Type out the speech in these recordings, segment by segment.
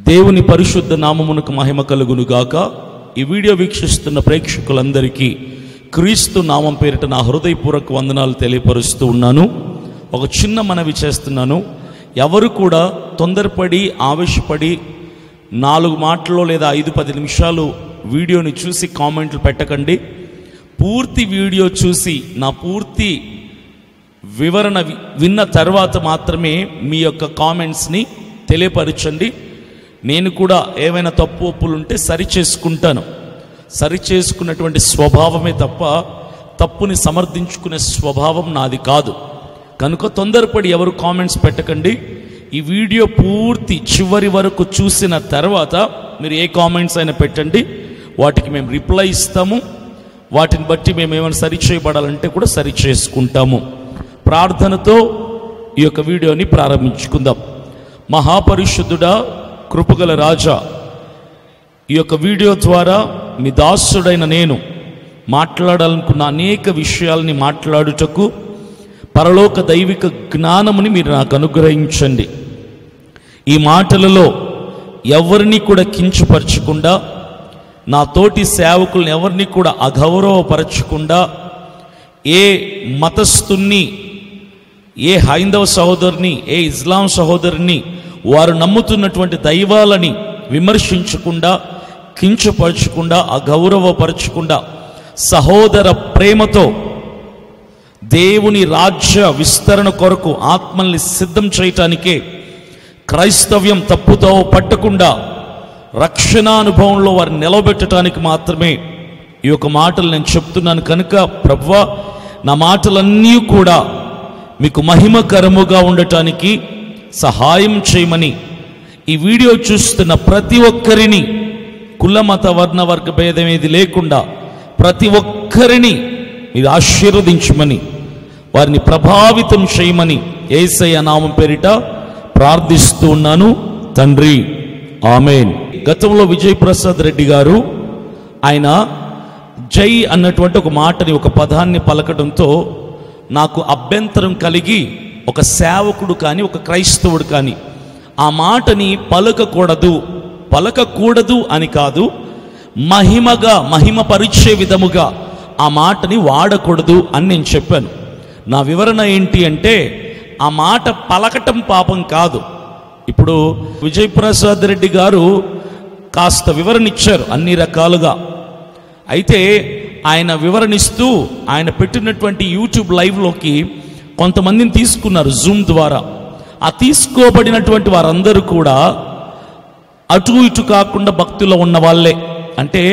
దేవుని పరిశుద్ధ నామమునకు మహిమ కలుగును గాక. ఈ వీడియో వీక్షిస్తున్న ప్రేక్షకులందరికీ క్రీస్తు నామం పేరిట నా హృదయపూర్వక వందనాలు తెలియపరుస్తూ ఉన్నాను. ఒక చిన్న మనవి చేస్తున్నాను. ఎవరు కూడా తొందరపడి ఆవేశపడి 4 మాటల్లో లేదా 5-10 నిమిషాలు వీడియోని చూసి కామెంట్లు పెట్టకండి. పూర్తి వీడియో చూసి నా పూర్తి వివరణ విన్న తర్వాత మాత్రమే మీ యొక్క కామెంట్స్ని తెలియపరచండి. నేను కూడా ఏవైనా తప్పు ఒప్పులు ఉంటే సరిచేసుకుంటాను. సరిచేసుకున్నటువంటి స్వభావమే తప్ప తప్పుని సమర్థించుకునే స్వభావం నాది కాదు. కనుక తొందరపడి ఎవరు కామెంట్స్ పెట్టకండి. ఈ వీడియో పూర్తి చివరి వరకు చూసిన తర్వాత మీరు ఏ కామెంట్స్ అయినా పెట్టండి, వాటికి మేము రిప్లై ఇస్తాము. వాటిని బట్టి మేము ఏమైనా సరిచేయబడాలంటే కూడా సరిచేసుకుంటాము. ప్రార్థనతో ఈ యొక్క వీడియోని ప్రారంభించుకుందాం. మహాపరిశుద్ధుడా, కృపగల రాజా, ఈ యొక్క వీడియో ద్వారా మీ దాసుడైన నేను మాట్లాడాలనుకున్న అనేక విషయాల్ని మాట్లాడుటకు పరలోక దైవిక జ్ఞానముని మీరు నాకు అనుగ్రహించండి. ఈ మాటలలో ఎవరిని కూడా కించపరచకుండా, నా తోటి సేవకుల్ని ఎవరిని కూడా అగౌరవపరచకుండా, ఏ మతస్థుని, ఏ హైందవ సహోదరుని, ఏ ఇస్లాం సహోదరుని, వారు నమ్ముతున్నటువంటి దైవాలని విమర్శించకుండా, కించపరచకుండా, అగౌరవపరచకుండా సహోదర ప్రేమతో దేవుని రాజ్య విస్తరణ కొరకు ఆత్మల్ని సిద్ధం చేయటానికే, క్రైస్తవ్యం తప్పుతో పట్టకుండా రక్షణానుభవంలో వారిని నిలబెట్టడానికి మాత్రమే ఈ యొక్క మాటలు నేను చెప్తున్నాను. కనుక ప్రభువా, నా మాటలన్నీ కూడా మీకు మహిమకరముగా ఉండటానికి సహాయం చేయమని ఈ వీడియో చూస్తున్న ప్రతి ఒక్కరిని, కుల మత వర్ణ వర్గ భేదం ఏది లేకుండా ప్రతి ఒక్కరిని మీరు ఆశీర్వదించమని, వారిని ప్రభావితం చేయమని యేసయ్య నామం పేరిట ప్రార్థిస్తూ ఉన్నాను తండ్రి, ఆమేన్. గతంలో విజయప్రసాద్ రెడ్డి గారు ఆయన జై అన్నటువంటి ఒక మాటని, ఒక పదాన్ని పలకడంతో నాకు అభ్యంతరం కలిగి, ఒక సేవకుడు కానీ ఒక క్రైస్తవుడు కానీ ఆ మాటని పలకకూడదు అని కాదు, మహిమపరిచే విధముగా ఆ మాటని వాడకూడదు అని నేను చెప్పాను. నా వివరణ ఏంటి అంటే, ఆ మాట పలకటం పాపం కాదు. ఇప్పుడు విజయప్రసాద్ రెడ్డి గారు కాస్త వివరణ ఇచ్చారు అన్ని రకాలుగా. అయితే ఆయన వివరణిస్తూ ఆయన పెట్టినటువంటి యూట్యూబ్ లైవ్లోకి కొంతమందిని తీసుకున్నారు జూమ్ ద్వారా. ఆ తీసుకోబడినటువంటి వారందరూ కూడా అటు ఇటు కాకుండా భక్తిలో ఉన్న వాళ్ళే. అంటే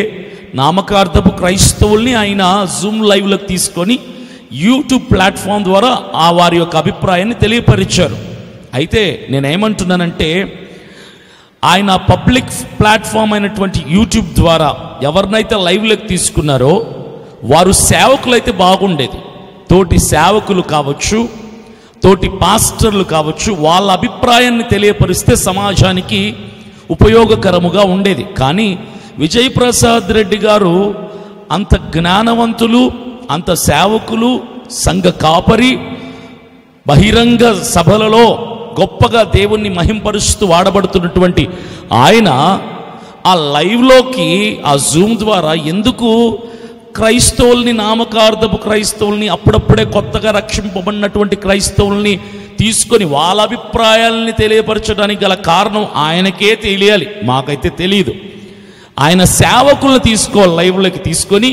నామకార్థపు క్రైస్తవుల్ని ఆయన జూమ్ లైవ్లోకి తీసుకొని యూట్యూబ్ ప్లాట్ఫామ్ ద్వారా ఆ వారి యొక్క అభిప్రాయాన్ని తెలియపరిచారు. అయితే నేనేమంటున్నానంటే, ఆయన పబ్లిక్ ప్లాట్ఫామ్ అయినటువంటి యూట్యూబ్ ద్వారా ఎవరినైతే లైవ్లోకి తీసుకున్నారో వారు సేవకులైతే బాగుండేది. తోటి సేవకులు కావచ్చు, తోటి పాస్టర్లు కావచ్చు, వాళ్ళ అభిప్రాయాన్ని తెలియపరిస్తే సమాజానికి ఉపయోగకరముగా ఉండేది. కానీ విజయప్రసాద్ రెడ్డి గారు అంత జ్ఞానవంతులు, అంత సేవకులు, సంఘ కాపరి, బహిరంగ సభలలో గొప్పగా దేవుణ్ణి మహింపరుస్తూ వాడబడుతున్నటువంటి ఆయన ఆ లైవ్లోకి ఆ జూమ్ ద్వారా ఎందుకు క్రైస్తవుల్ని, నామకార్థపు క్రైస్తవుల్ని, అప్పుడప్పుడే కొత్తగా రక్షింపబడినటువంటి క్రైస్తవుల్ని తీసుకొని వాళ్ళ అభిప్రాయాలని తెలియపరచడానికి గల కారణం ఆయనకే తెలియాలి, మాకైతే తెలియదు. ఆయన సేవకులను లైవ్లోకి తీసుకొని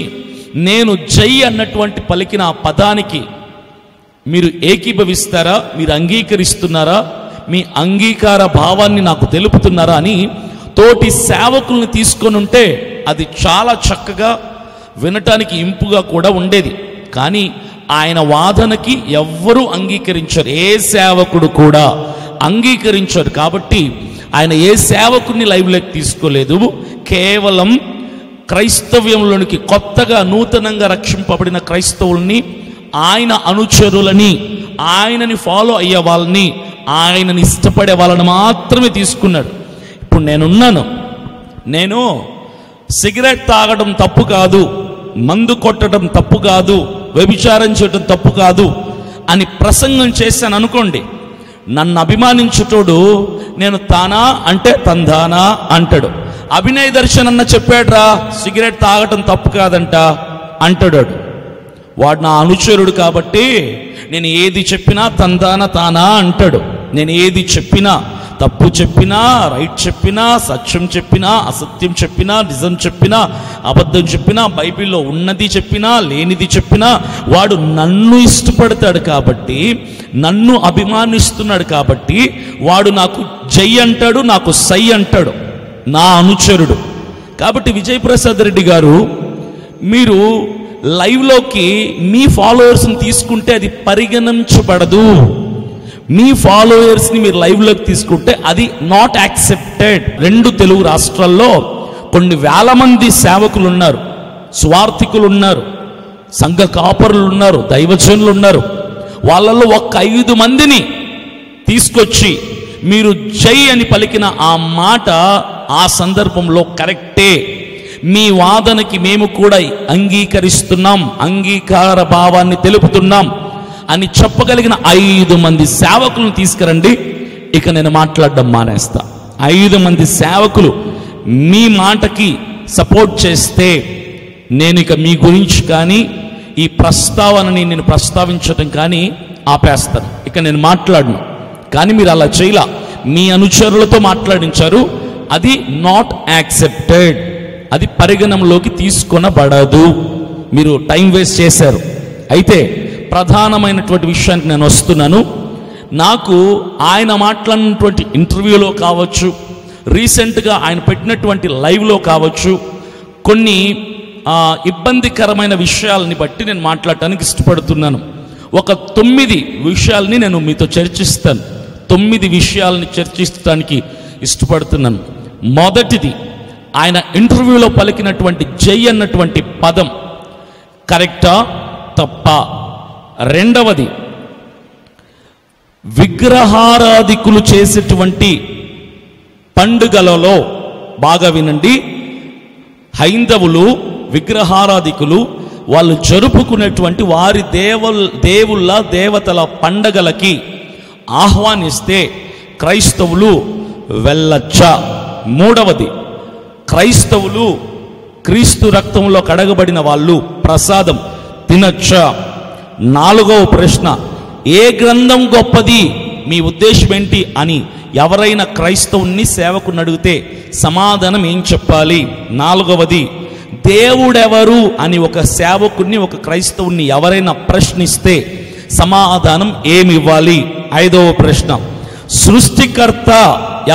నేను జై అన్నటువంటి పలికిన ఆ పదానికి మీరు ఏకీభవిస్తారా, మీరు అంగీకరిస్తున్నారా, మీ అంగీకార భావాన్ని నాకు తెలుపుతున్నారా అని తోటి సేవకుల్ని తీసుకొని ఉంటే అది చాలా చక్కగా వినటానికి ఇంపుగా కూడా ఉండేది. కానీ ఆయన వాదనకి ఎవ్వరూ అంగీకరించారు, ఏ సేవకుడు కూడా అంగీకరించారు. కాబట్టి ఆయన ఏ సేవకుడిని లైవ్లోకి తీసుకోలేదు. కేవలం క్రైస్తవ్యంలోనికి కొత్తగా నూతనంగా రక్షింపబడిన క్రైస్తవుల్ని, ఆయన అనుచరులని, ఆయనని ఫాలో అయ్యే వాళ్ళని, ఆయనని ఇష్టపడే వాళ్ళని మాత్రమే తీసుకున్నాడు. ఇప్పుడు నేను సిగరెట్ తాగడం తప్పు కాదు, మందు కొట్టడం తప్పు కాదు, వ్యభిచారం చేయడం తప్పు కాదు అని ప్రసంగం చేశాను అనుకోండి, నన్ను అభిమానించుటోడు నేను తానా అంటే తందానా అంటాడు. అభినయ్ దర్శన్ అన్న చెప్పాడురా సిగరెట్ తాగటం తప్పు కాదంట అంటాడు. వాడు నా అనుచరుడు కాబట్టి నేను ఏది చెప్పినా తందాన తానా అంటాడు. నేను ఏది చెప్పినా, తప్పు చెప్పినా, రైట్ చెప్పినా, సత్యం చెప్పినా, అసత్యం చెప్పినా, నిజం చెప్పినా, అబద్ధం చెప్పినా, బైబిల్లో ఉన్నది చెప్పినా, లేనిది చెప్పినా, వాడు నన్ను ఇష్టపడతాడు కాబట్టి, నన్ను అభిమానిస్తున్నాడు కాబట్టి వాడు నాకు జై అంటాడు, నాకు సై అంటాడు, నా అనుచరుడు. కాబట్టి విజయప్రసాద్ రెడ్డి గారు, మీరు లైవ్లోకి మీ ఫాలోవర్స్ని తీసుకుంటే అది పరిగణించబడదు. మీ ఫాలోయర్స్ని మీరు లైవ్లోకి తీసుకుంటే అది నాట్ యాక్సెప్టెడ్. 2 తెలుగు రాష్ట్రాల్లో కొన్ని వేల మంది సేవకులు ఉన్నారు, స్వార్థికులు ఉన్నారు, సంఘ కాపరులు ఉన్నారు, దైవజనులు ఉన్నారు. వాళ్ళల్లో ఒక్క 5 మందిని తీసుకొచ్చి మీరు జై అని పలికిన ఆ మాట ఆ సందర్భంలో కరెక్టే, మీ వాదనకి మేము కూడా అంగీకరిస్తున్నాం, అంగీకార భావాన్ని తెలుపుతున్నాం అని చెప్పగలిగిన 5 మంది సేవకులను తీసుకురండి. ఇక నేను మాట్లాడడం మానేస్తా. 5 మంది సేవకులు మీ మాటకి సపోర్ట్ చేస్తే నేను ఇక మీ గురించి కానీ ఈ ప్రస్తావనని నేను ప్రస్తావించడం కానీ ఆపేస్తాను. ఇక నేను మాట్లాడను. కానీ మీరు అలా చేయలా, మీ అనుచరులతో మాట్లాడించారు. అది నాట్ యాక్సెప్టెడ్, అది పరిగణంలోకి తీసుకొనబడదు. మీరు టైం వేస్ట్ చేశారు. అయితే ప్రధానమైనటువంటి విషయానికి నేను వస్తున్నాను. నాకు ఆయన మాట్లాడినటువంటి ఇంటర్వ్యూలో కావచ్చు, రీసెంట్గా ఆయన పెట్టినటువంటి లైవ్లో కావచ్చు, కొన్ని ఇబ్బందికరమైన విషయాలని బట్టి నేను మాట్లాడటానికి ఇష్టపడుతున్నాను. ఒక 9 విషయాల్ని నేను మీతో చర్చిస్తాను. 9 విషయాలని చర్చించడానికి ఇష్టపడుతున్నాను. మొదటిది, ఆయన ఇంటర్వ్యూలో పలికినటువంటి జై అన్నటువంటి పదం కరెక్టా తప్ప? రెండవది, విగ్రహారాధికులు చేసేటువంటి పండుగలలో, బాగా వినండి, హైందవులు విగ్రహారాధికులు వాళ్ళు జరుపుకునేటువంటి వారి దేవుళ్ళ దేవతల పండగలకి ఆహ్వానిస్తే క్రైస్తవులు వెళ్ళచ్చా? మూడవది, క్రైస్తవులు క్రీస్తు రక్తంలో కడగబడిన వాళ్ళు ప్రసాదం తినచ్చా? నాలుగవ ప్రశ్న, ఏ గ్రంథం గొప్పది, మీ ఉద్దేశం ఏంటి అని ఎవరైనా క్రైస్తవుని సేవకుని అడిగితే సమాధానం ఏం చెప్పాలి? నాలుగవది, దేవుడెవరు అని ఒక సేవకుని, ఒక క్రైస్తవుని ఎవరైనా ప్రశ్నిస్తే సమాధానం ఏమి ఇవ్వాలి? ఐదవ ప్రశ్న, సృష్టికర్త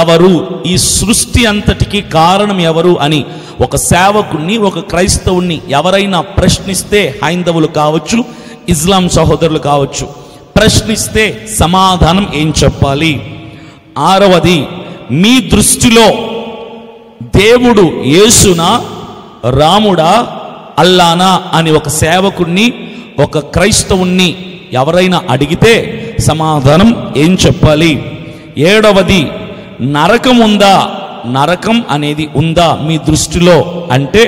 ఎవరు, ఈ సృష్టి అంతటికి కారణం ఎవరు అని ఒక సేవకుని, ఒక క్రైస్తవుని ఎవరైనా ప్రశ్నిస్తే, హైందవులు కావచ్చు, ఇస్లాం సహోదరులు కావచ్చు, ప్రశ్నిస్తే సమాధానం ఏం చెప్పాలి? ఆరవది, మీ దృష్టిలో దేవుడు యేసునా, రాముడా, అల్లానా అని ఒక సేవకుణ్ణి, ఒక క్రైస్తవుణ్ణి ఎవరైనా అడిగితే సమాధానం ఏం చెప్పాలి? ఏడవది, నరకం ఉందా, నరకం అనేది ఉందా మీ దృష్టిలో అంటే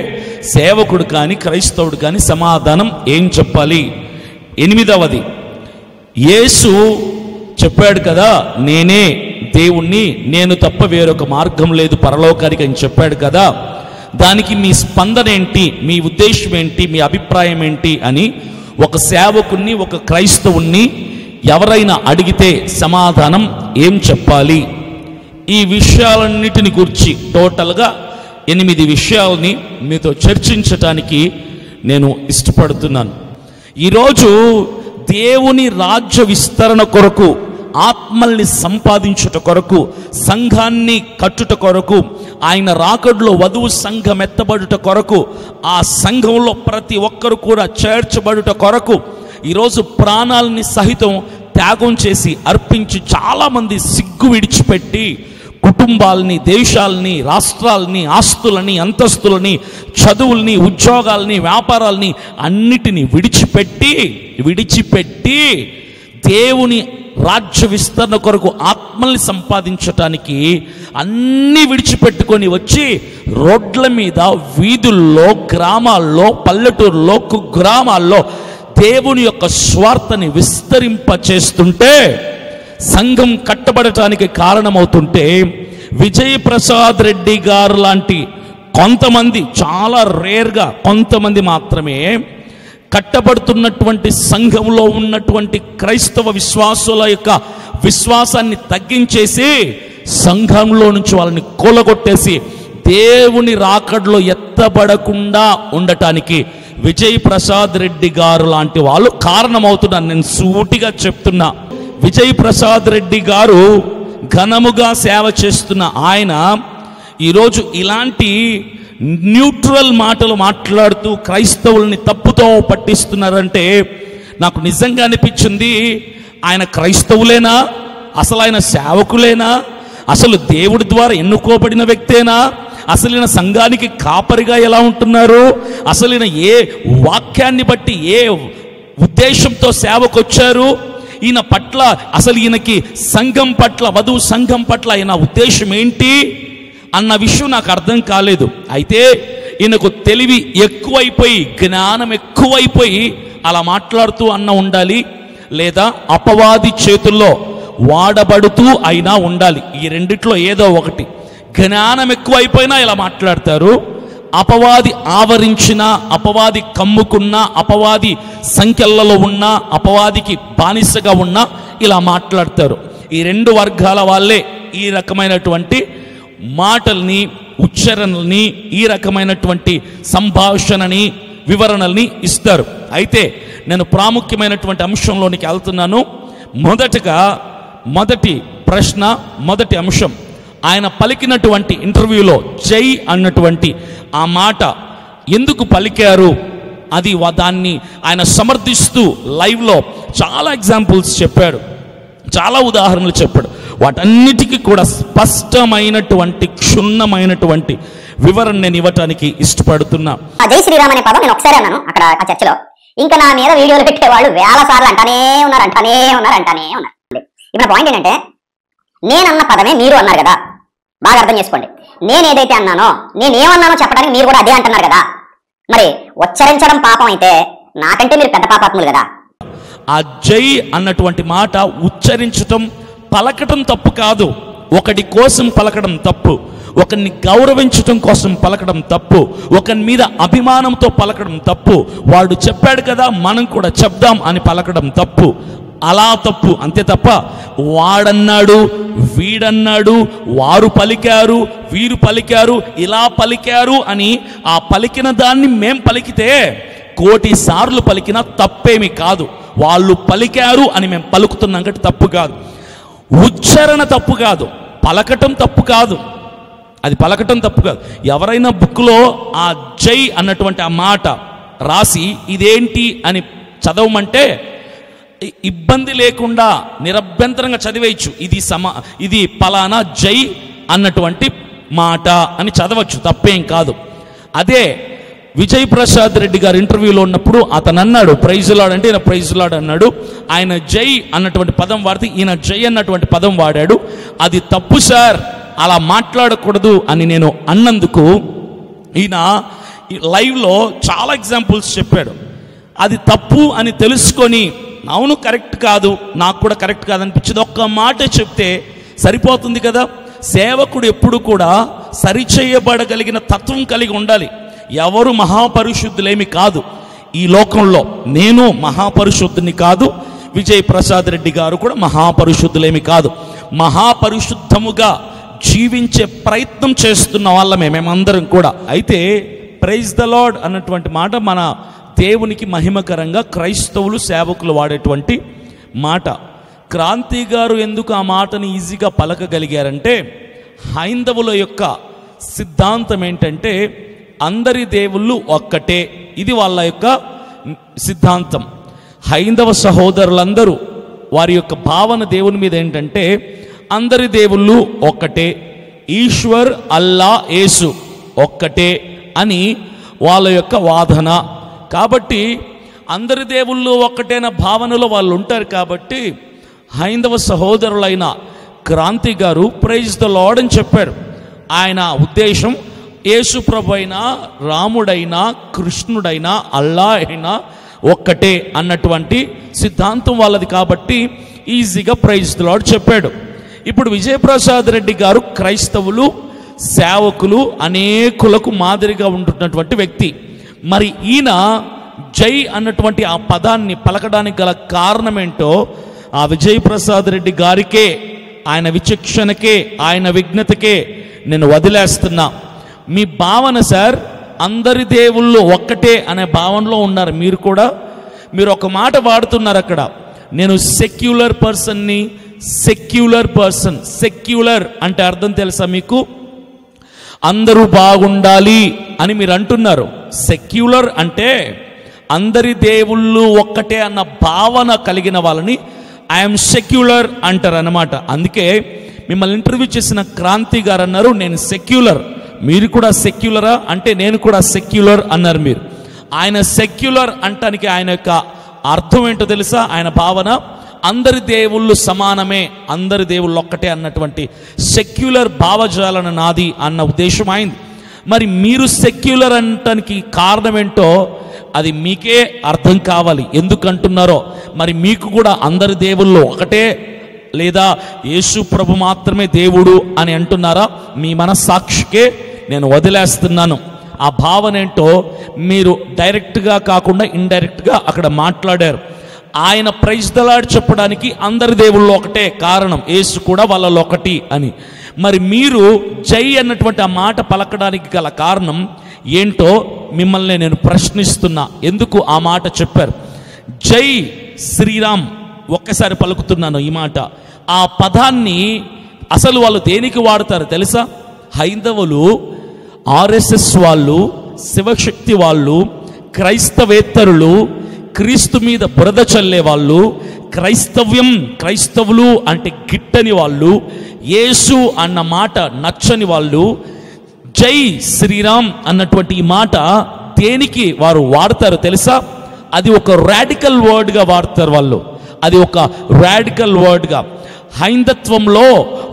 సేవకుడు కానీ క్రైస్తవుడు కానీ సమాధానం ఏం చెప్పాలి? ఎనిమిదవది, యేసు చెప్పాడు కదా, నేనే దేవుణ్ణి, నేను తప్ప వేరొక మార్గం లేదు పరలోకానికి అని చెప్పాడు కదా, దానికి మీ స్పందన ఏంటి, మీ ఉద్దేశం ఏంటి, మీ అభిప్రాయం ఏంటి అని ఒక సేవకుణ్ణి, ఒక క్రైస్తవుణ్ణి ఎవరైనా అడిగితే సమాధానం ఏం చెప్పాలి? ఈ విషయాలన్నిటిని గురించి టోటల్గా 8 విషయాలని మీతో చర్చించటానికి నేను ఇష్టపడుతున్నాను. ఈరోజు దేవుని రాజ్య విస్తరణ కొరకు, ఆత్మల్ని సంపాదించుట కొరకు, సంఘాన్ని కట్టుట కొరకు, ఆయన రాకడలో వధువు సంఘం ఎత్తబడుట కొరకు, ఆ సంఘంలో ప్రతి ఒక్కరు కూడా చేర్చబడుట కొరకు ఈరోజు ప్రాణాలని సహితం త్యాగం చేసి అర్పించి చాలామంది సిగ్గు విడిచిపెట్టి కుటుంబాలని, దేశాలని, రాష్ట్రాలని, ఆస్తులని, అంతస్తులని, చదువుల్ని, ఉద్యోగాల్ని, వ్యాపారాలని అన్నిటినీ విడిచిపెట్టి దేవుని రాజ్య విస్తరణ కొరకు ఆత్మల్ని సంపాదించటానికి అన్నీ విడిచిపెట్టుకొని వచ్చి రోడ్ల మీద, వీధుల్లో, గ్రామాల్లో, పల్లెటూరులో, కుగ్రామాల్లో దేవుని యొక్క స్వార్థని విస్తరింపచేస్తుంటే సంఘం కట్టబడటానికి కారణమవుతుంటే విజయ్ ప్రసాద్ రెడ్డి గారు లాంటి కొంతమంది, చాలా రేర్గా కొంతమంది మాత్రమే కట్టబడుతున్నటువంటి సంఘంలో ఉన్నటువంటి క్రైస్తవ విశ్వాసుల యొక్క విశ్వాసాన్ని తగ్గించేసి సంఘంలో నుంచి వాళ్ళని కూలగొట్టేసి దేవుని రాకడలో ఎత్తబడకుండా ఉండటానికి విజయ్ ప్రసాద్ రెడ్డి గారు లాంటి వాళ్ళు కారణమవుతున్నారు. నేను సూటిగా చెప్తున్నా, విజయ్ ప్రసాద్ రెడ్డి గారు ఘనముగా సేవ చేస్తున్న ఆయన ఈరోజు ఇలాంటి న్యూట్రల్ మాటలు మాట్లాడుతూ క్రైస్తవుల్ని తప్పుతో పట్టిస్తున్నారంటే నాకు నిజంగా అనిపించింది, ఆయన క్రైస్తవులేనా? అసలు ఆయన సేవకులేనా? అసలు దేవుడి ద్వారా ఎన్నుకోబడిన వ్యక్తేనా? అసలు ఈయన సంఘానికి కాపరిగా ఎలా ఉంటున్నారు? అసలు ఈయన ఏ వాక్యాన్ని బట్టి ఏ ఉద్దేశంతో సేవకు వచ్చారు? ఈయన పట్ల అసలు ఈయనకి సంఘం పట్ల, వధువు సంఘం పట్ల ఈయన ఉద్దేశం ఏంటి అన్న విషయం నాకు అర్థం కాలేదు. అయితే ఈయనకు తెలివి ఎక్కువైపోయి, జ్ఞానం ఎక్కువైపోయి అలా మాట్లాడుతూ అన్న ఉండాలి, లేదా అపవాది చేతుల్లో వాడబడుతూ అయినా ఉండాలి. ఈ రెండిట్లో ఏదో ఒకటి. జ్ఞానం ఎక్కువైపోయినా ఇలా మాట్లాడతారు, అపవాది ఆవరించిన, అపవాది కమ్ముకున్న, అపవాది సంఖ్యలలో ఉన్న, అపవాదికి బానిసగా ఉన్న ఇలా మాట్లాడతారు. ఈ రెండు వర్గాల వాళ్ళే ఈ రకమైనటువంటి మాటల్ని, ఉచ్చారణల్ని, ఈ రకమైనటువంటి సంభాషణని, వివరణల్ని ఇస్తారు. అయితే నేను ప్రాముఖ్యమైనటువంటి అంశంలోనికి వెళ్తున్నాను. మొదటి ప్రశ్న, మొదటి అంశం, ఆయన పలికినటువంటి ఇంటర్వ్యూలో జై అన్నటువంటి ఆ మాట ఎందుకు పలికారు, అది దాన్ని ఆయన సమర్థిస్తూ లైవ్లో చాలా ఎగ్జాంపుల్స్ చెప్పాడు, చాలా ఉదాహరణలు చెప్పాడు. వాటన్నిటికీ కూడా స్పష్టమైనటువంటి, క్షుణ్ణమైనటువంటి వివరణ నేను ఇవ్వటానికి ఇష్టపడుతున్నా. జై శ్రీరామ్ అనే పదం నేను ఒకసారి అన్నాను అక్కడ ఆ చర్చలో. ఇంకా నా మీద వీడియోలు పెట్టేవాళ్ళు వేల సార్లు అంటానే ఉన్నారు. ఇప్పుడు పాయింట్ ఏంటంటే, నేనన్న పదమే మీరు అన్నారు కదా, బాగా అర్థం చేసుకోండి. నేను ఏదైతే అన్నానో, నేనేమన్నానో చెప్పడానికి మీరు కూడా అదే అంటున్నారు కదా. మరి ఉచ్చరించడం పాపం అయితే నాకంటే మీరు పెద్ద పాపాత్ములు కదా. ఆ జై అన్నటువంటి మాట ఉచ్చరించటం, పలకటం తప్పు కాదు. ఒకటి కోసం పలకడం తప్పు, ఒకరిని గౌరవించటం కోసం పలకడం తప్పు, ఒకరి మీద అభిమానంతో పలకడం తప్పు. వాడు చెప్పాడు కదా మనం కూడా చెప్దాం అని పలకడం తప్పు. అలా తప్పు, అంతే తప్ప వాడన్నాడు, వీడన్నాడు, వారు పలికారు, వీరు పలికారు, ఇలా పలికారు అని ఆ పలికిన దాన్ని మేం పలికితే 1,000 సార్లు పలికినా తప్పేమి కాదు. వాళ్ళు పలికారు అని మేము పలుకుతున్నాం కాబట్టి తప్పు కాదు. ఉచ్చారణ తప్పు కాదు, పలకటం తప్పు కాదు, అది పలకటం తప్పు కాదు. ఎవరైనా బుక్లో ఆ జై అన్నటువంటి ఆ మాట రాసి ఇదేంటి అని చదవమంటే ఇబ్బంది లేకుండా నిరభ్యంతరంగా చదివేయచ్చు. ఇది పలానా జై అన్నటువంటి మాట అని చదవచ్చు, తప్పేం కాదు. అదే విజయ్ ప్రసాద్ రెడ్డి గారు ఇంటర్వ్యూలో ఉన్నప్పుడు అతను అన్నాడు ప్రైజ్ లార్డ్ అంటే ఈయన ప్రైజ్ లార్డ్ అన్నాడు, ఆయన జై అన్నటువంటి పదం వాడితే ఈయన జై అన్నటువంటి పదం వాడాడు. అది తప్పు సార్, అలా మాట్లాడకూడదు అని నేను అన్నందుకు ఈయన లైవ్లో చాలా ఎగ్జాంపుల్స్ చెప్పాడు. అది తప్పు అని తెలుసుకొని అవును కరెక్ట్ కాదు, నాకు కూడా కరెక్ట్ కాదనిపించింది, ఒక్క మాట చెప్తే సరిపోతుంది కదా. సేవకుడు ఎప్పుడు కూడా సరిచేయబడగలిగిన తత్వం కలిగి ఉండాలి. ఎవరు మహాపరిశుద్ధులేమి కాదు ఈ లోకంలో. నేను మహాపరిశుద్ధుని కాదు, విజయ్ ప్రసాద్ రెడ్డి గారు కూడా మహాపరిశుద్ధులేమి కాదు. మహాపరిశుద్ధముగా జీవించే ప్రయత్నం చేస్తున్న వాళ్ళమే మేమందరం కూడా. అయితే ప్రైజ్ ద లార్డ్ అన్నటువంటి మాట మన దేవునికి మహిమకరంగా క్రైస్తవులు సేవకులు వాడేటువంటి మాట. క్రాంతి గారు ఎందుకు ఆ మాటని ఈజీగా పలకగలిగారంటే, హైందవుల యొక్క సిద్ధాంతం ఏంటంటే అందరి దేవుళ్ళు ఒక్కటే, ఇది వాళ్ళ యొక్క సిద్ధాంతం. హైందవ సహోదరులందరూ వారి యొక్క భావన దేవుని మీద ఏంటంటే అందరి దేవుళ్ళు ఒక్కటే, ఈశ్వర్ అల్లా యేసు ఒక్కటే అని వాళ్ళ యొక్క వాదన. కాబట్టి అందరి దేవుళ్ళు ఒక్కటైన భావనలో వాళ్ళు ఉంటారు. కాబట్టి హైందవ సహోదరులైన క్రాంతి గారు ప్రైజ్ ద లార్డ్ అని చెప్పారు. ఆయన ఉద్దేశం యేసు ప్రభు అయినా, రాముడైనా, కృష్ణుడైనా, అల్లా అయినా ఒక్కటే అన్నటువంటి సిద్ధాంతం వాళ్ళది. కాబట్టి ఈజీగా ప్రైజ్ ది లార్డ్ చెప్పాడు. ఇప్పుడు విజయప్రసాద్ రెడ్డి గారు క్రైస్తవులు, సేవకులు, అనేకులకు మాదిరిగా ఉంటున్నటువంటి వ్యక్తి. మరి ఈయన జై అన్నటువంటి ఆ పదాన్ని పలకడానికి గల కారణం ఏంటో ఆ విజయప్రసాద్ రెడ్డి గారికే, ఆయన విచక్షణకే, ఆయన విజ్ఞతకే నేను వదిలేస్తున్నా. మీ భావన సార్, అందరి దేవుళ్ళు ఒక్కటే అనే భావనలో ఉన్నారు మీరు కూడా. మీరు ఒక మాట వాడుతున్నారు అక్కడ, నేను సెక్యులర్ పర్సన్ని. సెక్యులర్ పర్సన్, సెక్యులర్ అంటే అర్థం తెలుసా మీకు? అందరూ బాగుండాలి అని మీరు అంటున్నారు. సెక్యులర్ అంటే అందరి దేవుళ్ళు ఒక్కటే అన్న భావన కలిగిన వాళ్ళని ఐఎమ్ సెక్యులర్ అంటారు అన్నమాట. అందుకే మిమ్మల్ని ఇంటర్వ్యూ చేసిన క్రాంతి గారు అన్నారు, నేను సెక్యులర్. మీరు కూడా సెక్యులరా అంటే నేను కూడా సెక్యులర్ అన్నారు మీరు. ఆయన సెక్యులర్ అంటానికి ఆయన యొక్క అర్థం ఏంటో తెలుసా? ఆయన భావన అందరి దేవుళ్ళు సమానమే, అందరి దేవుళ్ళు ఒక్కటే అన్నటువంటి సెక్యులర్ భావజాలన నాది అన్న ఉద్దేశం అయింది. మరి మీరు సెక్యులర్ అంటానికి కారణం ఏంటో అది మీకే అర్థం కావాలి, ఎందుకంటున్నారో. మరి మీకు కూడా అందరి దేవుళ్ళు ఒకటే లేదా యేసు ప్రభు మాత్రమే దేవుడు అని అంటున్నారా? మీ మనస్సాక్షికే నేను వదిలేస్తున్నాను. ఆ భావన ఏంటో మీరు డైరెక్ట్గా కాకుండా ఇండైరెక్ట్గా అక్కడ మాట్లాడారు. ఆయన ప్రైజ్ ది లార్డ్ చెప్పడానికి అందరి దేవుళ్ళు ఒకటే కారణం, యేసు కూడా వాళ్ళలో ఒకటి అని. మరి మీరు జై అన్నటువంటి ఆ మాట పలకడానికి గల కారణం ఏంటో మిమ్మల్ని నేను ప్రశ్నిస్తున్నా. ఎందుకు ఆ మాట చెప్పారు? జై శ్రీరామ్ ఒక్కసారి పలుకుతున్నాను ఈ మాట. ఆ పదాన్ని అసలు వాళ్ళు దేనికి వాడతారు తెలుసా? హైందవులు, ఆర్ఎస్ఎస్ వాళ్ళు, శివశక్తి వాళ్ళు, క్రైస్తవేతరులు, క్రీస్తు మీద బురద చల్లే వాళ్ళు, క్రైస్తవులు అంటే గిట్టని వాళ్ళు, యేసు అన్న మాట నచ్చని వాళ్ళు, జై శ్రీరామ్ అన్నటువంటి ఈ మాట దేనికి వారు వాడతారు తెలుసా? అది ఒక రాడికల్ వర్డ్గా వాడతారు వాళ్ళు. అది ఒక రాడికల్ వర్డ్గా హైందత్వంలో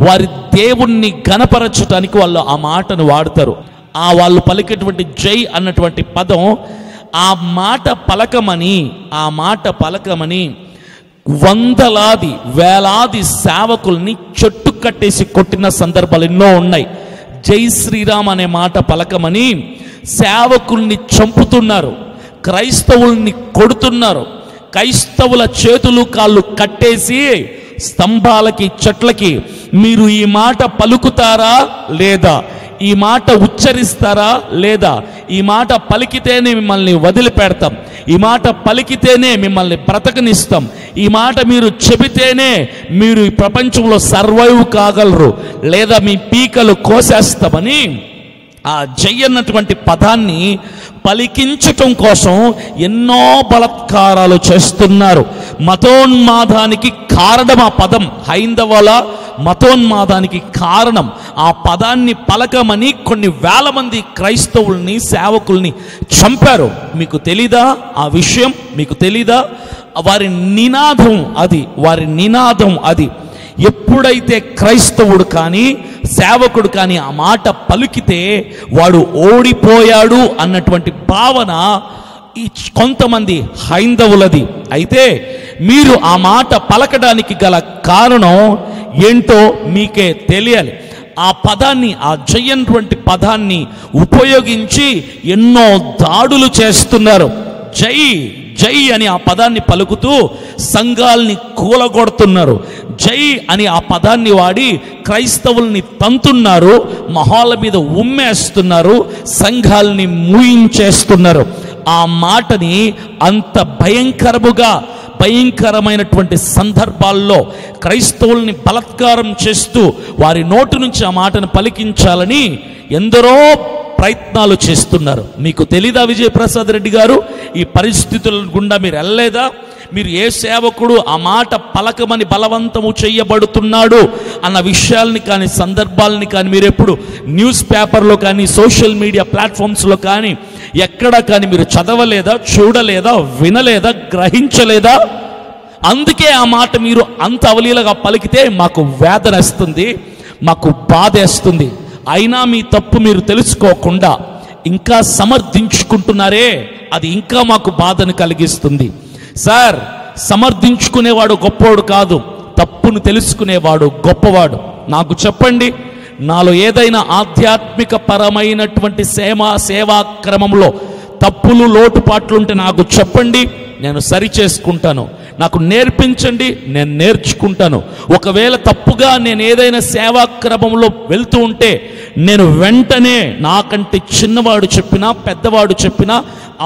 వారి దేవుణ్ణి గణపరచడానికి వాళ్ళు ఆ మాటను వాడతారు. ఆ వాళ్ళు పలికేటువంటి జై అన్నటువంటి పదం, ఆ మాట పలకమని వందలాది వేలాది సేవకుల్ని చెట్టు కట్టేసి కొట్టిన సందర్భాలు ఎన్నో ఉన్నాయి. జై శ్రీరామ్ అనే మాట పలకమని సేవకుల్ని చంపుతున్నారు, క్రైస్తవుల్ని కొడుతున్నారు, క్రైస్తవుల చేతులు కాళ్ళు కట్టేసి స్తంభాలకి చెట్లకి మీరు ఈ మాట పలుకుతారా లేదా? ఈ మాట ఉచ్చరిస్తారా లేదా? ఈ మాట పలికితేనే మిమ్మల్ని వదిలిపెడతాం, ఈ మాట పలికితేనే మిమ్మల్ని బ్రతకనిస్తాం, ఈ మాట మీరు చెబితేనే మీరు ఈ ప్రపంచంలో సర్వైవ్ కాగలరు, లేదా మీ పీకలు కోసేస్తామని ఆ జై అన్నటువంటి పదాన్ని పలికించటం కోసం ఎన్నో బలత్కారాలు చేస్తున్నారు. మతోన్మాదానికి కారణం ఆ పదం, హైందవుల మతోన్మాదానికి కారణం ఆ పదాన్ని పలకమని కొన్ని వేల మంది క్రైస్తవుల్ని, సేవకుల్ని చంపారు. మీకు తెలీదా ఆ విషయం? మీకు తెలీదా? వారి నినాదం అది. ఎప్పుడైతే క్రైస్తవుడు కానీ సేవకుడు కానీ ఆ మాట పలికితే వాడు ఓడిపోయాడు అన్నటువంటి భావన ఈ కొంతమంది హైందవులది. అయితే మీరు ఆ మాట పలకడానికి గల కారణం ఏంటో మీకే తెలియాలి. ఆ పదాన్ని, ఆ జయన్నటువంటి పదాన్ని ఉపయోగించి ఎన్నో దాడులు చేస్తున్నారు. జై జై అని ఆ పదాన్ని పలుకుతూ సంఘాల్ని కూలగొడుతున్నారు. జై అని ఆ పదాన్ని వాడి క్రైస్తవుల్ని తంతున్నారు, మొహాల మీద ఉమ్మేస్తున్నారు, సంఘాల్ని మూయించేస్తున్నారు. ఆ మాటని అంత భయంకరమైనటువంటి సందర్భాల్లో క్రైస్తవుల్ని బలాత్కారం చేస్తూ వారి నోటి నుంచి ఆ మాటను పలికించాలని ఎందరో ప్రయత్నాలు చేస్తున్నారు. మీకు తెలీదా విజయప్రసాద్ రెడ్డి గారు? ఈ పరిస్థితుల గుండా మీరు వెళ్ళలేదా? మీరు ఏ సేవకుడు ఆ మాట పలకమని బలవంతము చేయబడుతున్నాడు అన్న విషయాల్ని కానీ సందర్భాలని కానీ మీరు ఎప్పుడు న్యూస్ పేపర్లో కానీ సోషల్ మీడియా ప్లాట్ఫామ్స్లో కానీ ఎక్కడ కానీ మీరు చదవలేదా, చూడలేదా, వినలేదా, గ్రహించలేదా? అందుకే ఆ మాట మీరు అంత అవలీలగా పలికితే మాకు వేదన వేస్తుంది, మాకు బాధేస్తుంది. అయినా మీ తప్పు మీరు తెలుసుకోకుండా ఇంకా సమర్థించుకుంటున్నారే, అది ఇంకా మాకు బాధను కలిగిస్తుంది. సార్, సమర్థించుకునేవాడు గొప్పోడు కాదు, తప్పును తెలుసుకునేవాడు గొప్పవాడు. నాకు చెప్పండి, నాలో ఏదైనా ఆధ్యాత్మిక పరమైనటువంటి సేవా క్రమంలో తప్పులు లోటుపాట్లుంటే నాకు చెప్పండి, నేను సరి చేసుకుంటాను. నాకు నేర్పించండి, నేను నేర్చుకుంటాను. ఒకవేళ తప్పుగా నేను ఏదైనా సేవా క్రమంలో వెళ్తూ ఉంటే నేను వెంటనే నాకంటే చిన్నవాడు చెప్పినా పెద్దవాడు చెప్పినా,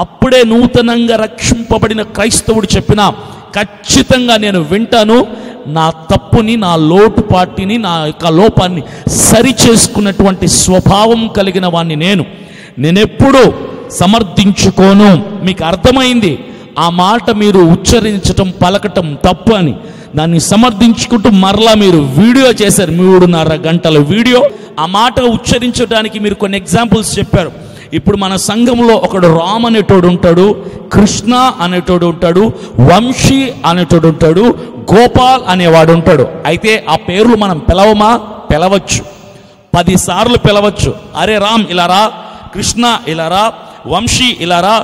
అప్పుడే నూతనంగా రక్షింపబడిన క్రైస్తవుడు చెప్పినా ఖచ్చితంగా నేను వింటాను. నా తప్పుని, నా లోటుపాటిని, నా యొక్క లోపాన్ని సరి చేసుకున్నటువంటి స్వభావం కలిగిన వాణ్ణి నేనెప్పుడూ సమర్థించుకోను. మీకు అర్థమైంది ఆ మాట మీరు ఉచ్చరించటం పలకటం తప్పు అని. దాన్ని సమర్థించుకుంటూ మరలా మీరు వీడియో చేశారు, 3.5 గంటల వీడియో. ఆ మాట ఉచ్చరించడానికి మీరు కొన్ని ఎగ్జాంపుల్స్ చెప్పారు. ఇప్పుడు మన సంఘంలో ఒకడు రామ్ అనేటోడు ఉంటాడు, కృష్ణ అనేటోడు ఉంటాడు, వంశీ అనేటోడు ఉంటాడు, గోపాల్ అనేవాడు ఉంటాడు. అయితే ఆ పేర్లు మనం పిలవమా? పిలవచ్చు, 10 సార్లు పిలవచ్చు. అరే రామ్ ఇలారా, కృష్ణ ఇలారా, వంశీ ఇలారా,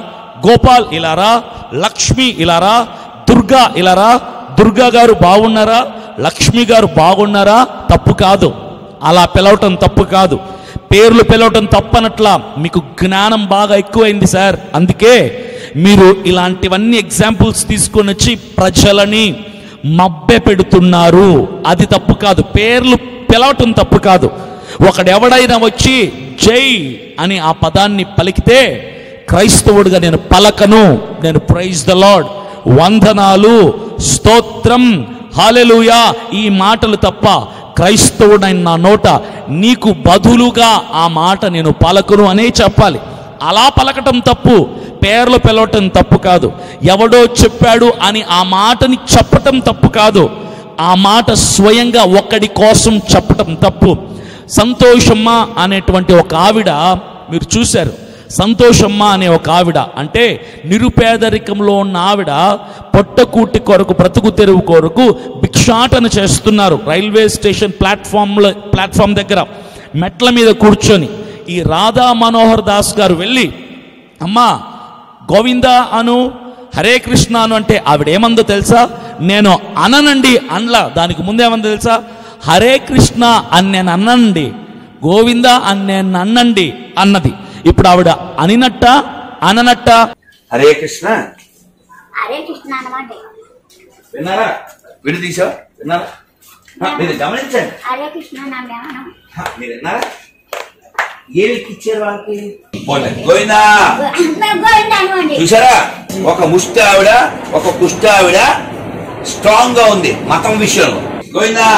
గోపాల్ ఇలారా, లక్ష్మి ఇలారా, దుర్గా ఇలారా. దుర్గా గారు బాగున్నారా, లక్ష్మి గారు బాగున్నారా? తప్పు కాదు, అలా పిలవటం తప్పు కాదు. పేర్లు పిలవటం తప్పనట్లా. మీకు జ్ఞానం బాగా ఎక్కువైంది సార్, అందుకే మీరు ఇలాంటివన్నీ ఎగ్జాంపుల్స్ తీసుకొని వచ్చి ప్రజలని మభ్య పెడుతున్నారు. అది తప్పు కాదు. పేర్లు పిలవటం తప్పు కాదు. ఒకడెవడైనా వచ్చి జై అని ఆ పదాన్ని పలికితే క్రైస్తవుడిగా నేను పలకను. నేను ప్రైజ్ ద లార్డ్, వందనాలు, స్తోత్రం, హల్లెలూయా ఈ మాటలు తప్ప క్రైస్తవుడైన నా నోట నీకు బదులుగా ఆ మాట నేను పలకను అనే చెప్పాలి. అలా పలకటం తప్పు, పేర్లు పిలవటం తప్పు కాదు. ఎవడో చెప్పాడు అని ఆ మాటని చెప్పటం తప్పు కాదు. ఆ మాట స్వయంగా ఒక్కడి కోసం చెప్పటం తప్పు. సంతోషమ్మ అనేటువంటి ఒక ఆవిడ మీరు చూశారు. సంతోషమ్మ అనే ఒక ఆవిడ అంటే నిరుపేదరికంలో ఉన్న ఆవిడ పొట్టకూటి కొరకు, బ్రతుకు తెరువు కొరకు భిక్షాటన చేస్తున్నారు. రైల్వే స్టేషన్ ప్లాట్ఫామ్ దగ్గర మెట్ల మీద కూర్చొని ఈ రాధా మనోహర్ దాస్ గారు వెళ్ళి అమ్మా గోవిందా అను, హరే కృష్ణ అను అంటే ఆవిడ ఏమందో తెలుసా? నేను అననండి అనలా. దానికి ముందేమందో తెలుసా? హరే కృష్ణ అని నేను అన్నండి, గోవిందా అని నేను అన్నండి అన్నది. ఇప్పుడు ఆవిడ అనినట్ట అననట్ట? హరే కృష్ణ హరే కృష్ణ అన్నమాట. విన్నారా? విడి తీసా విన్నారా? మీరు గమనించండి. హరే కృష్ణ నా జ్ఞానం. మీరు విన్నారా? ఏమి ఇచ్చారు వాళ్ళకి? గోవిందా చూసారా? ఒక ముష్టి ఆవిడ, ఒక కుష్టి ఆవిడ స్ట్రాంగ్ గా ఉంది మతం విషయంలో. గోవిందా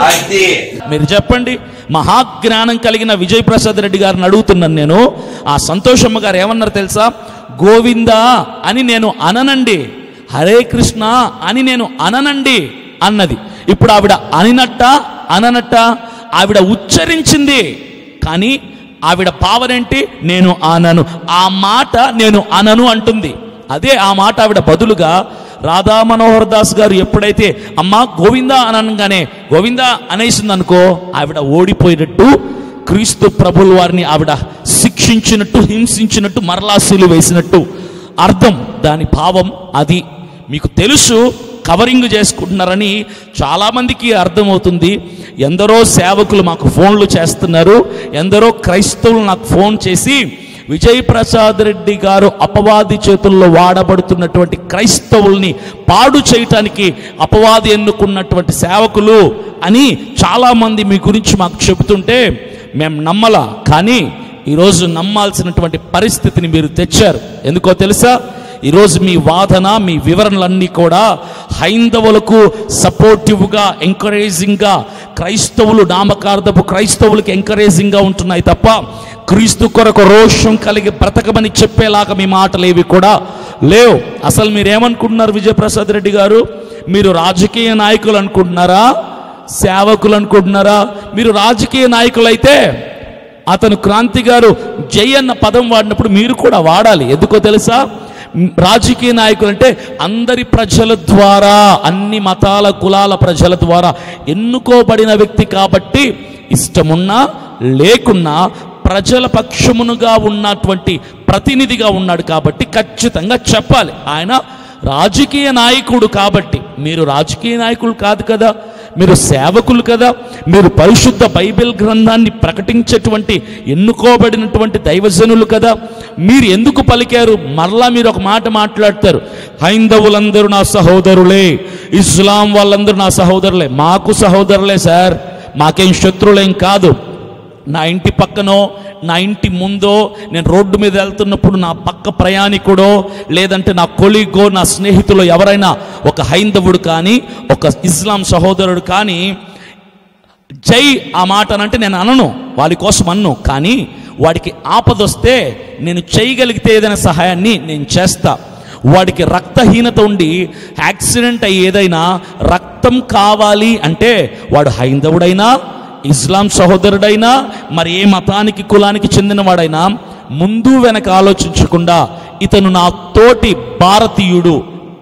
అది. మీరు చెప్పండి, మహాజ్ఞానం కలిగిన విజయ్ ప్రసాద్ రెడ్డి గారిని అడుగుతున్నాను నేను. ఆ సంతోషమ్మ గారు ఏమన్నారు తెలుసా? గోవిందా అని నేను అననండి, హరే కృష్ణ అని నేను అననండి అన్నది. ఇప్పుడు ఆవిడ అనినట్ట అననట్ట? ఆవిడ ఉచ్చరించింది, కానీ ఆవిడ భావనేంటి? నేను అనను. ఆ మాట నేను అనను అంటుంది. అదే ఆ మాట ఆవిడ బదులుగా రాధా మనోహర్ దాస్ గారు ఎప్పుడైతే అమ్మా గోవిందా అనగానే గోవిందా అనేసింది అనుకో, ఆవిడ ఓడిపోయినట్టు, క్రీస్తు ప్రభుల వారిని ఆవిడ శిక్షించినట్టు, హింసించినట్టు, మరలా సిలువ వేసినట్టు అర్థం. దాని భావం అది. మీకు తెలుసు, కవరింగ్ చేసుకుంటున్నారని చాలామందికి అర్థమవుతుంది. ఎందరో సేవకులు మాకు ఫోన్లు చేస్తున్నారు, ఎందరో క్రైస్తవులు నాకు ఫోన్ చేసి విజయ్ ప్రసాద్ రెడ్డి గారు అపవాది చేతుల్లో వాడబడుతున్నటువంటి క్రైస్తవుల్ని పాడు చేయటానికి అపవాది ఎన్నుకున్నటువంటి సేవకులు అని చాలామంది మీ గురించి మాకు చెబుతుంటే మేము నమ్మలా. కానీ ఈరోజు నమ్మాల్సినటువంటి పరిస్థితిని మీరు తెచ్చారు. ఎందుకో తెలుసా? ఈరోజు మీ వాదన, మీ వివరణలన్నీ కూడా హైందవులకు సపోర్టివ్గా, ఎంకరేజింగ్గా, క్రైస్తవులు నామకార్థపు క్రైస్తవులకు ఎంకరేజింగ్గా ఉంటున్నాయి తప్ప క్రీస్తు కొరకు రోషం కలిగి బ్రతకమని చెప్పేలాగా మీ మాటలు ఏవి కూడా లేవు. అసలు మీరేమనుకుంటున్నారు విజయప్రసాద్ రెడ్డి గారు? మీరు రాజకీయ నాయకులు అనుకుంటున్నారా? సేవకులు అనుకుంటున్నారా? మీరు రాజకీయ నాయకులైతే అతను క్రాంతి గారు జై అన్న పదం వాడినప్పుడు మీరు కూడా వాడాలి. ఎందుకో తెలుసా? రాజకీయ నాయకులు అంటే అందరి ప్రజల ద్వారా, అన్ని మతాల కులాల ప్రజల ద్వారా ఎన్నుకోబడిన వ్యక్తి కాబట్టి ఇష్టమున్నా లేకున్నా ప్రజల పక్షమునుగా ఉన్నటువంటి ప్రతినిధిగా ఉన్నాడు కాబట్టి ఖచ్చితంగా చెప్పాలి. ఆయన రాజకీయ నాయకుడు కాబట్టి మీరు రాజకీయ నాయకులు కాదు కదా, మీరు సేవకులు కదా, మీరు పరిశుద్ధ బైబిల్ గ్రంథాన్ని ప్రకటించేటువంటి ఎన్నుకోబడినటువంటి దైవజనులు కదా. మీరు ఎందుకు పలికారు? మరలా మీరు ఒక మాట మాట్లాడతారు, హైందవులందరూ నా సహోదరులే, ఇస్లాం వాళ్ళందరూ నా సహోదరులే. మాకు సహోదరులే సార్, మాకేం శత్రువులేం కాదు. నా ఇంటి పక్కనో నా ఇంటి ముందో నేను రోడ్డు మీద వెళ్తున్నప్పుడు నా పక్క ప్రయాణికుడో లేదంటే నా కొలీగో నా స్నేహితులు ఎవరైనా ఒక హైందవుడు కానీ ఒక ఇస్లాం సహోదరుడు కానీ జై ఆ మాటనంటే నేను అనను, వాడి కోసం అన్ను. కానీ వాడికి ఆపదొస్తే నేను చేయగలిగితే ఏదైనా సహాయాన్ని నేను చేస్తా. వాడికి రక్తహీనత ఉండి యాక్సిడెంట్ అయ్యి ఏదైనా రక్తం కావాలి అంటే వాడు హైందవుడైనా ఇస్లాం సహోదరుడైనా మరి ఏ మతానికి కులానికి చెందినవాడైనా ముందు వెనక ఆలోచించకుండా ఇతను నా తోటి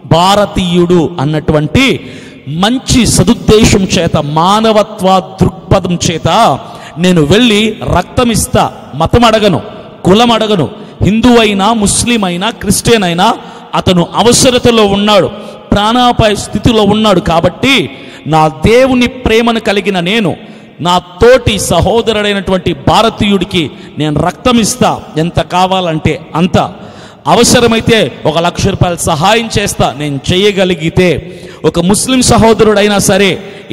భారతీయుడు అన్నటువంటి మంచి సదుద్దేశం చేత మానవత్వ దృక్పథం చేత నేను వెళ్ళి రక్తం ఇస్తా. మతం అడగను, కులం అడగను. హిందూ అయినా ముస్లిం అయినా క్రిస్టియన్ అయినా అతను అవసరతలో ఉన్నాడు, ప్రాణాపాయ స్థితిలో ఉన్నాడు. కాబట్టి నా దేవుని ప్రేమను కలిగిన నేను నా తోటి సహోదరుడైనటువంటి భారతీయుడికి నేను రక్తం ఇస్తా, ఎంత కావాలంటే అంత. అవసరమైతే 1,00,000 రూపాయలు సహాయం చేస్తా నేను చేయగలిగితే. ఒక ముస్లిం సహోదరుడైనా సరే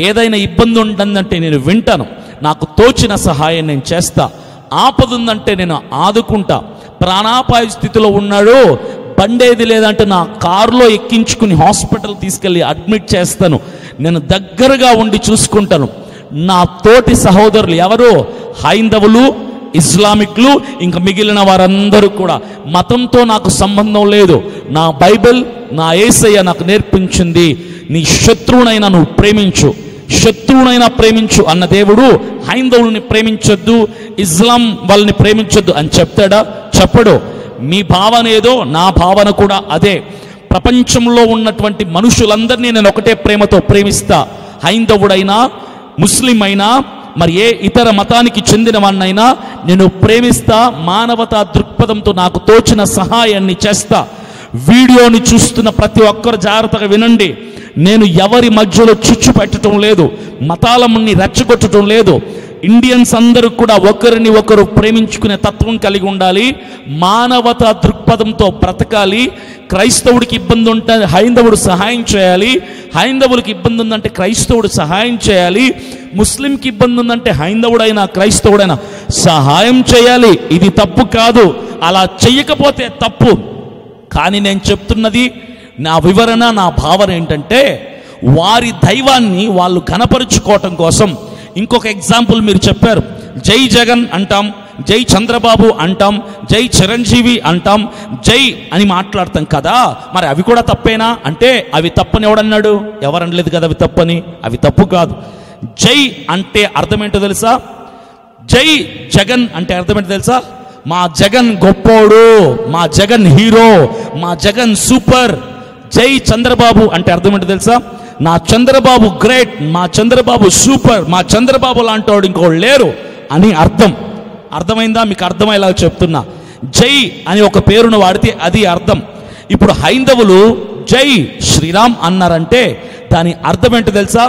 ఏదైనా ఇబ్బంది ఉంటుందంటే నేను వింటాను, నాకు తోచిన సహాయం నేను చేస్తా. ఆపద ఉందంటే నేను ఆదుకుంటా. ప్రాణాపాయ స్థితిలో ఉన్నాడు, బండేది లేదంటే నా కారులో ఎక్కించుకుని హాస్పిటల్ తీసుకెళ్ళి అడ్మిట్ చేస్తాను. నేను దగ్గరగా ఉండి చూసుకుంటాను. నా తోటి సహోదరులు ఎవరు? హైందవులు, ఇస్లామిక్లు, ఇంకా మిగిలిన వారందరూ కూడా. మతంతో నాకు సంబంధం లేదు. నా బైబిల్, నా యేసయ్య నాకు నేర్పించింది, నీ శత్రువునైనా నువ్వు ప్రేమించు, శత్రువునైనా ప్రేమించు అన్న దేవుడు హైందవుల్ని ప్రేమించొద్దు, ఇస్లాం వాళ్ళని ప్రేమించొద్దు అని చెప్తాడా? చెప్పడు. మీ భావన ఏదో నా భావన కూడా అదే. ప్రపంచంలో ఉన్నటువంటి మనుషులందరినీ నేను ఒకటే ప్రేమతో ప్రేమిస్తా. హైందవుడైనా ముస్లిం అయినా మరి ఏ ఇతర మతానికి చెందిన వాడినైనా నేను ప్రేమిస్తా. మానవతా దృక్పథంతో నాకు తోచిన సహాయాన్ని చేస్తా. వీడియోని చూస్తున్న ప్రతి ఒక్కరు జాగ్రత్తగా వినండి. నేను ఎవరి మధ్యలో చిచ్చు పెట్టడం లేదు, మతాలముని రెచ్చగొట్టడం లేదు. ఇండియన్స్ అందరూ కూడా ఒకరిని ఒకరు ప్రేమించుకునే తత్వం కలిగి ఉండాలి, మానవతా దృక్పథంతో బ్రతకాలి. క్రైస్తవుడికి ఇబ్బంది ఉంటే హైందవుడు సహాయం చేయాలి, హైందవుడికి ఇబ్బంది ఉందంటే క్రైస్తవుడు సహాయం చేయాలి, ముస్లింకి ఇబ్బంది ఉందంటే హైందవుడైనా క్రైస్తవుడైనా సహాయం చేయాలి. ఇది తప్పు కాదు, అలా చెయ్యకపోతే తప్పు. కానీ నేను చెప్తున్నది, నా వివరణ, నా భావన ఏంటంటే వారి దైవాన్ని వాళ్ళు కనపరుచుకోవటం కోసం. ఇంకొక ఎగ్జాంపుల్ మీరు చెప్పారు, జై జగన్ అంటాం, జై చంద్రబాబు అంటాం, జై చిరంజీవి అంటాం, జై అని మాట్లాడతాం కదా, మరి అవి కూడా తప్పేనా అంటే అవి తప్పని ఎవడన్నాడు? ఎవరనలేదు కదా అవి తప్పని. అవి తప్పు కాదు. జై అంటే అర్థం ఏంటో తెలుసా? జై జగన్ అంటే అర్థం ఏంటో తెలుసా? మా జగన్ గొప్పోడు, మా జగన్ హీరో, మా జగన్ సూపర్. జై చంద్రబాబు అంటే అర్థం ఏంటో తెలుసా? నా చంద్రబాబు గ్రేట్, మా చంద్రబాబు సూపర్, మా చంద్రబాబు లాంటి వాడు ఇంకోళ్ళు లేరు అని అర్థం. అర్థమైందా? మీకు అర్థమయ్యేలా చెప్తున్నా. జై అని ఒక పేరును వాడితే అది అర్థం. ఇప్పుడు హైందవులు జై శ్రీరామ్ అన్నారంటే దాని అర్థం ఏంటో తెలుసా?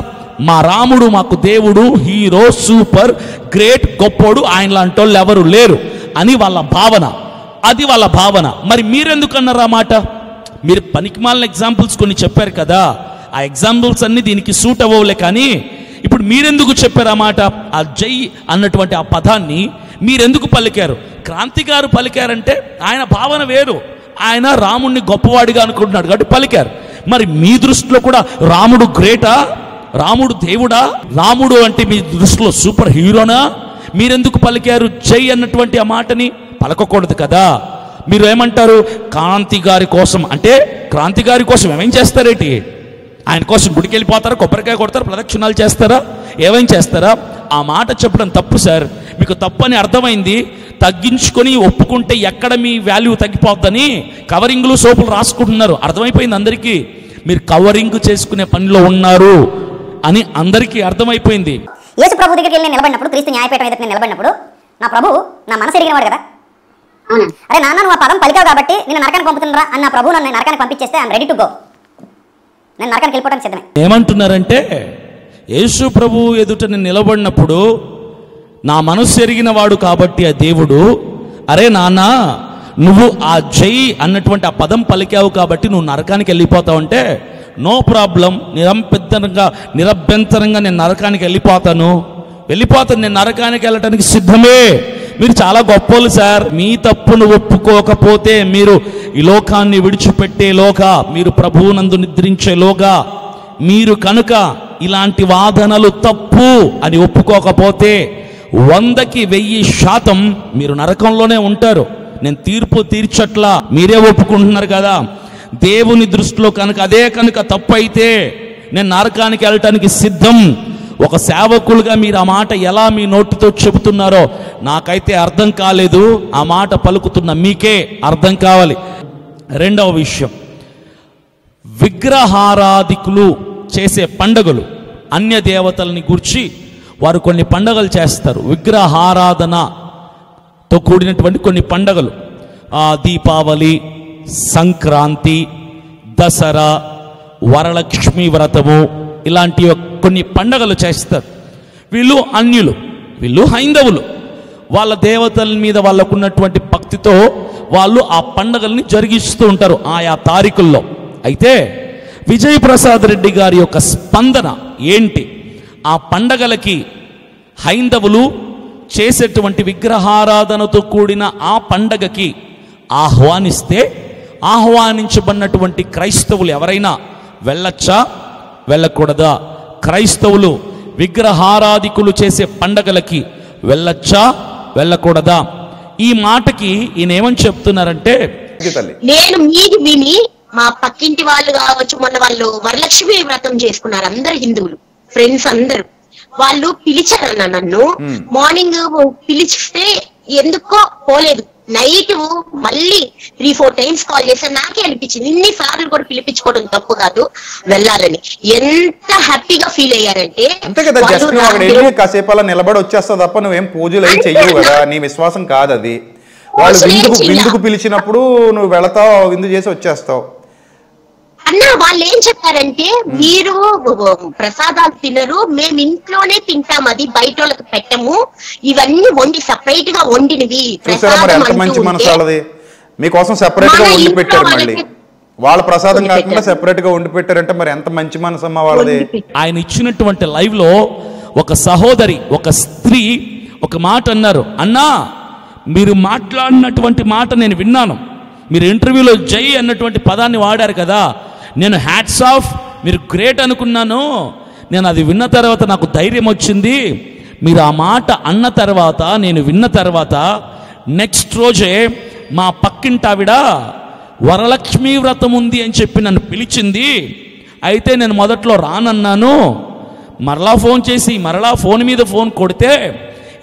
మా రాముడు మాకు దేవుడు, హీరో, సూపర్, గ్రేట్, గొప్పోడు, ఆయన లాంటి వాళ్ళు ఎవరు లేరు అని వాళ్ళ భావన. అది వాళ్ళ భావన. మరి మీరెందుకు అన్నారు ఆ మాట? మీరు పనికిమాలిన ఎగ్జాంపుల్స్ కొన్ని చెప్పారు కదా, ఆ ఎగ్జాంపుల్స్ అన్ని దీనికి సూట్ అవ్వలే. కానీ ఇప్పుడు మీరెందుకు చెప్పారు ఆ మాట? ఆ జై అన్నటువంటి ఆ పదాన్ని మీరెందుకు పలికారు? క్రాంతి గారు పలికారంటే ఆయన భావన వేరు, ఆయన రాముడిని గొప్పవాడిగా అనుకుంటున్నాడు కాబట్టి పలికారు. మరి మీ దృష్టిలో కూడా రాముడు గ్రేటా? రాముడు దేవుడా? రాముడు అంటే మీ దృష్టిలో సూపర్ హీరోనా? మీరెందుకు పలికారు జై అన్నటువంటి ఆ మాటని? పలకకూడదు కదా. మీరు ఏమంటారు? క్రాంతి గారి కోసం అంటే క్రాంతి గారి కోసం ఏమేం చేస్తారేంటి? ఆయన కోసం గుడికి వెళ్ళిపోతారా, కొబ్బరికాయ కొడతారా, ప్రదక్షిణాలు చేస్తారా, ఏమేం చేస్తారా? ఆ మాట చెప్పడం తప్పు సార్. మీకు తప్పని అర్థమైంది, తగ్గించుకొని ఒప్పుకుంటే ఎక్కడ మీ వాల్యూ తగ్గిపోద్దని కవరింగ్లు సోపులు రాసుకుంటున్నారు. అర్థమైపోయింది అందరికీ, మీరు కవరింగ్ చేసుకునే పనిలో ఉన్నారు అని అందరికీ అర్థమైపోయింది. యేసు ప్రభు దగ్గరికి వెళ్ళి నిలబడినప్పుడు, క్రీస్తు న్యాయపీఠం ఎదుట నిలబడినప్పుడు నా ప్రభు నా మనసు ఎరిగినవాడు కదా. అరే నాన్న, నువ్వు ఆ పదం పలికావు కాబట్టి నేను నరకానికి పంపుతుండ్రా అన్న ప్రభు నన్ను నరకానికి పంపించేస్తే ఐఎమ్ రెడీ టు గో. నేను నరకానికి వెళ్ళిపోవడానికి సిద్ధమే. ఏమంటున్నారంటే యేసు ప్రభు ఎదుట నేను నిలబడినప్పుడు నా మనస్సు ఎరిగిన వాడు కాబట్టి ఆ దేవుడు, అరే నాన్న నువ్వు ఆ జై అన్నటువంటి ఆ పదం పలికావు కాబట్టి నువ్వు నరకానికి వెళ్ళిపోతావు అంటే, నో ప్రాబ్లం, నిరభ్యంతరంగా నేను నరకానికి వెళ్ళిపోతాను, నేను నరకానికి వెళ్ళటానికి సిద్ధమే. మీరు చాలా గొప్పోళ్ళు సార్, మీ తప్పును ఒప్పుకోకపోతే మీరు ఈ లోకాన్ని విడిచిపెట్టేలోగా, మీరు ప్రభువునందు నిద్రించేలోగా, మీరు కనుక ఇలాంటి వాదనలు తప్పు అని ఒప్పుకోకపోతే 100కి 1000% మీరు నరకంలోనే ఉంటారు. నేను తీర్పు తీర్చట్లా, మీరే ఒప్పుకుంటున్నారు కదా. దేవుని దృష్టిలో కనుక అదే కనుక తప్పు అయితే నేను నరకానికి వెళ్ళటానికి సిద్ధం. ఒక సేవకులుగా మీరు ఆ మాట ఎలా మీ నోటితో చెబుతున్నారో నాకైతే అర్థం కాలేదు. ఆ మాట పలుకుతున్న మీకే అర్థం కావాలి. రెండవ విషయం, విగ్రహారాధికులు చేసే పండగలు, అన్య దేవతల్ని గురించి వారు కొన్ని పండగలు చేస్తారు. విగ్రహారాధనతో కూడినటువంటి కొన్ని పండగలు, దీపావళి, సంక్రాంతి, దసరా, వరలక్ష్మి వ్రతము, ఇలాంటి కొన్ని పండగలు చేస్తారు. వీళ్ళు అన్యులు, వీళ్ళు హైందవులు. వాళ్ళ దేవతల మీద వాళ్ళకున్నటువంటి భక్తితో వాళ్ళు ఆ పండగల్ని జరిగిస్తూ ఉంటారు ఆయా తారీఖుల్లో. అయితే విజయప్రసాద్ రెడ్డి గారి యొక్క స్పందన ఏంటి? ఆ పండగలకి హైందవులు చేసేటువంటి విగ్రహారాధనతో కూడిన ఆ పండగకి ఆహ్వానిస్తే ఆహ్వానించబడినటువంటి క్రైస్తవులు ఎవరైనా వెళ్ళచ్చా, వెళ్ళకూడదా? క్రైస్తవులు విగ్రహారాధికులు చేసే పండగలకి వెళ్ళచ్చా, వెళ్ళకూడదా? ఈ మాటకి ఈయన ఏమని చెప్తున్నారంటే, నేను మీది విని మా పక్కింటి వాళ్ళు కావచ్చు, మొన్న వాళ్ళు వరలక్ష్మి వ్రతం చేసుకున్నారు, అందరు హిందువులు ఫ్రెండ్స్ అందరు. వాళ్ళు పిలిచారన్న నన్ను, మార్నింగ్ పిలిస్తే ఎందుకో పోలేదు. నైట్ మళ్ళీ 3-4 టైమ్స్ కాల్ చేశాను. నాకే అనిపించింది ఇన్ని సార్లు కూడా పిలిపించుకోవడం తప్పు కాదు, వెళ్ళాలని. ఎంత హ్యాపీగా ఫీల్ అయ్యారంటే, అంతే కదా, జస్ట్ కాసేపు అలా నిలబడి వచ్చేస్తావు తప్ప నువ్వేం పూజలు అయి చెయ్యవు కదా, నీ విశ్వాసం కాదు అది. వాళ్ళు విందుకు పిలిచినప్పుడు నువ్వు వెళతావు, విందు చేసి వచ్చేస్తావు. అన్న వాళ్ళు ఏం చెప్పారంటే, మీరు ప్రసాదాలు తినరు, మేము ఇంట్లోనే తింటాం, అది బయట వాళ్ళకి పెట్టము, ఇవన్నీ వండి సపరేట్ గా వండినవి. మంచి మనసు వాళ్ళది, మీకోసం సెపరేట్ గా వండి పెట్టారు. మళ్ళీ వాళ్ళ ప్రసాదం కాకుండా సెపరేట్ గా వండి పెట్టారంటే మరి ఎంత మంచి మనసు అమ్మా వాళ్ళది. ఆయన ఇచ్చినటువంటి లైవ్ లో ఒక సహోదరి, ఒక స్త్రీ ఒక మాట అన్నారు. అన్నా, మీరు మాట్లాడినటువంటి మాట నేను విన్నాను, మీరు ఇంటర్వ్యూలో జై అన్నటువంటి పదాన్ని వాడారు కదా, నేను హ్యాట్స్ ఆఫ్, మీరు గ్రేట్ అనుకున్నాను. నేను అది విన్న తర్వాత నాకు ధైర్యం వచ్చింది. మీరు ఆ మాట అన్న తర్వాత, నేను విన్న తర్వాత నెక్స్ట్ రోజే మా పక్కింటావిడ వరలక్ష్మి వ్రతం ఉంది అని చెప్పి నన్ను పిలిచింది. అయితే నేను మొదట్లో రానన్నాను, మరలా ఫోన్ చేసి మరలా ఫోన్ మీద ఫోన్ కొడితే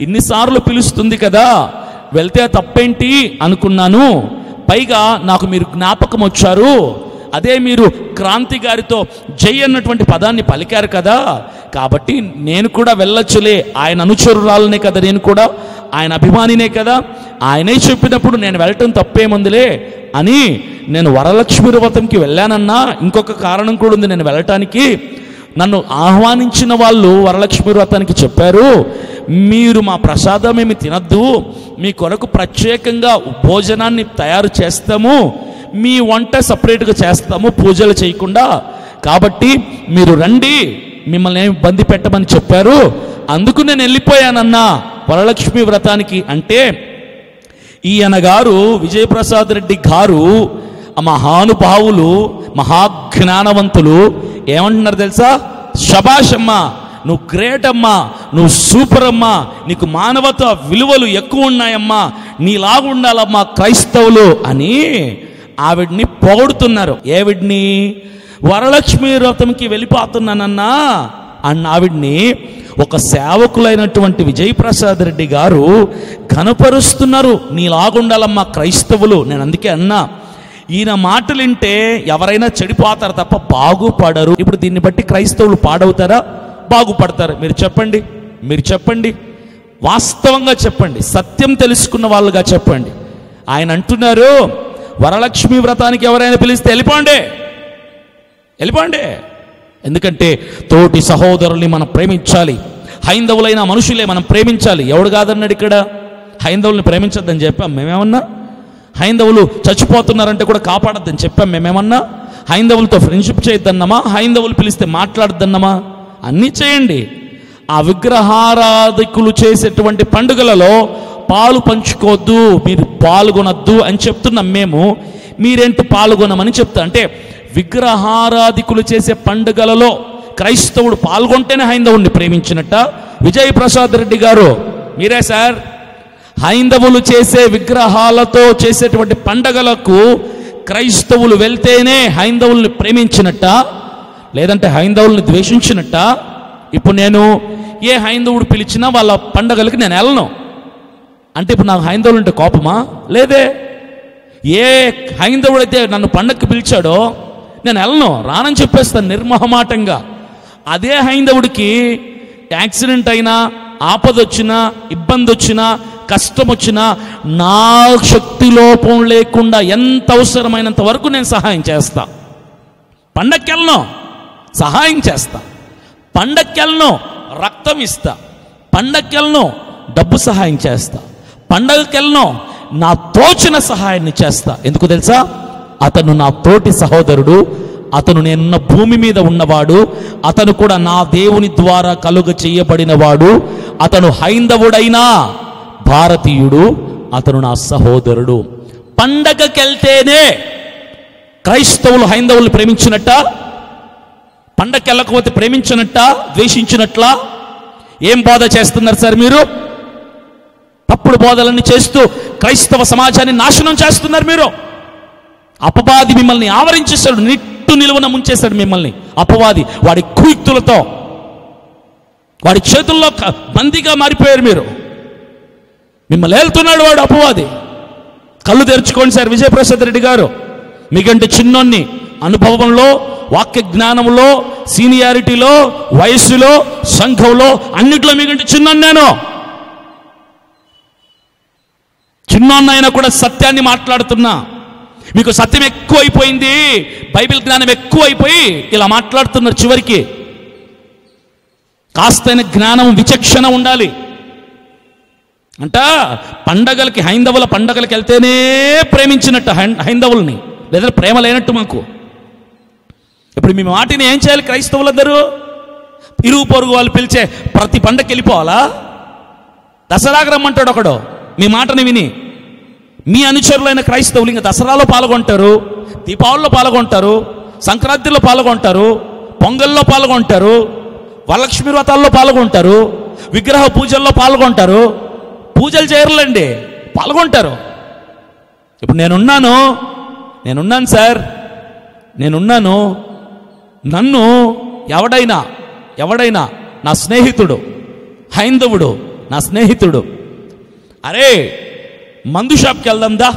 ఇన్నిసార్లు పిలుస్తుంది కదా, వెళ్తే తప్పేంటి అనుకున్నాను. పైగా నాకు మీరు జ్ఞాపకం వచ్చారు, అదే మీరు క్రాంతి గారితో జై అన్నటువంటి పదాన్ని పలికారు కదా, కాబట్టి నేను కూడా వెళ్ళొచ్చులే, ఆయన అనుచరురాలనే కదా, నేను కూడా ఆయన అభిమానినే కదా, ఆయనే చెప్పినప్పుడు నేను వెళ్ళటం తప్పేముందిలే అని నేను వరలక్ష్మి వ్రతంకి వెళ్ళానన్నా. ఇంకొక కారణం కూడా ఉంది నేను వెళ్ళటానికి. నన్ను ఆహ్వానించిన వాళ్ళు వరలక్ష్మి వ్రతానికి చెప్పారు, మీరు మా ప్రసాదం ఏమి తినద్దు, మీ కొరకు ప్రత్యేకంగా భోజనాన్ని తయారు చేస్తాము, మీ వంట సపరేట్గా చేస్తాము పూజలు చేయకుండా, కాబట్టి మీరు రండి, మిమ్మల్ని ఏమి ఇబ్బంది పెట్టమని చెప్పారు, అందుకు నేను వెళ్ళిపోయానన్నా వరలక్ష్మి వ్రతానికి. అంటే ఈయన గారు విజయప్రసాద్ రెడ్డి గారు మహానుభావులు, మహాజ్ఞానవంతులు ఏమంటున్నారు తెలుసా? శబాష్ అమ్మా, నువ్వు గ్రేట్ అమ్మా, నువ్వు సూపర్ అమ్మా, నీకు మానవత విలువలు ఎక్కువ ఉన్నాయమ్మా, నీలాగా ఉండాలమ్మా క్రైస్తవులు అని ఆవిడ్ని పొగుడుతున్నారు. ఏవిడ్ని? వరలక్ష్మి వ్రతంకి వెళ్ళిపోతున్నానన్నా అన్న ఆవిడ్ని ఒక సేవకులైనటువంటి విజయప్రసాద్ రెడ్డి గారు కనపరుస్తున్నారు, నీలాగుండాలమ్మా క్రైస్తవులు. నేను అందుకే అన్నా, ఈయన మాటలు వింటే ఎవరైనా చెడిపోతారు తప్ప బాగుపడరు. ఇప్పుడు దీన్ని బట్టి క్రైస్తవులు పాడవుతారా, బాగుపడతారు? మీరు చెప్పండి, మీరు చెప్పండి, వాస్తవంగా చెప్పండి, సత్యం తెలుసుకున్న వాళ్ళుగా చెప్పండి. ఆయన అంటున్నారు, వరలక్ష్మి వ్రతానికి ఎవరైనా పిలిస్తే వెళ్ళిపోండి, వెళ్ళిపోండి. ఎందుకంటే తోటి సహోదరుల్ని మనం ప్రేమించాలి. హైందవులైన మనుషులే మనం ప్రేమించాలి. ఎవడు కాదన్నాడు ఇక్కడ? హైందవుల్ని ప్రేమించొద్దని చెప్పాం మేమేమన్నా? హైందవులు చచ్చిపోతున్నారంటే కూడా కాపాడొద్దని చెప్పాం మేమేమన్నా? హైందవులతో ఫ్రెండ్షిప్ చేయొద్దన్నామా? హైందవులు పిలిస్తే మాట్లాడొద్దన్నామా? అన్నీ చేయండి. ఆ విగ్రహారాధికులు చేసేటువంటి పండుగలలో పాలు పంచుకోవద్దు, మీరు పాల్గొనొద్దు అని చెప్తున్నాం మేము. మీరేంటి పాల్గొనమని చెప్తా? అంటే విగ్రహారాధికులు చేసే పండుగలలో క్రైస్తవుడు పాల్గొంటేనే హైందవుడిని ప్రేమించినట్ట? విజయ్ ప్రసాద్ రెడ్డి గారు మీరే సార్, హైందవులు చేసే విగ్రహాలతో చేసేటువంటి పండగలకు క్రైస్తవులు వెళ్తేనే హైందవుల్ని ప్రేమించినట్ట, లేదంటే హైందవుల్ని ద్వేషించినట్ట? ఇప్పుడు నేను ఏ హైందవుడు పిలిచినా వాళ్ళ పండగలకి నేను వెళ్ళను అంటే ఇప్పుడు నాకు హైందవులు అంటే కోపమా? లేదే. ఏ హైందవుడైతే నన్ను పండగకి పిలిచాడో నేను వెళ్ళను, రానని చెప్పేస్తాను నిర్మోహమాటంగా. అదే హైందవుడికి యాక్సిడెంట్ అయినా, ఆపద వచ్చినా, ఇబ్బంది వచ్చినా, కష్టం వచ్చినా నా శక్తి లోపం లేకుండా ఎంత అవసరమైనంత వరకు నేను సహాయం చేస్తా. పండగకి వెళ్ళను, సహాయం చేస్తా. పండగకి వెళ్ళను, రక్తం ఇస్తా. పండగకి వెళ్ళను, డబ్బు సహాయం చేస్తా. పండగకి వెళ్ళను, నా తోచిన సహాయాన్ని చేస్తా. ఎందుకు తెలుసా? అతను నా తోటి సహోదరుడు, అతను నేనున్న భూమి మీద ఉన్నవాడు, అతను కూడా నా దేవుని ద్వారా కలుగ చేయబడినవాడు. అతను హైందవుడైనా భారతీయుడు, అతను నా సహోదరుడు. పండగకెళ్తేనే క్రైస్తవులు హైందవులు ప్రేమించినట్ట? పండగకి వెళ్ళకపోతే ప్రేమించినట్ట, ద్వేషించినట్లా? ఏం బోధ చేస్తున్నారు సార్ మీరు? తప్పుడు బోధలన్నీ చేస్తూ క్రైస్తవ సమాజాన్ని నాశనం చేస్తున్నారు మీరు. అపవాది మిమ్మల్ని ఆవరించేశాడు, నిట్టు నిలువున ముంచేశాడు మిమ్మల్ని. అపవాది వాడి కుయుక్తులతో, వాడి చేతుల్లో బందీగా మారిపోయారు మీరు. మిమ్మల్ని ఏలుతున్నాడు వాడు అపవాది. కళ్ళు తెరుచుకోండి సార్ విజయప్రసాద్ రెడ్డి గారు. మీకంటే చిన్నోన్ని అనుభవంలో, వాక్య జ్ఞానంలో, సీనియారిటీలో, వయస్సులో, సంఘంలో అన్నిట్లో మీకంటే చిన్నోన్ని నేను. చిన్నోన్నైనా కూడా సత్యాన్ని మాట్లాడుతున్నా. మీకు సత్యం ఎక్కువైపోయింది, బైబిల్ జ్ఞానం ఎక్కువైపోయి ఇలా మాట్లాడుతున్నారు. చివరికి కాస్తైన జ్ఞానం, విచక్షణ ఉండాలి. అంట పండగలకి, హైందవుల పండగలకి వెళ్తేనే ప్రేమించినట్టు హైందవుల్ని, లేదా ప్రేమ లేనట్టు మాకు. ఇప్పుడు మీ మాటిని ఏం చేయాలి? క్రైస్తవులందరూ ఇరుగు పొరుగు వాళ్ళు పిలిచే ప్రతి పండగకి వెళ్ళిపోవాలా? దసరాకు రమ్మంటాడు ఒకడు మీ మాటని విని. మీ అనుచరులైన క్రైస్తవులు ఇంకా దసరాలో పాల్గొంటారు, దీపావళిలో పాల్గొంటారు, సంక్రాంతిలో పాల్గొంటారు, పొంగల్లో పాల్గొంటారు, వరలక్ష్మి వ్రతాల్లో పాల్గొంటారు, విగ్రహ పూజల్లో పాల్గొంటారు. పూజలు చేయరులేండి, పాల్గొంటారు. ఇప్పుడు నేనున్నాను సార్, నేనున్నాను. నన్ను ఎవడైనా నా స్నేహితుడు, హైందవుడు నా స్నేహితుడు, అరే మందు షాప్కి వెళ్దాం దా,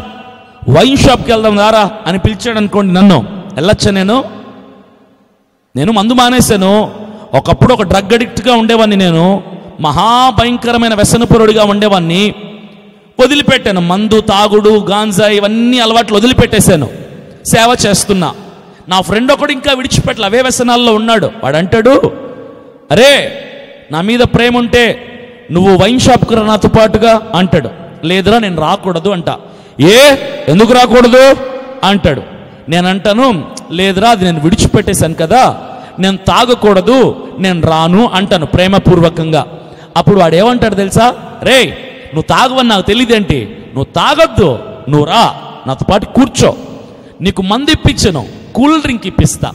వైన్ షాప్కి వెళ్దాం దారా అని పిలిచాడు అనుకోండి, నన్ను వెళ్ళొచ్చా? నేను మందు మానేశాను. ఒకప్పుడు ఒక డ్రగ్ అడిక్ట్గా ఉండేవాడిని, నేను మహాభయంకరమైన వ్యసనపరుడిగా ఉండేవాడిని. వదిలిపెట్టాను. మందు, తాగుడు, గాంజా ఇవన్నీ అలవాట్లు వదిలిపెట్టేశాను. సేవ చేస్తున్నా. నా ఫ్రెండ్ ఒకడు ఇంకా విడిచిపెట్టలే, అవే వ్యసనాల్లో ఉన్నాడు. వాడు అంటాడు, అరే నా మీద ప్రేమ ఉంటే నువ్వు వైన్ షాప్కి రా నాతో పాటుగా అంటాడు. లేదురా నేను రాకూడదు అంట. ఎందుకు రాకూడదు అంటాడు. నేను అంటాను, లేదురా అది నేను విడిచిపెట్టేశాను కదా, నేను తాగకూడదు, నేను రాను అంటాను ప్రేమపూర్వకంగా. అప్పుడు వాడు ఏమంటాడు తెలుసా? రే నువ్వు తాగవని నాకు తెలియదేంటి, నువ్వు తాగొద్దు, నువ్వు రా నాతో పాటు కూర్చో, నీకు మందు ఇప్పించను, కూల్ డ్రింక్ ఇప్పిస్తా.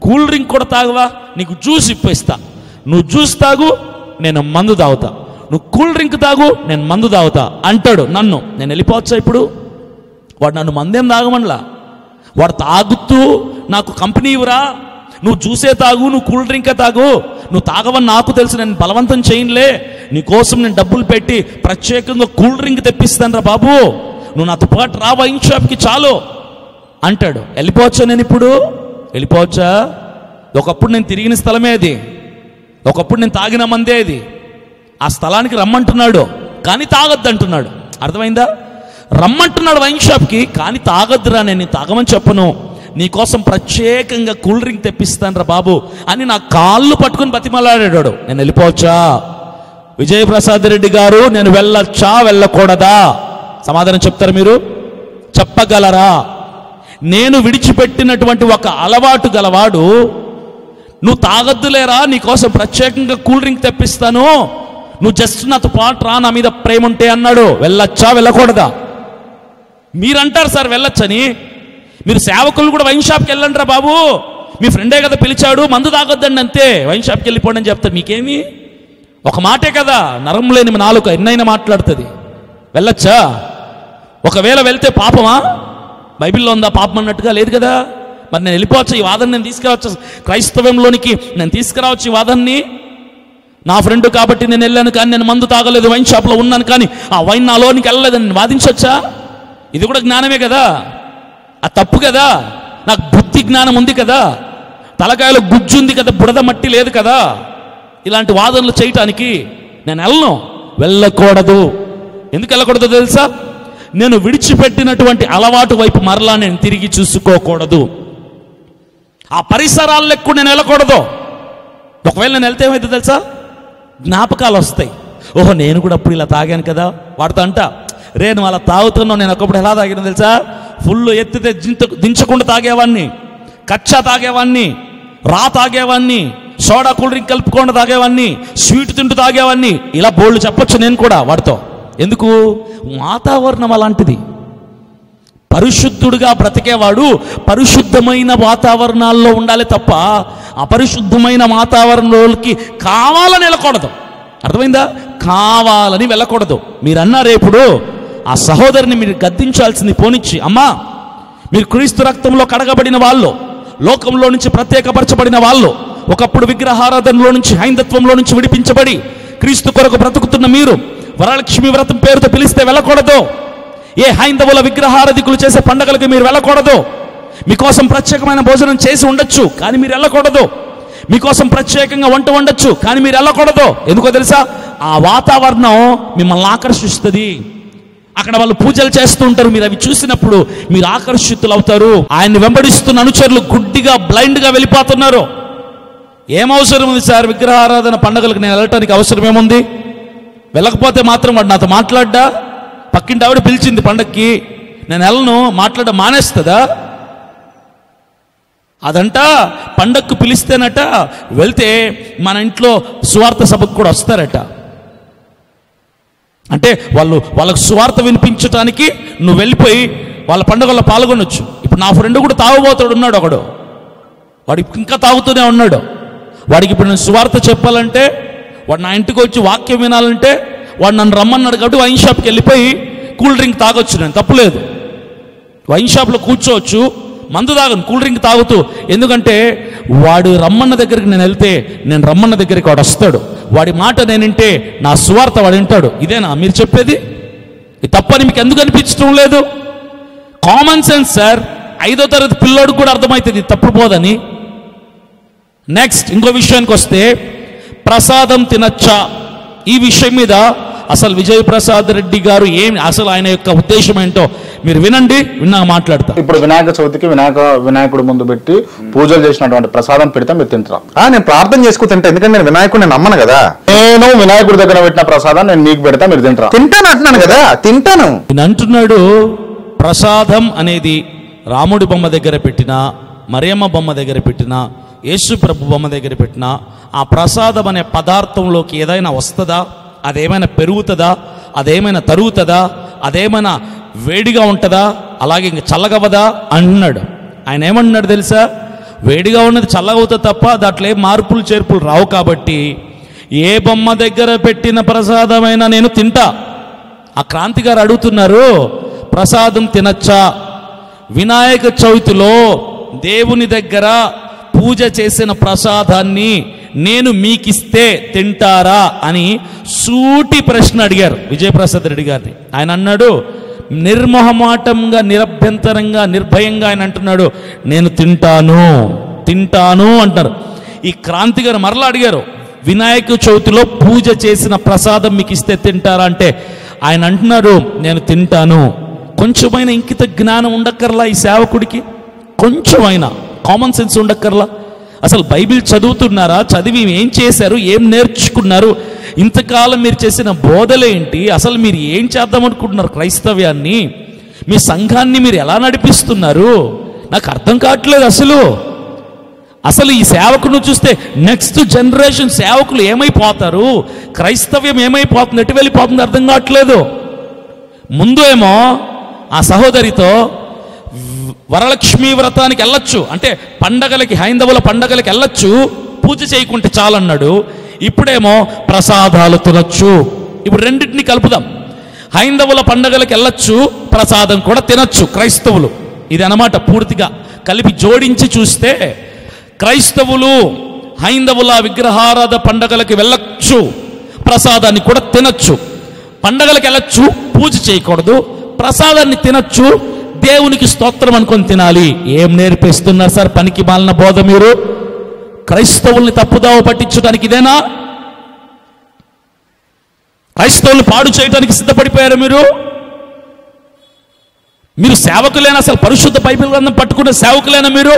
కూల్ డ్రింక్ కూడా తాగవా, నీకు జ్యూస్ ఇప్పిస్తా. నువ్వు జ్యూస్ తాగు, నేను మందు తాగుతా. నువ్వు కూల్ డ్రింక్ తాగు, నేను మందు తాగుతా అంటాడు నన్ను. నేను వెళ్ళిపోవచ్చా ఇప్పుడు? వాడు నన్ను మందేం తాగమనలా. వాడు తాగుతూ నాకు కంపెనీ ఇవ్వరా, నువ్వు జ్యూసే తాగు, నువ్వు కూల్ డ్రింకే తాగు, నువ్వు తాగవని నాకు తెలుసు, నేను బలవంతం చేయనులే, నీకోసం నేను డబ్బులు పెట్టి ప్రత్యేకంగా కూల్ డ్రింక్ తెప్పిస్తాను రా బాబు, నువ్వు నాతో పాటు రా వైన్ షాప్కి చాలు అంటాడు. వెళ్ళిపోవచ్చా నేను ఇప్పుడు? వెళ్ళిపోవచ్చా? ఒకప్పుడు నేను తిరిగిన స్థలమే అది, ఒకప్పుడు నేను తాగిన మందే అది. ఆ స్థలానికి రమ్మంటున్నాడు కానీ తాగొద్దు అంటున్నాడు. అర్థమైందా? రమ్మంటున్నాడు వైన్ షాప్కి కానీ తాగొద్దురా, నేను తాగమని చెప్పను, నీకోసం ప్రత్యేకంగా కూల్ డ్రింక్ తెప్పిస్తాను రా బాబు అని నా కాళ్ళు పట్టుకుని బతిమలాడాడు. నేను వెళ్ళిపోవచ్చా? విజయప్రసాద్ రెడ్డి గారు, నేను వెళ్ళొచ్చా వెళ్ళకూడదా? సమాధానం చెప్తారు మీరు? చెప్పగలరా? నేను విడిచిపెట్టినటువంటి ఒక అలవాటు గలవాడు, నువ్వు తాగొద్దులేరా, నీకోసం ప్రత్యేకంగా కూల్ డ్రింక్ తెప్పిస్తాను, నువ్వు జస్ట్ నాతో పాటు రా, నా మీద ప్రేమ ఉంటే అన్నాడు. వెళ్ళొచ్చా వెళ్ళకూడదా? మీరంటారు సార్ వెళ్ళొచ్చని. మీరు సేవకులు కూడా వైన్ షాప్కి వెళ్ళండి రా బాబు, మీ ఫ్రెండే కదా పిలిచాడు, మందు తాగొద్దండి అంతే, వైన్ షాప్కి వెళ్ళిపోండి అని చెప్తారు. మీకేమి? ఒక మాటే కదా, నరం లేని నాలుక ఎన్నైనా మాట్లాడుతుంది. వెళ్ళొచ్చా? ఒకవేళ వెళ్తే పాపమా? బైబిల్లో ఉందా పాపం అన్నట్టుగా? లేదు కదా. మరి నేను వెళ్ళిపోవచ్చు, ఈ వాదన నేను తీసుకురావచ్చు, క్రైస్తవంలోనికి నేను తీసుకురావచ్చు ఈ వాదనని. నా ఫ్రెండ్ కాబట్టి నేను వెళ్ళాను, కానీ నేను మందు తాగలేదు, వైన్ షాప్లో ఉన్నాను, కానీ ఆ వైన్ నాలోనికి వెళ్ళలేదు నేను వాదించవచ్చా? ఇది కూడా జ్ఞానమే కదా. ఆ తప్పు కదా. నాకు బుద్ధి జ్ఞానం ఉంది కదా, తలకాయలో గుజ్జు ఉంది కదా, బురద మట్టి లేదు కదా. ఇలాంటి వాదనలు చేయటానికి నేను వెళ్ళకూడదు. ఎందుకు వెళ్ళకూడదు తెలుసా? నేను విడిచిపెట్టినటువంటి అలవాటు వైపు మరలా నేను తిరిగి చూసుకోకూడదు. ఆ పరిసరాలకు నేను వెళ్ళకూడదు. ఒకవేళ నేను వెళ్తే ఏమైతే తెలుసా? జ్ఞాపకాలు వస్తాయి. ఓహో, నేను కూడా అప్పుడు ఇలా తాగాను కదా. వాడితో అంట, రే నువ్వు అలా తాగుతున్నావు, నేను ఒకప్పుడు ఎలా తాగాను తెలుసా? ఫుల్ ఎత్తితే దించకుండా తాగేవాడిని, కచ్చా తాగేవాడిని, రా తాగేవాడిని, సోడా కూల్ డ్రింక్ కలుపుకుండా తాగేవాడిని, స్వీట్ తింటూ తాగేవాడిని, ఇలా బోల్డ్ చెప్పొచ్చు నేను కూడా వాడితో. ఎందుకు? వాతావరణం అలాంటిది. పరిశుద్ధుడుగా బ్రతికేవాడు పరిశుద్ధమైన వాతావరణాల్లో ఉండాలి తప్ప అపరిశుద్ధమైన వాతావరణంలోకి కావాలని వెళ్ళకూడదు. అర్థమైందా? కావాలని వెళ్ళకూడదు. మీరు అన్నారు రేపుడు ఆ సహోదరిని మీరు గద్దించాల్సింది పోనిచ్చి, అమ్మా మీరు క్రీస్తు రక్తంలో కడగబడిన వాళ్ళు, లోకంలో నుంచి ప్రత్యేకపరచబడిన వాళ్ళు, ఒకప్పుడు విగ్రహారాధనలో నుంచి హైందత్వంలో నుంచి విడిపించబడి క్రీస్తు కొరకు బ్రతుకుతున్న మీరు వరలక్ష్మి వ్రతం పేరుతో పిలిస్తే వెళ్ళకూడదు. ఏ హైందవుల విగ్రహారాధికులు చేసే పండగలకు మీరు వెళ్ళకూడదు. మీకోసం ప్రత్యేకమైన భోజనం చేసి ఉండొచ్చు, కానీ మీరు వెళ్ళకూడదు. మీకోసం ప్రత్యేకంగా వంట వండొచ్చు, కానీ మీరు వెళ్ళకూడదు. ఎందుకో తెలుసా? ఆ వాతావరణం మిమ్మల్ని ఆకర్షిస్తుంది. అక్కడ వాళ్ళు పూజలు చేస్తూ ఉంటారు, మీరు అవి చూసినప్పుడు మీరు ఆకర్షితులు అవుతారు. ఆయన్ని వెంబడిస్తున్న అనుచరులు గుడ్డిగా బ్లైండ్గా వెళ్ళిపోతున్నారు. ఏం అవసరం ఉంది సార్ విగ్రహారాధన పండగలకు నేను వెళ్ళటానికి? అవసరం ఏముంది? వెళ్ళకపోతే మాత్రం వాడు నాతో మాట్లాడ్డా? పక్కింటి ఆవిడ పిలిచింది పండక్కి, నేను వెళ్ళను, మాట్లాడ మానేస్తుందా? అదంట పండక్కు పిలిస్తేనట వెళ్తే మన ఇంట్లో సువార్త సభకు కూడా వస్తారట. అంటే వాళ్ళకు సువార్త వినిపించడానికి నువ్వు వెళ్ళిపోయి వాళ్ళ పండుగల్లో పాల్గొనొచ్చు. ఇప్పుడు నా ఫ్రెండ్ కూడా తాగుబోతాడు ఉన్నాడు ఒకడు, వాడు ఇంకా తాగుతూనే ఉన్నాడు. వాడికి ఇప్పుడు నేను సువార్త చెప్పాలంటే, వాడు నా ఇంటికి వచ్చి వాక్యం వినాలంటే వాడు నన్ను రమ్మన్నాడు కాబట్టి వైన్ షాప్కి వెళ్ళిపోయి కూల్ డ్రింక్ తాగొచ్చు. నేను తప్పులేదు, వైన్ షాప్లో కూర్చోవచ్చు, మందు తాగను, కూల్ డ్రింక్ తాగుతూ. ఎందుకంటే వాడు రమ్మన్న దగ్గరికి నేను వెళ్తే నేను రమ్మన్న దగ్గరికి వాడు వస్తాడు, వాడి మాట నేను వింటే నా సువార్త వాడు వింటాడు. ఇదేనా మీరు చెప్పేది? ఇది తప్పని మీకు ఎందుకు అనిపించడం లేదు? Common sense sir. 5వ తరగతి పిల్లోడికి కూడా అర్థమవుతుంది తప్పు పోదని. నెక్స్ట్ ఇంకో విషయానికి వస్తే, ప్రసాదం తినచ్చా? ఈ విషయం మీద అసలు విజయప్రసాద్ రెడ్డి గారు అసలు ఆయన యొక్క ఉద్దేశం ఏంటో మీరు వినండి, విన్నా మాట్లాడతా. ఇప్పుడు వినాయక చవితికి వినాయకుడు ముందు పెట్టి పూజలు చేసినటువంటి ప్రసాదం పెడితే మీరు తింటారా? నేను ప్రార్థన చేసుకుని తింటా, ఎందుకంటే నేను వినాయకుడిని నమ్మను కదా. నేను వినాయకుడి దగ్గర పెట్టిన ప్రసాదం నేను మీకు పెడతా, మీరు తింటారా? తింటాను అంటున్నాను కదా, తింటాను. నేను అంటున్నాడు ప్రసాదం అనేది రాముడి బొమ్మ దగ్గర పెట్టినా, మరియమ్మ బొమ్మ దగ్గర పెట్టినా, యేసు ప్రభు బొమ్మ దగ్గర పెట్టినా ఆ ప్రసాదం అనే పదార్థంలోకి ఏదైనా వస్తుందా? అదేమైనా పెరుగుతుందా? అదేమైనా తరుగుతుందా? అదేమైనా వేడిగా ఉంటుందా? అలాగే ఇంక చల్లగవదా అంటున్నాడు. ఆయన ఏమంటున్నాడు తెలుసా? వేడిగా ఉన్నది చల్లగవుతుంది తప్ప దాంట్లో ఏ మార్పులు చేర్పులు రావు. కాబట్టి ఏ బొమ్మ దగ్గర పెట్టిన ప్రసాదమైనా నేను తింటా. ఆ క్రాంతి గారు అడుగుతున్నారు, ప్రసాదం తినచ్చా? వినాయక చవితిలో దేవుని దగ్గర పూజ చేసిన ప్రసాదాన్ని నేను మీకిస్తే తింటారా అని సూటి ప్రశ్న అడిగారు విజయప్రసాద్ రెడ్డి గారిని. ఆయన అన్నాడు, నిర్మోహమాటంగా, నిరభ్యంతరంగా, నిర్భయంగా ఆయన అంటున్నాడు, నేను తింటాను అంటారు. ఈ క్రాంతి గారు మరలా అడిగారు, వినాయక చవితిలో పూజ చేసిన ప్రసాదం మీకు ఇస్తే తింటారా అంటే ఆయన అంటున్నారు, నేను తింటాను. కొంచెమైన ఇంకిత జ్ఞానం ఉండక్కర్లా ఈ సేవకుడికి? కొంచెమైనా కామన్ సెన్స్ ఉండక్కర్లా? అసలు బైబిల్ చదువుతున్నారా? చదివి ఏం చేశారు? ఏం నేర్చుకున్నారు? ఇంతకాలం మీరు చేసిన బోధలేంటి? అసలు మీరు ఏం చేద్దామనుకుంటున్నారు? క్రైస్తవ్యాన్ని, మీ సంఘాన్ని మీరు ఎలా నడిపిస్తున్నారు? నాకు అర్థం కావట్లేదు. అసలు ఈ సేవకును చూస్తే నెక్స్ట్ జనరేషన్ సేవకులు ఏమైపోతారు, క్రైస్తవ్యం ఏమైపోతుంది, ఎటు వెళ్ళిపోతుంది అర్థం కావట్లేదు. ముందు ఏమో ఆ సహోదరితో వరలక్ష్మి వ్రతానికి వెళ్ళొచ్చు అంటే పండగలకి, హైందవుల పండగలకి వెళ్ళొచ్చు, పూజ చేయకుంటే చాలన్నాడు. ఇప్పుడేమో ప్రసాదాలు తినొచ్చు. ఇప్పుడు రెండింటిని కలుపుదాం. హైందవుల పండగలకి వెళ్ళొచ్చు, ప్రసాదం కూడా తినొచ్చు క్రైస్తవులు. ఇది అన్నమాట పూర్తిగా కలిపి జోడించి చూస్తే క్రైస్తవులు హైందవుల విగ్రహారాధ పండగలకి వెళ్ళొచ్చు, ప్రసాదాన్ని కూడా తినొచ్చు. పండగలకి వెళ్ళొచ్చు, పూజ చేయకూడదు, ప్రసాదాన్ని తినొచ్చు, దేవునికి స్తోత్రం అనుకొని తినాలి. ఏం నేర్పిస్తున్నారు సార్ పనికి మాలిన బోధ మీరు? క్రైస్తవుల్ని తప్పుదావ పట్టించడానికి ఇదేనా? క్రైస్తవుల్ని పాడు చేయడానికి సిద్ధపడిపోయారు మీరు? మీరు సేవకులేనా? అసలు పరిశుద్ధ బైబిల్ గ్రంథం పట్టుకున్న సేవకులేనా మీరు?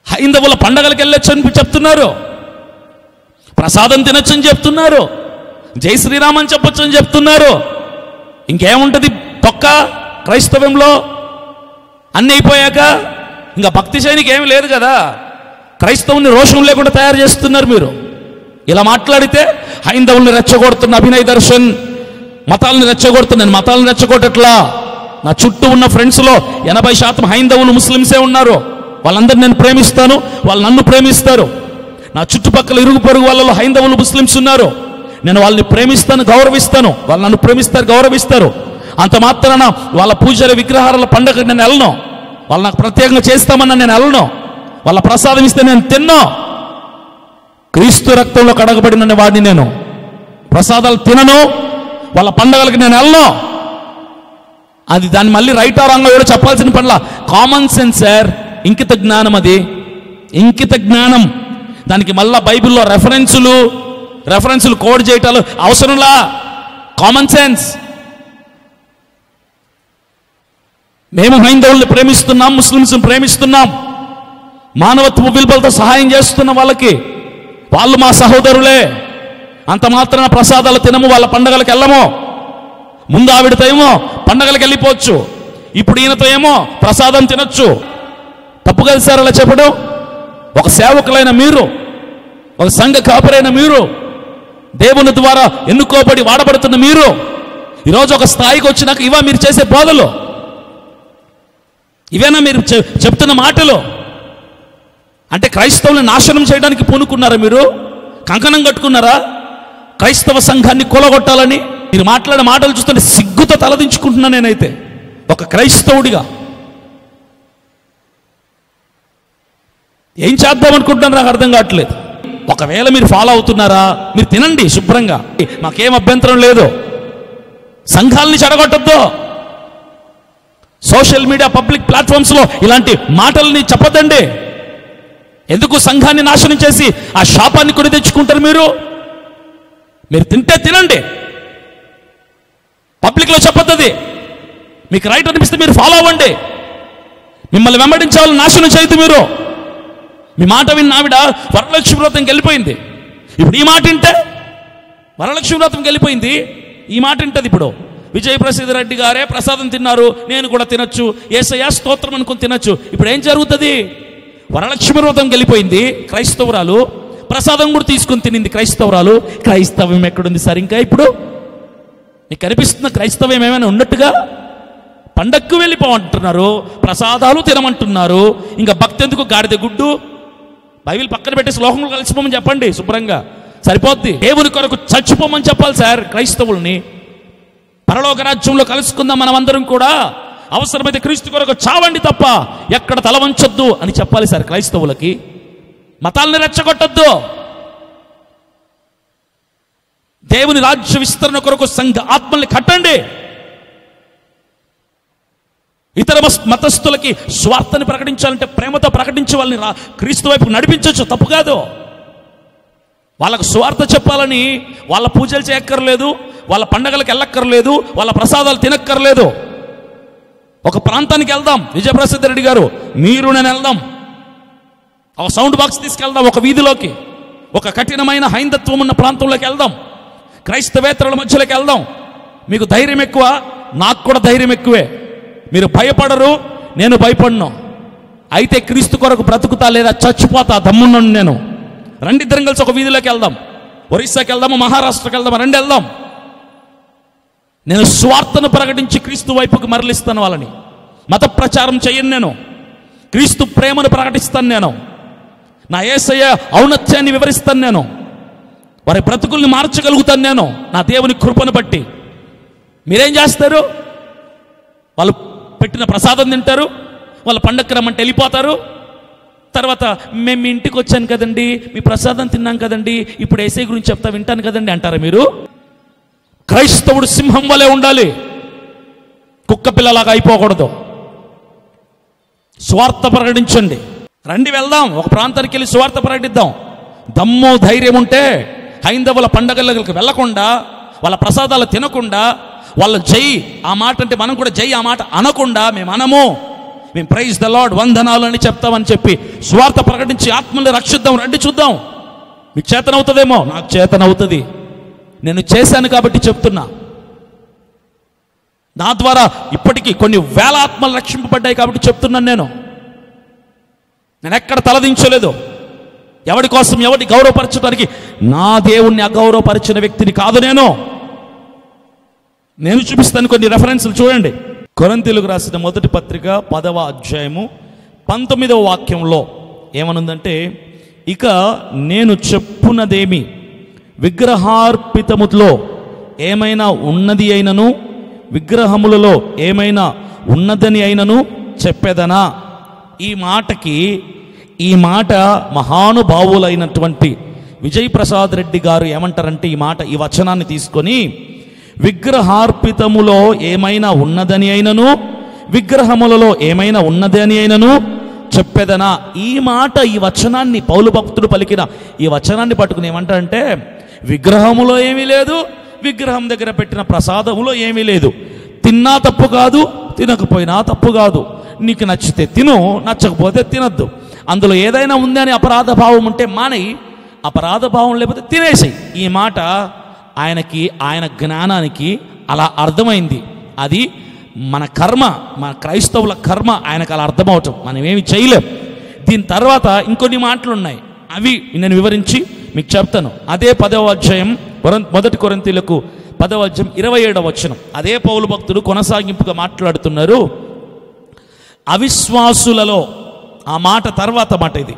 హైందవుల పండగలకు వెళ్ళొచ్చు అని చెప్తున్నారు, ప్రసాదం తినొచ్చు అని చెప్తున్నారు, జై శ్రీరామ్ అని చెప్పొచ్చు అని చెప్తున్నారు. ఇంకేముంటది తొక్క క్రైస్తవంలో? అన్నీ అయిపోయాక ఇంకా భక్తి చేయనికి ఏమి లేదు కదా. క్రైస్తవుని రోషం లేకుండా తయారు చేస్తున్నారు మీరు. ఇలా మాట్లాడితే హైందవుల్ని రెచ్చగొడుతున్న అభినయ్ దర్శన్ మతాలను రెచ్చగొడుతున్న. నేను మతాలను రెచ్చగొట్టట్లా. నా చుట్టూ ఉన్న ఫ్రెండ్స్లో 80% హైందవులు, ముస్లిమ్సే ఉన్నారు. వాళ్ళందరూ నేను ప్రేమిస్తాను, వాళ్ళు నన్ను ప్రేమిస్తారు. నా చుట్టుపక్కల ఇరుగు పొరుగు వాళ్ళలో హైందవులు, ముస్లిమ్స్ ఉన్నారు. నేను వాళ్ళని ప్రేమిస్తాను, గౌరవిస్తాను. వాళ్ళు నన్ను ప్రేమిస్తారు, గౌరవిస్తారు. అంత మాత్రాన వాళ్ళ పూజల విగ్రహాల పండుగ నేను వెళ్ళను. వాళ్ళు నాకు ప్రత్యేకంగా చేస్తామన్నా నేను వెళ్ళను. వాళ్ళ ప్రసాదం ఇస్తే నేను తిన్నా. క్రీస్తు రక్తంలో కడగబడిన వాడిని నేను. ప్రసాదాలు తినను, వాళ్ళ పండుగలకు నేను వెళ్ళను. అది దాన్ని మళ్ళీ రైట్ ఆర్ రాంగ్ కూడా చెప్పాల్సిన పనిలా. కామన్ సెన్స్ సార్, ఇంకిత జ్ఞానం. అది ఇంకిత జ్ఞానం. దానికి మళ్ళా బైబిల్లో రెఫరెన్సులు కోడ్ చేయటాలు అవసరంలా. Common sense. మేము హైందవుల్ని ప్రేమిస్తున్నాం, ముస్లిమ్స్ని ప్రేమిస్తున్నాం, మానవత్వ విలువలతో సహాయం చేస్తున్న వాళ్ళకి. వాళ్ళు మా సహోదరులే. అంత మాత్రాన ప్రసాదాలు తినము, వాళ్ళ పండగలకు వెళ్ళము. ముందు ఆవిడతో ఏమో పండగలకు వెళ్ళిపోవచ్చు, ఇప్పుడు ఈయనతో ఏమో ప్రసాదం తినొచ్చు. తప్పు కదా సార్ అలా చెప్పడం? ఒక సేవకులైన మీరు, ఒక సంఘ కాపరైన మీరు, దేవుని ద్వారా ఎన్నుకోబడి వాడబడుతున్న మీరు ఈరోజు ఒక స్థాయికి వచ్చినాక ఇవా మీరు చేసే బోధలు? ఇవేనా మీరు చెప్తున్న మాటలు? అంటే క్రైస్తవుల్ని నాశనం చేయడానికి పూనుకున్నారా మీరు? కంకణం కట్టుకున్నారా క్రైస్తవ సంఘాన్ని కూలగొట్టాలని? మీరు మాట్లాడే మాటలు చూస్తుంటే సిగ్గుతో తలదించుకుంటున్నా నేనైతే ఒక క్రైస్తవుడిగా. ఏం చేద్దాం అనుకుంటున్నారు నాకు అర్థం కావట్లేదు. ఒకవేళ మీరు ఫాలో అవుతున్నారా, మీరు తినండి శుభ్రంగా, మాకేం అభ్యంతరం లేదు. సంఘాలని చెడగొట్టద్దు. సోషల్ మీడియా, పబ్లిక్ ప్లాట్ఫామ్స్లో ఇలాంటి మాటల్ని చెప్పొద్దండి. ఎందుకు సంఘాన్ని నాశనం చేసి ఆ శాపాన్ని కొని తెచ్చుకుంటారు మీరు? మీరు తింటే తినండి, పబ్లిక్లో చెప్పొద్దు. మీకు రైట్ అనిపిస్తే మీరు ఫాలో అవ్వండి. మిమ్మల్ని వెంబడించే వాళ్ళని నాశనం చేయదు మీరు. మీ మాట విన్న ఆవిడ వరలక్ష్మి వ్రతంకి వెళ్ళిపోయింది. ఇప్పుడు ఈ మాట వింటే వరలక్ష్మి వ్రతంకి వెళ్ళిపోయింది, ఈ మాట వింటది. ఇప్పుడు విజయప్రసాద్ రెడ్డి గారే ప్రసాదం తిన్నారు, నేను కూడా తినొచ్చు, యేసయ్య స్తోత్రం అనుకుని తినొచ్చు. ఇప్పుడు ఏం జరుగుతుంది? వరలక్ష్మి వ్రతంకి వెళ్ళిపోయింది క్రైస్తవురాలు, ప్రసాదం కూడా తీసుకుని తినింది క్రైస్తవురాలు. క్రైస్తవం ఎక్కడుంది సార్ ఇంకా? ఇప్పుడు మీకు కనిపిస్తున్న క్రైస్తవం ఏమైనా ఉన్నట్టుగా? పండక్కు వెళ్ళిపోమంటున్నారు, ప్రసాదాలు తినమంటున్నారు. ఇంకా భక్తి ఎందుకు? గాడిద గుడ్డు బైబిల్ పక్కన పెట్టి శ్లోకంలో కలిసిపోమని చెప్పండి, శుభ్రంగా సరిపోద్ది. దేవుని కొరకు చచ్చిపోమని చెప్పాలి సార్ క్రైస్తవుల్ని. పరలోక రాజ్యంలో కలుసుకుందాం మనమందరం కూడా. అవసరమైతే క్రీస్తు కొరకు చావండి తప్ప ఎక్కడ తల వంచొద్దు అని చెప్పాలి సార్ క్రైస్తవులకి. మతాలను రెచ్చగొట్టద్దు. దేవుని రాజ్య విస్తరణ కొరకు సంఘ ఆత్మల్ని కట్టండి. ఇతర మతస్థులకి స్వార్థాన్ని ప్రకటించాలంటే ప్రేమతో ప్రకటించే వాళ్ళని క్రీస్తు వైపు నడిపించవచ్చు, తప్పు కాదు. వాళ్ళకు స్వార్థ చెప్పాలని వాళ్ళ పూజలు చేయక్కర్లేదు, వాళ్ళ పండగలకు వెళ్ళక్కర్లేదు, వాళ్ళ ప్రసాదాలు తినక్కర్లేదు. ఒక ప్రాంతానికి వెళ్దాం, విజయప్రసాద్ రెడ్డి గారు మీరు నేను వెళ్దాం, ఒక సౌండ్ బాక్స్ తీసుకెళ్దాం, ఒక వీధిలోకి, ఒక కఠినమైన హైందత్వం ఉన్న ప్రాంతంలోకి వెళ్దాం, క్రైస్తవేతరుల మధ్యలోకి వెళ్దాం. మీకు ధైర్యం ఎక్కువ, నాకు కూడా ధైర్యం ఎక్కువే. మీరు భయపడరు, నేను భయపడను. అయితే క్రీస్తు కొరకు బ్రతుకుతా లేదా చచ్చిపోతా దమ్మున్నాను నేను. రండి ఇద్దరం కలిసి ఒక వీధిలోకి వెళ్దాం, ఒరిస్సాకి వెళ్దాము, మహారాష్ట్రకి వెళ్దాము, రండి వెళ్దాం. నేను స్వార్థను ప్రకటించి క్రీస్తు వైపుకి మరలిస్తాను వాళ్ళని. మత ప్రచారం చేయను నేను, క్రీస్తు ప్రేమను ప్రకటిస్తాను నేను, నా యేసయ్య ఔన్నత్యాన్ని వివరిస్తాను నేను, వారి బ్రతుకుల్ని మార్చగలుగుతాను నేను నా దేవుని కృపను బట్టి. మీరేం చేస్తారు? వాళ్ళు పెట్టిన ప్రసాదం తింటారు, వాళ్ళ పండగకి రమ్మంటే వెళ్ళిపోతారు. తర్వాత మేము మీ ఇంటికి వచ్చాను కదండి, మీ ప్రసాదం తిన్నాం కదండి, ఇప్పుడు యేసయ్య గురించి చెప్తా వింటాను కదండి అంటారా మీరు? క్రైస్తవుడు సింహం వలె ఉండాలి, కుక్క పిల్లలాగా అయిపోకూడదు. స్వార్థ ప్రకటించండి. రండి వెళ్దాం, ఒక ప్రాంతానికి వెళ్ళి స్వార్థ ప్రకటిద్దాం. దమ్ము ధైర్యం ఉంటే హైందవుల పండగలకు వెళ్లకుండా, వాళ్ళ ప్రసాదాలు తినకుండా, వాళ్ళ జై ఆ మాట అంటే మనం కూడా జై ఆ మాట అనకుండా మేము ప్రైజ్ ద లార్డ్ వందనాలు అని చెప్తామని చెప్పి స్వార్థ ప్రకటించి ఆత్మల్ని రక్షిద్దాం. రండి చూద్దాం. మీకు చేతనవుతుందేమో, నాకు చేతనవుతుంది. నేను చేశాను కాబట్టి చెప్తున్నా. నా ద్వారా ఇప్పటికీ కొన్ని వేల ఆత్మలు రక్షింపబడ్డాయి కాబట్టి చెప్తున్నాను. నేను ఎక్కడ తలదించలేదు. ఎవడి కోసం ఎవరిని గౌరవపరచడానికి, నా దేవుణ్ణి అగౌరవపరిచిన వ్యక్తిని కాదు నేను చూపిస్తాను కొన్ని రెఫరెన్స్లు చూడండి. కొరింథీయులకు రాసిన మొదటి పత్రిక 10వ అధ్యాయము 19వ వాక్యంలో ఏమనుందంటే, ఇక నేను చెప్పున్నదేమి విగ్రహార్పితములో ఏమైనా ఉన్నది అయినను, విగ్రహములలో ఏమైనా ఉన్నదని అయినను చెప్పేదనా. ఈ మాట మహానుభావులైనటువంటి విజయప్రసాద్ రెడ్డి గారు ఏమంటారంటే, ఈ వచనాన్ని తీసుకొని విగ్రహార్పితములో ఏమైనా ఉన్నదని అయినను, విగ్రహములలో ఏమైనా ఉన్నదని అయినను చెప్పేదనా. ఈ వచనాన్ని పౌలు భక్తుడు పలికిన ఈ వచనాన్ని పట్టుకుని ఏమంటారంటే, విగ్రహములో ఏమీ లేదు, విగ్రహం దగ్గర పెట్టిన ప్రసాదములో ఏమీ లేదు. తిన్నా తప్పు కాదు, తినకపోయినా తప్పు కాదు. నీకు నచ్చితే తిను, నచ్చకపోతే తినద్దు. అందులో ఏదైనా ఉంది అని అపరాధ భావం ఉంటే మానేయి, అపరాధ భావం లేకపోతే తినేసేయి. ఈ మాట ఆయన జ్ఞానానికి అలా అర్థమైంది. అది మన కర్మ, మన క్రైస్తవుల కర్మ ఆయనకు అలా అర్థమవటం. మనం ఏమి చేయలేం. దీని తర్వాత ఇంకొన్ని మాటలు ఉన్నాయి, అవి నేను వివరించి మీకు చెప్తాను. అదే 10వ అధ్యాయం మొదటి కొరింథీయులకు 10వ అధ్యాయం 27వ వచనం. అదే పౌలు భక్తుడు కొనసాగింపుగా మాట్లాడుతున్నారు. అవిశ్వాసులలో, ఆ మాట తర్వాత మాట ఇది,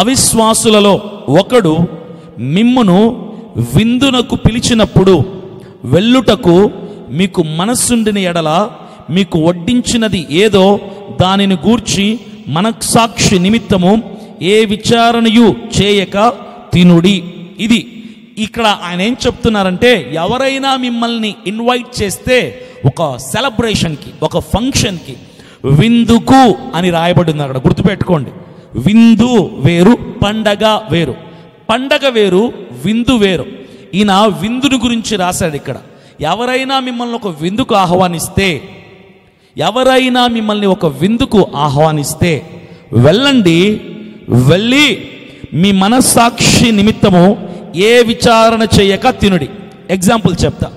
అవిశ్వాసులలో ఒకడు మిమ్మును విందునకు పిలిచినప్పుడు వెళ్ళుటకు మీకు మనస్సుండిన ఎడల మీకు వడ్డించినది ఏదో దానిని గూర్చి మనస్సాక్షి నిమిత్తము ఏ విచారణయు చేయక తినుడి. ఇది ఇక్కడ ఆయన ఏం చెప్తున్నారంటే, ఎవరైనా మిమ్మల్ని ఇన్వైట్ చేస్తే ఒక సెలబ్రేషన్కి, ఒక ఫంక్షన్కి, విందుకు అని రాయబడింది అక్కడ, గుర్తుపెట్టుకోండి. విందు వేరు, పండగ వేరు. పండగ వేరు, విందు వేరు. ఈయన విందుని గురించి రాశాడు ఇక్కడ. ఎవరైనా మిమ్మల్ని ఒక విందుకు ఆహ్వానిస్తే వెళ్ళండి, వెళ్ళి మీ మనస్సాక్షి నిమిత్తము ఏ విచారణ చేయక తినుడి. ఎగ్జాంపుల్ చెప్తా.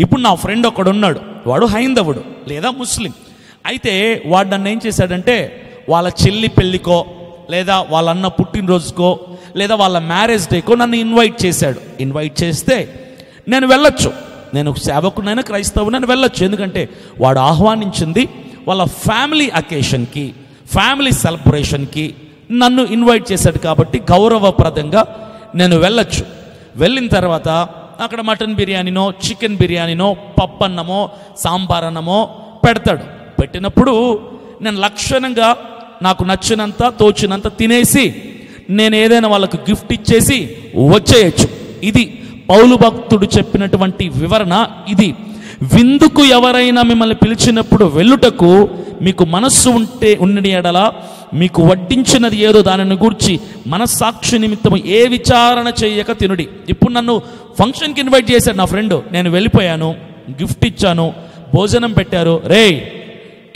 ఇప్పుడు నా ఫ్రెండ్ ఒకడున్నాడు, వాడు హైందవుడు లేదా ముస్లిం. అయితే వాడు నన్ను ఏం చేశాడంటే, వాళ్ళ చెల్లి పెళ్ళికో, లేదా వాళ్ళ అన్న పుట్టినరోజుకో, లేదా వాళ్ళ మ్యారేజ్ డేకో నన్ను ఇన్వైట్ చేశాడు. ఇన్వైట్ చేస్తే నేను వెళ్ళొచ్చు, నేను సేవకునైనా క్రైస్తవునైనా వెళ్ళొచ్చు. ఎందుకంటే వాడు ఆహ్వానించింది వాళ్ళ ఫ్యామిలీ అకేషన్కి, ఫ్యామిలీ సెలబ్రేషన్కి నన్ను ఇన్వైట్ చేశాడు కాబట్టి గౌరవప్రదంగా నేను వెళ్ళొచ్చు. వెళ్ళిన తర్వాత అక్కడ మటన్ బిర్యానీనో, చికెన్ బిర్యానీనో, పప్పు అన్నమో, సాంబార్ అన్నమో పెడతాడు. పెట్టినప్పుడు నేను లక్షణంగా నాకు నచ్చినంత తోచినంత తినేసి నేను ఏదైనా వాళ్ళకు గిఫ్ట్ ఇచ్చేసి వచ్చేయచ్చు. ఇది పౌలు భక్తుడు చెప్పినటువంటి వివరణ. ఇది విందుకు ఎవరైనా మిమ్మల్ని పిలిచినప్పుడు వెళ్ళుటకు మీకు మనస్సు ఉండి ఎడల మీకు వడ్డించినది ఏదో దానిని గూర్చి మనస్సాక్షి నిమిత్తము ఏ విచారణ చేయక తినుడి. ఇప్పుడు నన్ను ఫంక్షన్కి ఇన్వైట్ చేశాడు నా ఫ్రెండ్, నేను వెళ్ళిపోయాను, గిఫ్ట్ ఇచ్చాను, భోజనం పెట్టారు. రే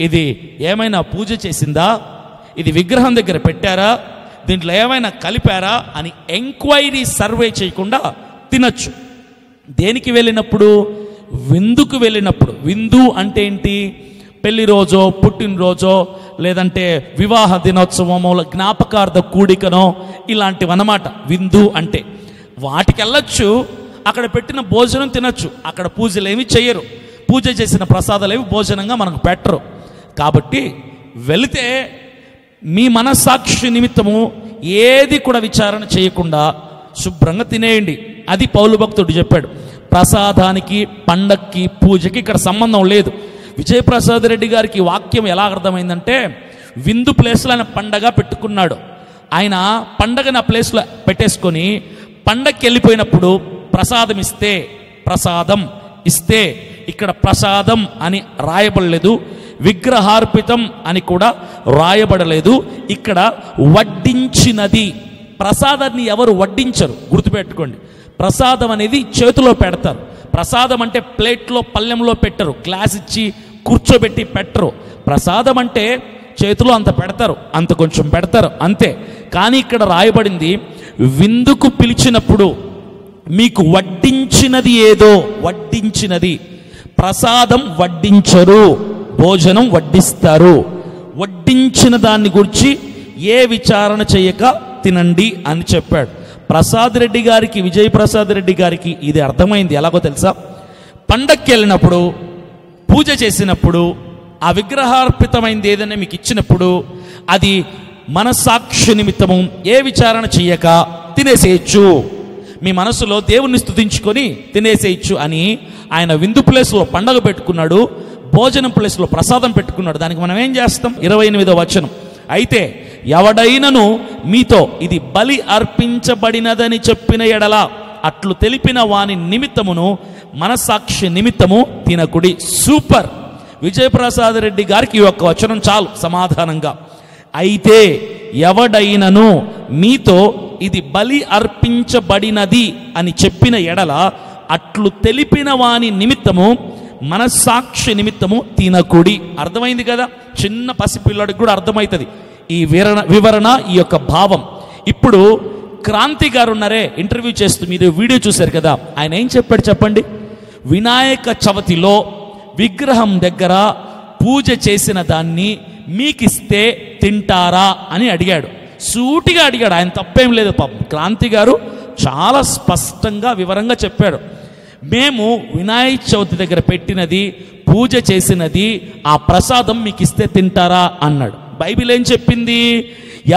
ఇది ఏమైనా పూజ చేసిందా, ఇది విగ్రహం దగ్గర పెట్టారా, దీంట్లో ఏమైనా కలిపారా అని ఎంక్వైరీ సర్వే చేయకుండా తినచ్చు. దేనికి వెళ్ళినప్పుడు? విందుకు వెళ్ళినప్పుడు. విందు అంటే ఏంటి? పెళ్లి రోజో, పుట్టినరోజో, లేదంటే వివాహ దినోత్సవమో, జ్ఞాపకార్థ కూడికనో, ఇలాంటివన్నమాట విందు అంటే. వాటికి వెళ్ళొచ్చు, అక్కడ పెట్టిన భోజనం తినచ్చు. అక్కడ పూజలు ఏమి చెయ్యరు, పూజ చేసిన ప్రసాదాలు ఏమి భోజనంగా మనకు పెట్టరు. కాబట్టి వెళితే మీ మనస్సాక్షి నిమిత్తము ఏది కూడా విచారణ చేయకుండా శుభ్రంగా తినేయండి. అది పౌలు భక్తుడు చెప్పాడు. ప్రసాదానికి, పండక్కి, పూజకి ఇక్కడ సంబంధం లేదు. విజయప్రసాద్ రెడ్డి గారికి వాక్యం ఎలా అర్థమైందంటే, విందు ప్లేస్లో ఆయన పండగ పెట్టుకున్నాడు. ఆయన పండగని ఆ ప్లేస్లో పెట్టేసుకొని పండగకి వెళ్ళిపోయినప్పుడు ప్రసాదం ఇస్తే ఇక్కడ ప్రసాదం అని రాయబడలేదు, విగ్రహార్పితం అని కూడా రాయబడలేదు. ఇక్కడ వడ్డించినది. ప్రసాదాన్ని ఎవరు వడ్డించరు, గుర్తుపెట్టుకోండి. ప్రసాదం అనేది చేతిలో పెడతారు. ప్రసాదం అంటే ప్లేట్లో, పళ్ళెంలో పెట్టరు, గ్లాస్ ఇచ్చి కూర్చోబెట్టి పెట్టరు. ప్రసాదం అంటే చేతిలో అంత పెడతారు, అంత కొంచెం పెడతారు, అంతే. కానీ ఇక్కడ రాయబడింది, విందుకు పిలిచినప్పుడు మీకు వడ్డించినది ఏదో, వడ్డించినది. ప్రసాదం వడ్డించరు, భోజనం వడ్డిస్తారు. వడ్డించిన దాన్ని గురించి ఏ విచారణ చేయక తినండి అని చెప్పాడు. ప్రసాద్ రెడ్డి గారికి, విజయప్రసాద్ రెడ్డి గారికి ఇది అర్థమైంది. ఎలాగో తెలుసా? పండక్కి వెళ్ళినప్పుడు, పూజ చేసినప్పుడు, ఆ విగ్రహార్పితమైంది ఏదైనా మీకు ఇచ్చినప్పుడు అది మనస్సాక్షి నిమిత్తము ఏ విచారణ చెయ్యక తినేసేయచ్చు. మీ మనసులో దేవుణ్ణి స్తుతించుకొని తినేసేయచ్చు అని ఆయన విందు ప్లేస్లో పండగ పెట్టుకున్నాడు, భోజనం ప్లేస్లో ప్రసాదం పెట్టుకున్నాడు. దానికి మనం ఏం చేస్తాం? 28వ వచనం, అయితే ఎవడైనను మీతో ఇది బలి అర్పించబడినదని చెప్పిన ఎడల అట్లు తెలిపిన వాని నిమిత్తమును మనస్సాక్షి నిమిత్తము తినకుడి. సూపర్. విజయప్రసాద్ రెడ్డి గారికి ఈ ఒక్క వచనం చాలు సమాధానంగా. అయితే ఎవడైనను మీతో ఇది బలి అర్పించబడినది అని చెప్పిన ఎడల అట్లు తెలిపిన వాని నిమిత్తము మనస్సాక్షి నిమిత్తము తినకుడి. అర్థమైంది కదా? చిన్న పసిపిల్లడికి కూడా అర్థమవుతుంది ఈ వివరణ, ఈ యొక్క భావం. ఇప్పుడు క్రాంతి గారు ఉన్నారే, ఇంటర్వ్యూ చేస్తూ మీరు వీడియో చూశారు కదా, ఆయన ఏం చెప్పాడు చెప్పండి? వినాయక చవితిలో విగ్రహం దగ్గర పూజ చేసిన దాన్ని మీకిస్తే తింటారా అని అడిగాడు. సూటిగా అడిగాడు, ఆయన తప్పేం లేదు. పాపం క్రాంతి గారు చాలా స్పష్టంగా వివరంగా చెప్పాడు. మేము వినాయక చవితి దగ్గర పెట్టినది, పూజ చేసినది, ఆ ప్రసాదం మీకు ఇస్తే తింటారా అన్నాడు. బైబిల్ ఏం చెప్పింది?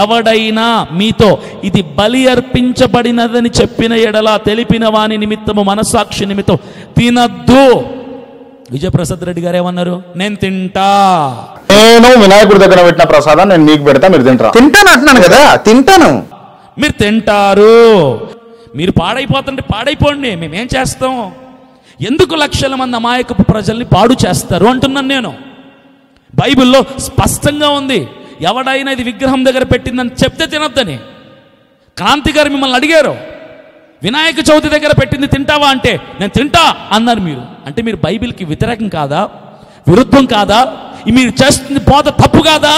ఎవడైనా మీతో ఇది బలి అర్పించబడినదని చెప్పిన ఎడల తెలిపిన వాని నిమిత్తము మనస్సాక్షి నిమిత్తం తినద్దు. విజయప్రసాద్ రెడ్డి గారు ఏమన్నారు? నేను తింటా. నేను వినాయకుడి దగ్గర పెట్టిన ప్రసాదం నేను మీకు పెడతా, మీరు తింటారా? తింటాను అంటున్నాను కదా, తింటాను. మీరు తింటారు. మీరు పాడైపోతుంటే పాడైపోండి, మేమేం చేస్తాం? ఎందుకు లక్షల మంది అమాయకపు ప్రజల్ని పాడు చేస్తారు అంటున్నాను నేను. బైబిల్లో స్పష్టంగా ఉంది, ఎవడైనా ఇది విగ్రహం దగ్గర పెట్టిందని చెప్తే తినొద్దని. క్రాంతి గారు మిమ్మల్ని అడిగారు, వినాయక చవితి దగ్గర పెట్టింది తింటావా అంటే నేను తింటా అన్నారు. మీరు అంటే మీరు బైబిల్కి వ్యతిరేకం కాదా? విరుద్ధం కాదా? మీరు చేస్తుంది పోత తప్పు కాదా?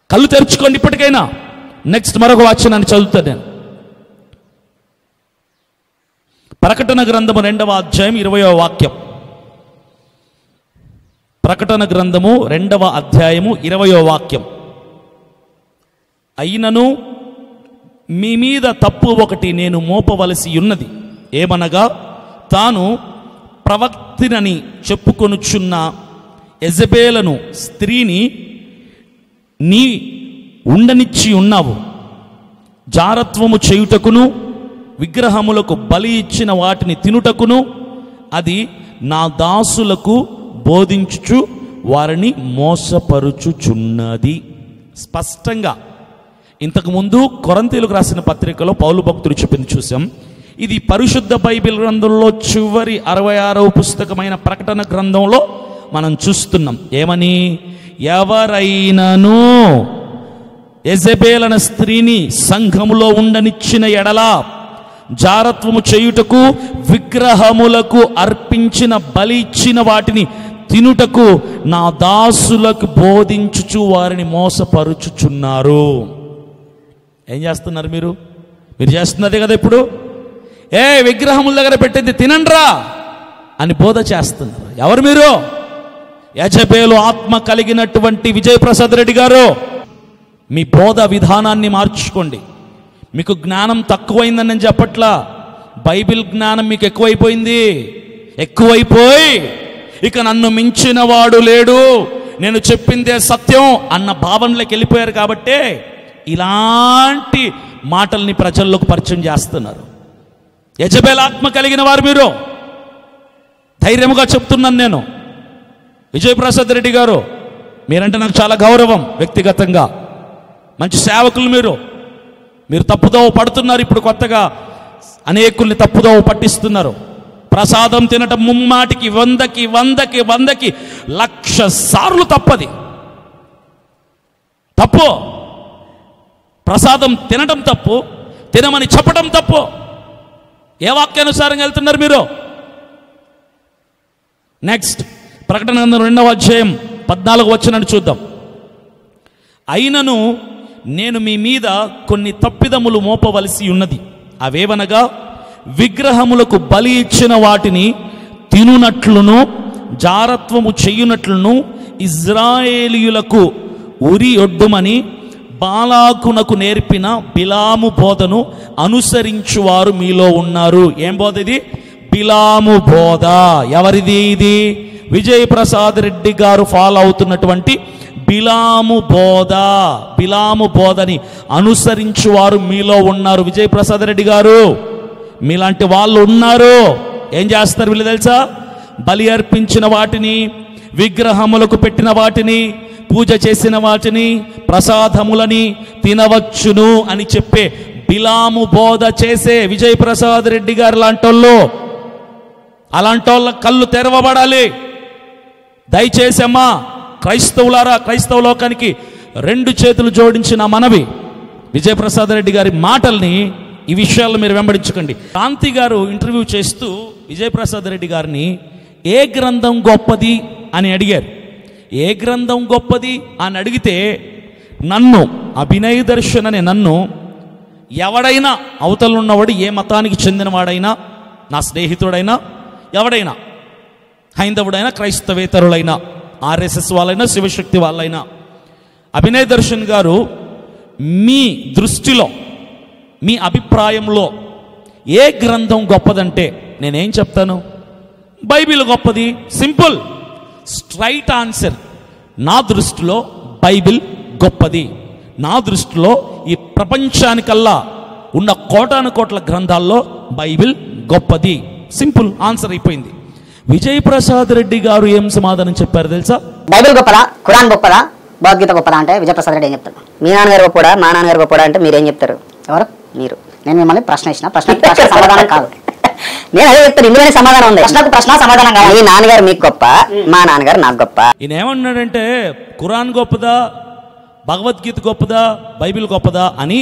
కళ్ళు తెరుచుకోండి ఇప్పటికైనా. నెక్స్ట్ మరొక వాక్యాన్ని చదువుతాను నేను. ప్రకటన గ్రంథము 2వ అధ్యాయం 20వ వాక్యం. ప్రకటన గ్రంథము 2వ అధ్యాయము 20వ వాక్యం. అయినను మీ మీద తప్పు ఒకటి నేను మోపవలసి ఉన్నది, ఏమనగా తాను ప్రవక్తినని చెప్పుకొనుచున్న యెజబేలను స్త్రీని నీ ఉండనిచ్చి ఉన్నావు. జారత్వము చేయుటకును విగ్రహములకు బలి ఇచ్చిన వాటిని తినుటకును అది నా దాసులకు బోధించుచు వారిని మోసపరుచుచున్నది. స్పష్టంగా ఇంతకుముందు కొరింథీయులకు రాసిన పత్రికలో పౌలు భక్తుడు చెప్పింది చూసాం. ఇది పరిశుద్ధ బైబిల్ గ్రంథంలో చివరి 66వ పుస్తకమైన ప్రకటన గ్రంథంలో మనం చూస్తున్నాం. ఏమని? ఎవరైనను యెజబేల్ అనే స్త్రీని సంఘములో ఉండనిచ్చిన ఎడల జారత్వము చేయుటకు విగ్రహములకు అర్పించిన బలి ఇచ్చిన వాటిని తినుటకు నా దాసులకు బోధించుచు వారిని మోసపరుచుచున్నారు. ఏం చేస్తున్నారు మీరు? మీరు చేస్తున్నదే కదా ఇప్పుడు. విగ్రహముల దగ్గర పెట్టింది తినండ్రా అని బోధ చేస్తున్నారు. ఎవరు మీరు? యజబేలు ఆత్మ కలిగినటువంటి విజయప్రసాద్ రెడ్డి గారు, మీ బోధ విధానాన్ని మార్చుకోండి. మీకు జ్ఞానం తక్కువైందని నేను చెప్పట్లా, బైబిల్ జ్ఞానం మీకు ఎక్కువైపోయింది. ఎక్కువైపోయి ఇక నన్ను మించిన వాడు లేడు, నేను చెప్పిందే సత్యం అన్న భావనలోకి వెళ్ళిపోయారు. కాబట్టే ఇలాంటి మాటల్ని ప్రజల్లోకి పరిచయం చేస్తున్నారు. యజబేల్ ఆత్మ కలిగిన వారు మీరు. ధైర్యముగా చెప్తున్నాను నేను. విజయప్రసాద్ రెడ్డి గారు, మీరంటే నాకు చాలా గౌరవం వ్యక్తిగతంగా. మంచి సేవకులు మీరు తప్పుదోవ పడుతున్నారు. ఇప్పుడు కొత్తగా అనేకుల్ని తప్పుదోవ పట్టిస్తున్నారు. ప్రసాదం తినటం ముమ్మాటికి 100కి 1,00,000 సార్లు తప్పది. తప్పు. ప్రసాదం తినటం తప్పు, తినమని చెప్పటం తప్పు. ఏ వాక్యానుసారంగా వెళ్తున్నారు మీరు? నెక్స్ట్ ప్రకటన గ్రంథం 2వ అధ్యాయం 14వ వచనాన్ని చూద్దాం. అయినను నేను మీ మీద కొన్ని తప్పిదములు మోపవలసి ఉన్నది. అవేవనగా విగ్రహములకు బలి ఇచ్చిన వాటిని తినునట్లును జారత్వము చేయునట్లును ఇజ్రాయేలీయులకు ఉరి ఒడ్డుమని బాలాకునకు నేర్పిన బిలాము బోధను అనుసరించువారు మీలో ఉన్నారు. ఏం బోధ ఇది? బిలాము బోధ. ఎవరిది ఇది? విజయప్రసాద్ రెడ్డి గారు ఫాలో అవుతున్నటువంటి బిలాము బోధ. బిలాము బోధని అనుసరించువారు మీలో ఉన్నారు. విజయప్రసాద్ రెడ్డి గారు, మీలాంటి వాళ్ళు ఉన్నారు. ఏం చేస్తారు వీళ్ళు తెలుసా? బలి అర్పించిన వాటిని, విగ్రహములకు పెట్టిన వాటిని, పూజ చేసిన వాటిని, ప్రసాదములని తినవచ్చును అని చెప్పే బిలాము బోధ చేసే విజయప్రసాద్ రెడ్డి గారు లాంటోళ్ళు, అలాంటోళ్ళ కళ్ళు తెరవబడాలి. దయచేసి అమ్మా క్రైస్తవులారా, క్రైస్తవ లోకానికి 2 చేతులు జోడించిన మనవి, విజయప్రసాద్ రెడ్డి గారి మాటల్ని, ఈ విషయాల్లో మీరు వెంబడించకండి. కాంతి గారు ఇంటర్వ్యూ చేస్తూ విజయప్రసాద్ రెడ్డి గారిని ఏ గ్రంథం గొప్పది అని అడిగారు. ఏ గ్రంథం గొప్పది అని అడిగితే నన్ను, అభినయ దర్శన్ అనే నన్ను, ఎవడైనా అవతలున్నవాడు, ఏ మతానికి చెందినవాడైనా, నా స్నేహితుడైనా, ఎవడైనా, హైందవుడైనా, క్రైస్తవేతరులైనా, ఆర్ఎస్ఎస్ వాళ్ళైనా, శివశక్తి వాళ్ళైనా, అభినయ దర్శన్ గారు మీ దృష్టిలో, మీ అభిప్రాయంలో ఏ గ్రంథం గొప్పదంటే నేనేం చెప్తాను? బైబిల్ గొప్పది. Simple, straight answer. నా దృష్టిలో బైబిల్ గొప్పది. నా దృష్టిలో ఈ ప్రపంచానికల్లా ఉన్న కోటాను కోట్ల గ్రంథాల్లో బైబిల్ గొప్పది. సింపుల్ ఆన్సర్ అయిపోయింది. విజయప్రసాద్ రెడ్డి గారు ఏం సమాధానం చెప్పారు తెలుసా? బైబిల్ గొప్పదా, ఖురాన్ గొప్పదా, భగవద్గీత గొప్పదా అంటే విజయప్రసాద్ రెడ్డి ఏం చెప్తారు? మీ నాన్నగారు గొప్పడా, మా నాన్నగారు గొప్పడా అంటే మీరేం చెప్తారు? ఎవరు? మీరు. నేను మిమ్మల్ని ప్రశ్న ఇచ్చిన ప్రశ్నకి ప్రశ్న సమాధానం కాదు. నేను అదే చెప్తాను, ఇందులోనే సమాధానం ఉంది. ప్రశ్నకు ప్రశ్న సమాధానం కాదు. మీ నాన్నగారు మీకు గొప్ప, మా నాన్నగారు నాకు గొప్ప. ఈయన ఏమన్నాడంటే ఖురాన్ గొప్పదా, భగవద్గీత గొప్పదా, బైబిల్ గొప్పదా అని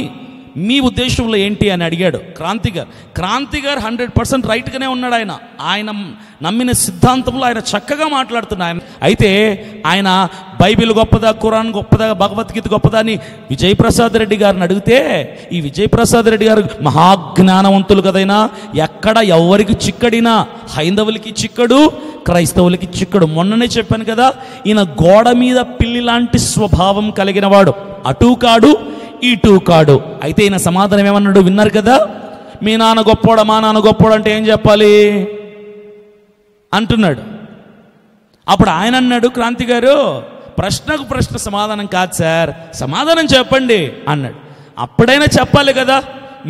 మీ ఉద్దేశంలో ఏంటి అని అడిగాడు క్రాంతి గారు. క్రాంతి గారు 100% రైట్గానే ఉన్నాడు. ఆయన నమ్మిన సిద్ధాంతంలో ఆయన చక్కగా మాట్లాడుతున్నాడు. అయితే ఆయన బైబిల్ గొప్పదా, ఖురాన్ గొప్పదా, భగవద్గీత గొప్పదా అని విజయప్రసాద్ రెడ్డి గారిని అడిగితే, ఈ విజయప్రసాద్ రెడ్డి గారు మహాజ్ఞానవంతులు కదైనా, ఎక్కడ ఎవరికి చిక్కడినా, హైందవులకి చిక్కడు, క్రైస్తవులకి చిక్కడు. మొన్ననే చెప్పాను కదా, ఈయన గోడ మీద పిల్లి లాంటి స్వభావం కలిగిన వాడు. అటూ కాడు, ఇటూ కాడు. అయితే ఈయన సమాధానం ఏమన్నాడు విన్నారు కదా? మీ నాన్న గొప్పోడా, మా నాన్న గొప్పోడా అంటే ఏం చెప్పాలి అంటున్నాడు. అప్పుడు ఆయన అన్నాడు, క్రాంతి గారు, ప్రశ్నకు ప్రశ్న సమాధానం కాదు సార్, సమాధానం చెప్పండి అన్నాడు. అప్పుడైనా చెప్పాలి కదా,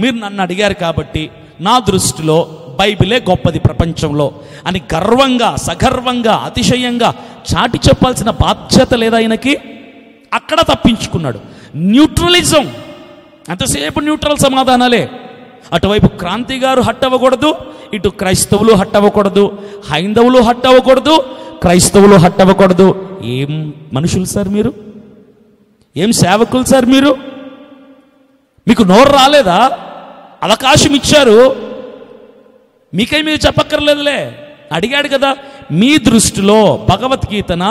మీరు నన్ను అడిగారు కాబట్టి నా దృష్టిలో బైబిలే గొప్పది ప్రపంచంలో అని గర్వంగా, సగర్వంగా, అతిశయంగా చాటి చెప్పాల్సిన బాధ్యత లేదా ఆయనకి? అక్కడ తప్పించుకున్నాడు. న్యూట్రలిజం, అంతసేపు న్యూట్రల్ సమాధానాలే. అటువైపు క్రాంతి గారు హట్ అవ్వకూడదు, ఇటు క్రైస్తవులు హట్ అవ్వకూడదు, హైందవులు హట్ అవ్వకూడదు, క్రైస్తవులు హట్ అవ్వకూడదు. ఏం మనుషులు సార్ మీరు? ఏం సేవకులు సార్ మీరు? మీకు నోరు రాలేదా? అవకాశం ఇచ్చారు, మీకై మీరు చెప్పక్కర్లేదులే. అడిగాడు కదా, మీ దృష్టిలో భగవద్గీతనా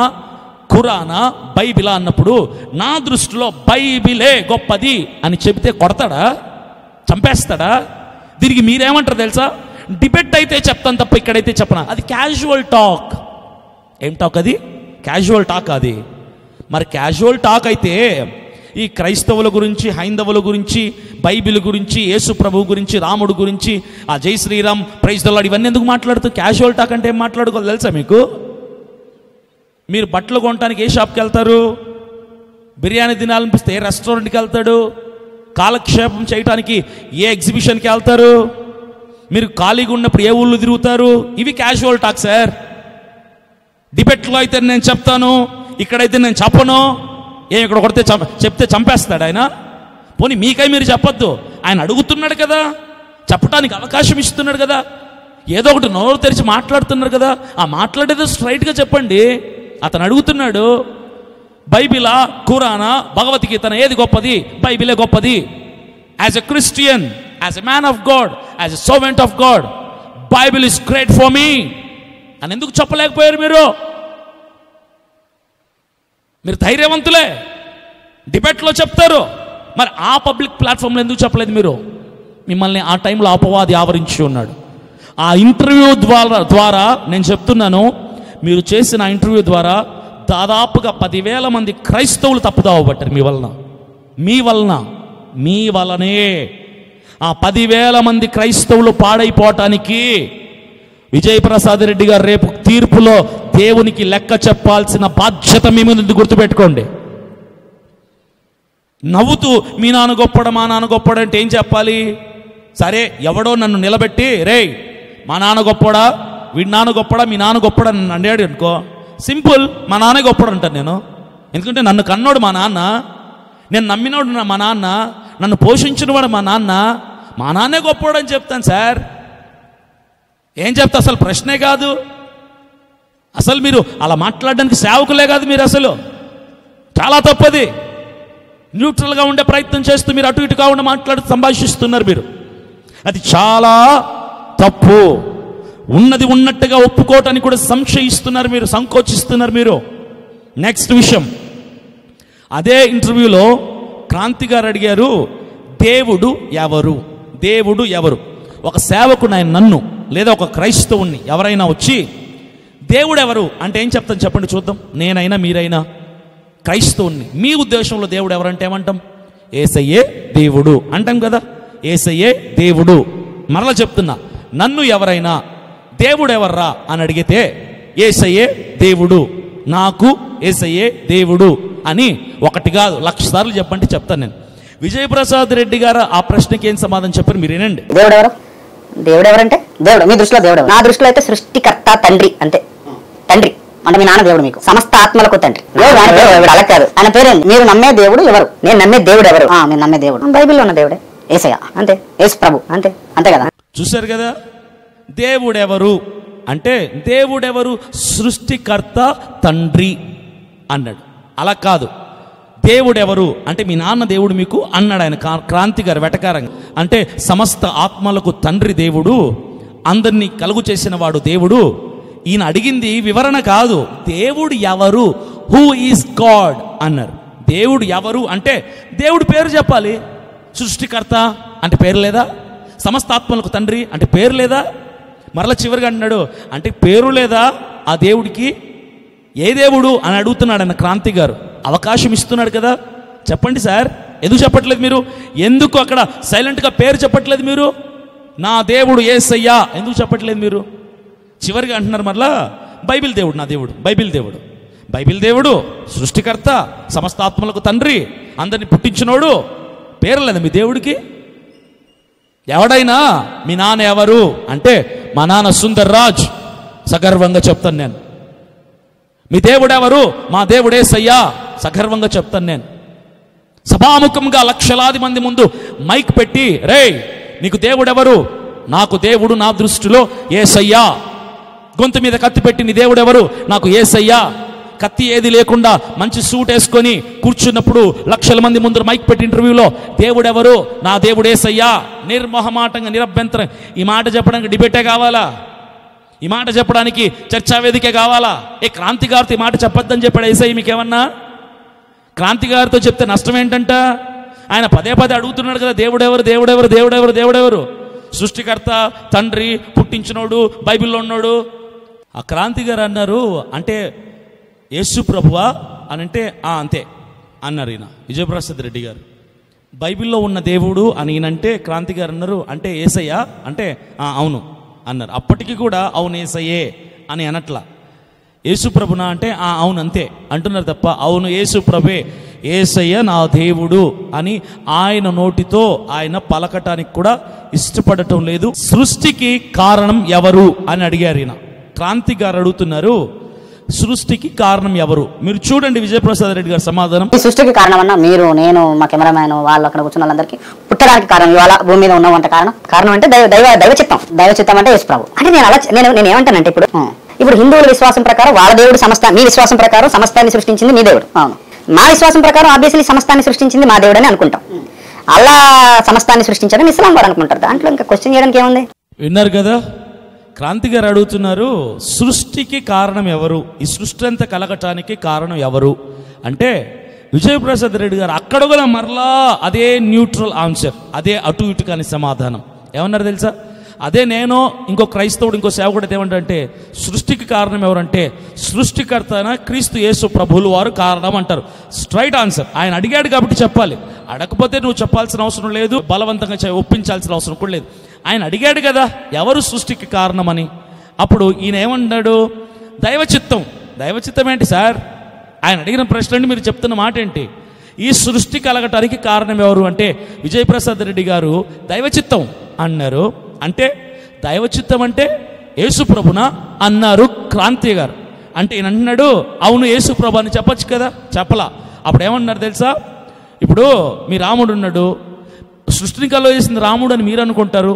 ఖురానా బైబిలా అన్నప్పుడు నా దృష్టిలో బైబిలే గొప్పది అని చెబితే కొడతాడా, చంపేస్తాడా? దీనికి మీరేమంటారు తెలుసా? డిబేట్ అయితే చెప్తాను తప్ప ఇక్కడైతే చెప్పనా. అది క్యాజువల్ టాక్. ఏం టాక్ అది? క్యాజువల్ టాక్ అది. మరి క్యాజువల్ టాక్ అయితే ఈ క్రైస్తవుల గురించి, హైందవుల గురించి, బైబిల్ గురించి, యేసు ప్రభు గురించి, రాముడు గురించి, ఆ జై శ్రీరామ్, ప్రైజ్ ద లార్డ్, ఇవన్నీ ఎందుకు మాట్లాడుతూ? క్యాజువల్ టాక్ అంటే ఏం మాట్లాడుకోవాలి తెలుసా మీకు? మీరు బట్టలు కొనడానికి ఏ షాప్కి వెళ్తారు? బిర్యానీ తినాలనిపిస్తే ఏ రెస్టారెంట్కి వెళ్తాడు? కాలక్షేపం చేయడానికి ఏ ఎగ్జిబిషన్కి వెళ్తారు? మీరు ఖాళీగా ఉన్నప్పుడు ఏ ఊళ్ళు తిరుగుతారు? ఇవి క్యాజువల్ టాక్ సార్. డిబేట్లో అయితే నేను చెప్తాను, ఇక్కడైతే నేను చెప్పను. ఇక్కడ కొడితే చెప్తే చంపేస్తాడు ఆయన. పోనీ మీకై మీరు చెప్పొద్దు, ఆయన అడుగుతున్నాడు కదా, చెప్పడానికి అవకాశం ఇస్తున్నాడు కదా, ఏదో ఒకటి నోరు తెరిచి మాట్లాడుతున్నారు కదా, ఆ మాట్లాడేదో స్ట్రైట్గా చెప్పండి. అతను అడుగుతున్నాడు, బైబిలా ఖురానా భగవద్గీతన ఏది గొప్పది? బైబిలే గొప్పది. As a Christian, as a man of God, as a servant of God, Bible is great for me అని ఎందుకు చెప్పలేకపోయారు మీరు? మీరు ధైర్యవంతులే, డిబేట్లో చెప్తారు. మరి ఆ పబ్లిక్ ప్లాట్ఫామ్లో ఎందుకు చెప్పలేదు మీరు? మిమ్మల్ని ఆ టైంలో అపవాది ఆవరించి ఉన్నాడు. ఆ ఇంటర్వ్యూ ద్వారా నేను చెప్తున్నాను, మీరు చేసిన ఇంటర్వ్యూ ద్వారా దాదాపుగా 10,000 మంది క్రైస్తవులు తప్పుదావ పట్టారు మీ వలనే. ఆ 10,000 మంది క్రైస్తవులు పాడైపోవటానికి విజయప్రసాద్ రెడ్డి గారు రేపు తీర్పులో దేవునికి లెక్క చెప్పాల్సిన బాధ్యత మీ ముందు గుర్తుపెట్టుకోండి. నవ్వుతూ మీ నాన్న గొప్పడు, మా నాన్న గొప్పడు అంటే ఏం చెప్పాలి? సరే, ఎవడో నన్ను నిలబెట్టి, రే మా నాన్న గొప్పడా, వీడి నాన్న గొప్పడా, మీ నాన్న గొప్పడా నన్ను అడిగాడు అనుకో, సింపుల్, మా నాన్న గొప్పడు అంటాను నేను. ఎందుకంటే నన్ను కన్నోడు మా నాన్న, నేను నమ్మినోడు మా నాన్న, నన్ను పోషించినవాడు మా నాన్నే గొప్పవాడు అని చెప్తాను సార్. ఏం చెప్తా? అసలు ప్రశ్నే కాదు. అసలు మీరు అలా మాట్లాడడానికి సేవకులే కాదు మీరు. అసలు చాలా తప్పది. న్యూట్రల్గా ఉండే ప్రయత్నం చేస్తూ మీరు అటు ఇటుగా ఉండి మాట్లాడుతూ సంభాషిస్తున్నారు మీరు. అది చాలా తప్పు. ఉన్నది ఉన్నట్టుగా ఒప్పుకోవటానికి కూడా సంశయిస్తున్నారు మీరు, సంకోచిస్తున్నారు మీరు. నెక్స్ట్ విషయం, అదే ఇంటర్వ్యూలో క్రాంతి గారు అడిగారు, దేవుడు ఎవరు? దేవుడు ఎవరు? ఒక సేవకుడు ఆయన నన్ను లేదా ఒక క్రైస్తవుణ్ణి ఎవరైనా వచ్చి దేవుడు ఎవరు అంటే ఏం చెప్తాను చెప్పండి చూద్దాం. నేనైనా మీరైనా క్రైస్తవుణ్ణి, మీ ఉద్దేశంలో దేవుడు ఎవరంటే ఏమంటాం? యేసయ్యే దేవుడు అంటాం కదా. యేసయ్యే దేవుడు. మరలా చెప్తున్నా, నన్ను ఎవరైనా దేవుడు ఎవర్రా అని అడిగితే యేసయ్యే దేవుడు, నాకు యేసయ్యే దేవుడు అని ఒకటి కాదు 1,00,000 సార్లు చెప్పంటే చెప్తాను నేను. విజయప్రసాద్ రెడ్డి గారు ఆ ప్రశ్నకి ఏం సమాధానం చెప్పారు మీరు వినండి. దేవుడు ఎవరు? దేవుడు ఎవరంటే దేవుడు మీ దృష్టిలో దేవుడు. నా దృష్టిలో అయితే సృష్టికర్త తండ్రి అంతే. తండ్రి అంటే మీ నాన్న దేవుడు, మీకు సమస్త ఆత్మలకు తండ్రి. దేవుడు అలా కాదు. ఆయన పేరేంది? మీరు నమ్మే దేవుడు ఎవరు? నేను నమ్మే దేవుడు ఎవరు? మీరు నమ్మే దేవుడు బైబిల్లో ఉన్న దేవుడే, యేసయ్య అంతే, యేసు ప్రభు అంతే. అంతే కదా. చూశారు కదా, దేవుడెవరు అంటే దేవుడెవరు? సృష్టికర్త తండ్రి అన్నాడు. అలా కాదు, దేవుడెవరు అంటే మీ నాన్న దేవుడు మీకు అన్నాడు ఆయన. క్రాంతి గారు వెటకారంగా అంటే సమస్త ఆత్మలకు తండ్రి దేవుడు, అందరినీ కలుగు చేసిన వాడు దేవుడు. ఈయన అడిగింది వివరణ కాదు, దేవుడు ఎవరు, హూ ఈజ్ గాడ్ అన్నారు. దేవుడు ఎవరు అంటే దేవుడు పేరు చెప్పాలి. సృష్టికర్త అంటే పేరు లేదా? సమస్త ఆత్మలకు తండ్రి అంటే పేరు లేదా? మరలా చివరిగా అన్నాడు అంటే పేరు లేదా ఆ దేవుడికి? ఏ దేవుడు అని అడుగుతున్నాడు ఆయన క్రాంతి గారు. అవకాశం ఇస్తున్నాడు కదా, చెప్పండి సార్. ఎందుకు చెప్పట్లేదు మీరు? ఎందుకు అక్కడ సైలెంట్గా పేరు చెప్పట్లేదు మీరు? నా దేవుడు యేసయ్యా ఎందుకు చెప్పట్లేదు మీరు? చివరిగా అంటున్నారు మరలా బైబిల్ దేవుడు, నా దేవుడు బైబిల్ దేవుడు. బైబిల్ దేవుడు సృష్టికర్త, సమస్త ఆత్మలకు తండ్రి, అందరిని పుట్టించినోడు, పేరు లేదా మీ దేవుడికి? ఎవడైనా మీ నాన్న ఎవరు అంటే మా నాన్న సుందర్ రాజ్, సగర్వంగా చెప్తాను నేను. మీ దేవుడు ఎవరు? మా దేవుడు యేసయ్యా, సగర్వంగా చెప్తాను నేను. సభాముఖంగా లక్షలాది మంది ముందు మైక్ పెట్టి, రే నీకు దేవుడు ఎవరు? నాకు దేవుడు నా దృష్టిలో యేసయ్యా. గొంతు మీద కత్తి పెట్టి నీ దేవుడు ఎవరు? నాకు యేసయ్యా. కత్తి ఏది లేకుండా మంచి సూట్ వేసుకొని కూర్చున్నప్పుడు లక్షల మంది ముందు మైక్ పెట్టి ఇంటర్వ్యూలో దేవుడెవరు? నా దేవుడు యేసయ్యా. నిర్మోహమాటంగా, నిరభ్యంతరం ఈ మాట చెప్పడానికి డిబేటే కావాలా? ఈ మాట చెప్పడానికి చర్చా వేదికే కావాలా? క్రాంతి గారితో ఈ మాట చెప్పొద్దని చెప్పాడు యేసయ్య మీకేమన్నా? క్రాంతి గారితో చెప్తే నష్టం ఏంటంట? ఆయన పదే పదే అడుగుతున్నాడు కదా, దేవుడెవరు దేవుడెవరు దేవుడెవరు దేవుడెవరు? సృష్టికర్త, తండ్రి, పుట్టించినోడు, బైబిల్లో ఉన్నాడు. ఆ క్రాంతి గారు అన్నారు, అంటే యేసు ప్రభువా అని అంటే అంతే అన్నారు ఈయన విజయప్రసాద్ రెడ్డి గారు. బైబిల్లో ఉన్న దేవుడు అని ఈయనంటే క్రాంతి గారు అన్నారు, అంటే యేసయ్య అంటే అవును అన్నారు. అప్పటికి కూడా అవును యేసయ్యే అని అనట్లా. యేసు ప్రభునా అంటే అవును అంతే అంటున్నారు తప్ప అవును యేసు ప్రభే, యేసయ్య నా దేవుడు అని ఆయన నోటితో ఆయన పలకటానికి కూడా ఇష్టపడటం లేదు. సృష్టికి కారణం ఎవరు అని అడిగారు ఈయన. క్రాంతి గారు అడుగుతున్నారు, సృష్టికి కారణం ఎవరు? మీరు చూడండి విజయప్రసాద్ రెడ్డి గారి సమాధానం. ఈ సృష్టికి కారణం అన్న మీరు, నేను, మా కెమెరామ్యాన్, వాళ్ళు అక్కడ కూర్చున్న వాళ్ళందరికీ పుట్టడానికి కారణం, ఇవాళ భూమి మీద ఉన్నవంట కారణం అంటే దైవ చిత్తం అంటే యేసు ప్రభు. అంటే నేను ఏమంటానంటే ఇప్పుడు హిందువుల విశ్వాసం ప్రకారం వాళ్ళ దేవుడు మీ విశ్వాసం ప్రకారం సమస్తాన్ని సృష్టించింది మీ దేవుడు. అవును. మా విశ్వాసం ప్రకారం ఆబ్వియస్లీ సమస్తాన్ని సృష్టించింది మా దేవుడు అని అనుకుంటాం. అల్లా సమస్తాన్ని సృష్టించారని ఇస్లాం వాడు అనుకుంటారు. దాంట్లో ఇంకా క్వశ్చన్ చేయడానికి ఏముంది? విన్నారు కదా, క్రాంతి గారు అడుగుతున్నారు, సృష్టికి కారణం ఎవరు? ఈ సృష్టి అంతా కలగటానికి కారణం ఎవరు అంటే విజయప్రసాద్ రెడ్డి గారు అక్కడ కూడా మరలా అదే న్యూట్రల్ ఆన్సర్, అదే అటు ఇటు కాని సమాధానం. ఏమన్నారు తెలుసా? అదే నేను ఇంకో క్రైస్తవుడు ఇంకో సేవకుడు ఏమంటారంటే సృష్టికి కారణం ఎవరంటే సృష్టికర్త క్రీస్తు యేసు ప్రభువులు వారు కారణం అంటారు. Straight answer. ఆయన అడిగాడు కాబట్టి చెప్పాలి. అడగకపోతే నువ్వు చెప్పాల్సిన అవసరం లేదు, బలవంతంగా ఒప్పించాల్సిన అవసరం కూడా లేదు. ఆయన అడిగాడు కదా ఎవరు సృష్టికి కారణమని. అప్పుడు ఈయన ఏమన్నాడు? దైవచిత్తం. దైవచిత్తం ఏంటి సార్? ఆయన అడిగిన ప్రశ్న మీరు చెప్తున్న మాట ఏంటి? ఈ సృష్టి కలగటానికి కారణం ఎవరు అంటే విజయప్రసాద్ రెడ్డి గారు దైవచిత్తం అన్నారు. అంటే దైవచిత్తం అంటే యేసు ప్రభునా అన్నారు క్రాంతి గారు. అంటే ఈయన అంటున్నాడు అవును యేసు ప్రభు అని చెప్పచ్చు కదా, చెప్పలా. అప్పుడు ఏమన్నారు తెలుసా? ఇప్పుడు మీ రాముడు ఉన్నాడు, సృష్టిని కలువ చేసింది రాముడు అని మీరు అనుకుంటారు,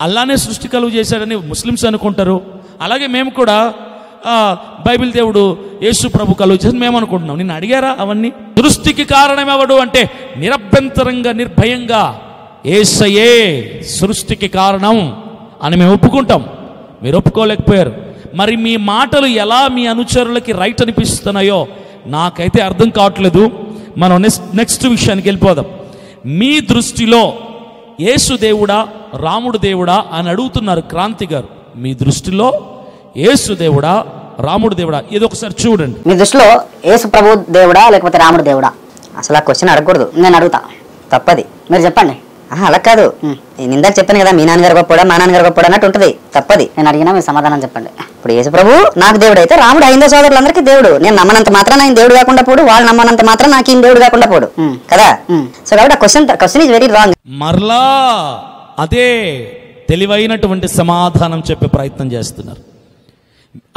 అల్లానే సృష్టి కలువ చేశాడని ముస్లిమ్స్ అనుకుంటారు. అలాగే మేము కూడా బైబిల్ దేవుడు యేసు ప్రభు కలువ చేసి మేము అనుకుంటున్నాం. నిన్ను అడిగారా అవన్నీ? సృష్టికి కారణం ఎవడు అంటే నిరభ్యంతరంగా నిర్భయంగా యేసయ్యే సృష్టికి కారణం అని మేము ఒప్పుకుంటాం. మీరు ఒప్పుకోలేకపోయారు. మరి మీ మాటలు ఎలా మీ అనుచరులకి రైట్ అనిపిస్తున్నాయో నాకైతే అర్థం కావట్లేదు. మనం నెక్స్ట్ విషయానికి వెళ్ళిపోదాం. మీ దృష్టిలో యేసు దేవుడా రాముడు దేవుడా అని అడుగుతున్నారు క్రాంతి గారు. మీ దృష్టిలో యేసు దేవుడా రాముడు దేవుడా? ఇది ఒకసారి చూడండి. మీ దృష్టిలో యేసు ప్రభు దేవుడా లేకపోతే రాముడు దేవుడా? అసలు ఆ క్వశ్చన్ అడగకూడదు. నేను అడుగుతా, తప్పది. మీరు చెప్పండి. అలా కాదు, నేను ఇందాక చెప్పాను కదా, మీ నాన్నగారు గొప్పడా మా నాన్నగారు గొప్పడా అన్నట్టు ఉంటుంది. తప్పది. నేను అడిగినా మీరు సమాధానం చెప్పండి. ఇప్పుడు యేసు ప్రభు నాకు దేవుడు అయితే రాముడు హైందవ సోదరులందరికీ దేవుడు. నేను నమ్మనంత మాత్రం ఆయన దేవుడు కాకుండా పోడు, వాళ్ళు నమ్మనంత మాత్రం నాకు ఈయన దేవుడు కాకుండా పోడు కదా. సో కాబట్టి క్వశ్చన్ ఈజ్ వెరీ రాంగ్. మరలా అదే తెలివైనటువంటి సమాధానం చెప్పే ప్రయత్నం చేస్తున్నారు.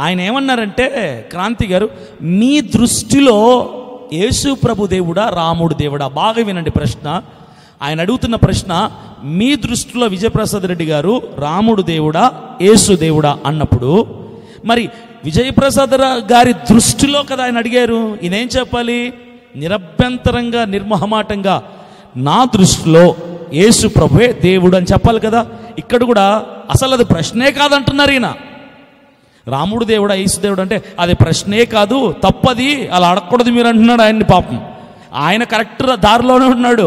ఆయన ఏమన్నారంటే క్రాంతి గారు, మీ దృష్టిలో యేసు ప్రభు దేవుడా రాముడు దేవుడా? బాగా వినండి ప్రశ్న. ఆయన అడుగుతున్న ప్రశ్న, మీ దృష్టిలో విజయప్రసాద్ రెడ్డి గారు రాముడు దేవుడా యేసు దేవుడా అన్నప్పుడు మరి విజయప్రసాద్ గారి దృష్టిలో కదా ఆయన అడిగారు. ఈయనేం చెప్పాలి? నిరభ్యంతరంగా నిర్మోహమాటంగా నా దృష్టిలో యేసు ప్రభువే దేవుడు అని చెప్పాలి కదా. ఇక్కడ కూడా అసలు అది ప్రశ్నే కాదంటున్నారు ఈయన. రాముడు దేవుడా యేసు దేవుడు అంటే అది ప్రశ్నే కాదు, తప్పది, అలా అడగకూడదు మీరు అంటున్నాడు ఆయన్ని. పాపం ఆయన కరెక్ట్ దారిలోనే ఉన్నాడు,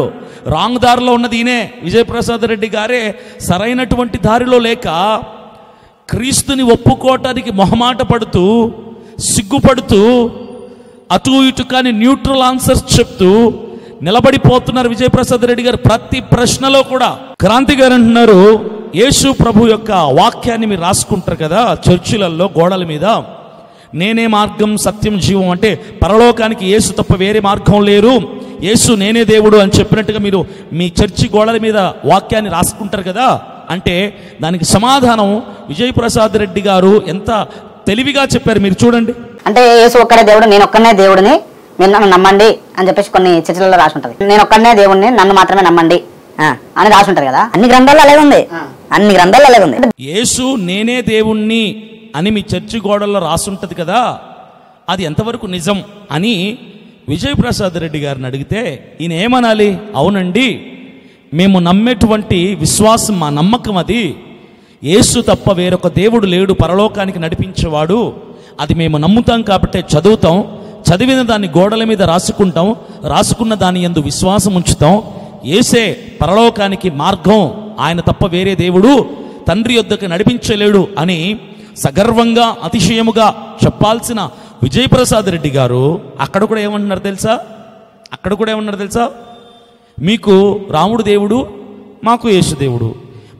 రాంగ్ దారిలో ఉన్నది ఈయనే. విజయప్రసాద్ రెడ్డి గారే సరైనటువంటి దారిలో లేక క్రీస్తుని ఒప్పుకోవటానికి మొహమాట పడుతూ సిగ్గుపడుతూ అటు ఇటు కానీ న్యూట్రల్ ఆన్సర్స్ చెప్తూ నిలబడిపోతున్నారు విజయప్రసాద్ రెడ్డి గారు ప్రతి ప్రశ్నలో కూడా. క్రాంతి గారు అంటున్నారు, యేసు ప్రభు యొక్క వాక్యాన్ని మీరు రాసుకుంటారు కదా చర్చిలలో గోడల మీద, నేనే మార్గం సత్యం జీవం అంటే పరలోకానికి యేసు తప్ప వేరే మార్గం లేరు, యేసు నేనే దేవుడు అని చెప్పినట్టుగా మీరు మీ చర్చి గోడల మీద వాక్యాన్ని రాసుకుంటారు కదా. అంటే దానికి సమాధానం విజయప్రసాద్ రెడ్డి గారు ఎంత తెలివిగా చెప్పారు మీరు చూడండి. అంటే యేసు ఒక్కడే దేవుడు, నేను ఒక్కనే దేవుడిని, మీరు నన్ను నమ్మండి అని చెప్పేసి కొన్ని చర్చలలో రాసి ఉంటుంది. నేను ఒక్కనే దేవుడిని, నన్ను మాత్రమే నమ్మండి అని రాసి ఉంటారు కదా. అన్ని గ్రంథాల్లో అలాగే ఉంది, అన్ని గ్రంథాల్లో అలాగే ఉంది. యేసు నేనే దేవుణ్ణి అని మీ చర్చి గోడల్లో రాసుంటది కదా, అది ఎంతవరకు నిజం అని విజయప్రసాద్ రెడ్డి గారిని అడిగితే ఈయన ఏమనాలి? అవునండి, మేము నమ్మేటువంటి విశ్వాసం మా నమ్మకం అది. యేసు తప్ప వేరొక దేవుడు లేడు పరలోకానికి నడిపించేవాడు. అది మేము నమ్ముతాం కాబట్టి చదువుతాం, చదివిన దాన్ని గోడల మీద రాసుకుంటాం, రాసుకున్న దాని యందు విశ్వాసం ఉంచుతాం. యేసే పరలోకానికి మార్గం, ఆయన తప్ప వేరే దేవుడు తండ్రి యొద్దకు నడిపించలేడు అని సగర్వంగా అతిశయముగా చెప్పాల్సిన విజయప్రసాద్ రెడ్డి గారు అక్కడ కూడా ఏమంటున్నారు తెలుసా? మీకు రాముడు దేవుడు, మాకు యేసు దేవుడు,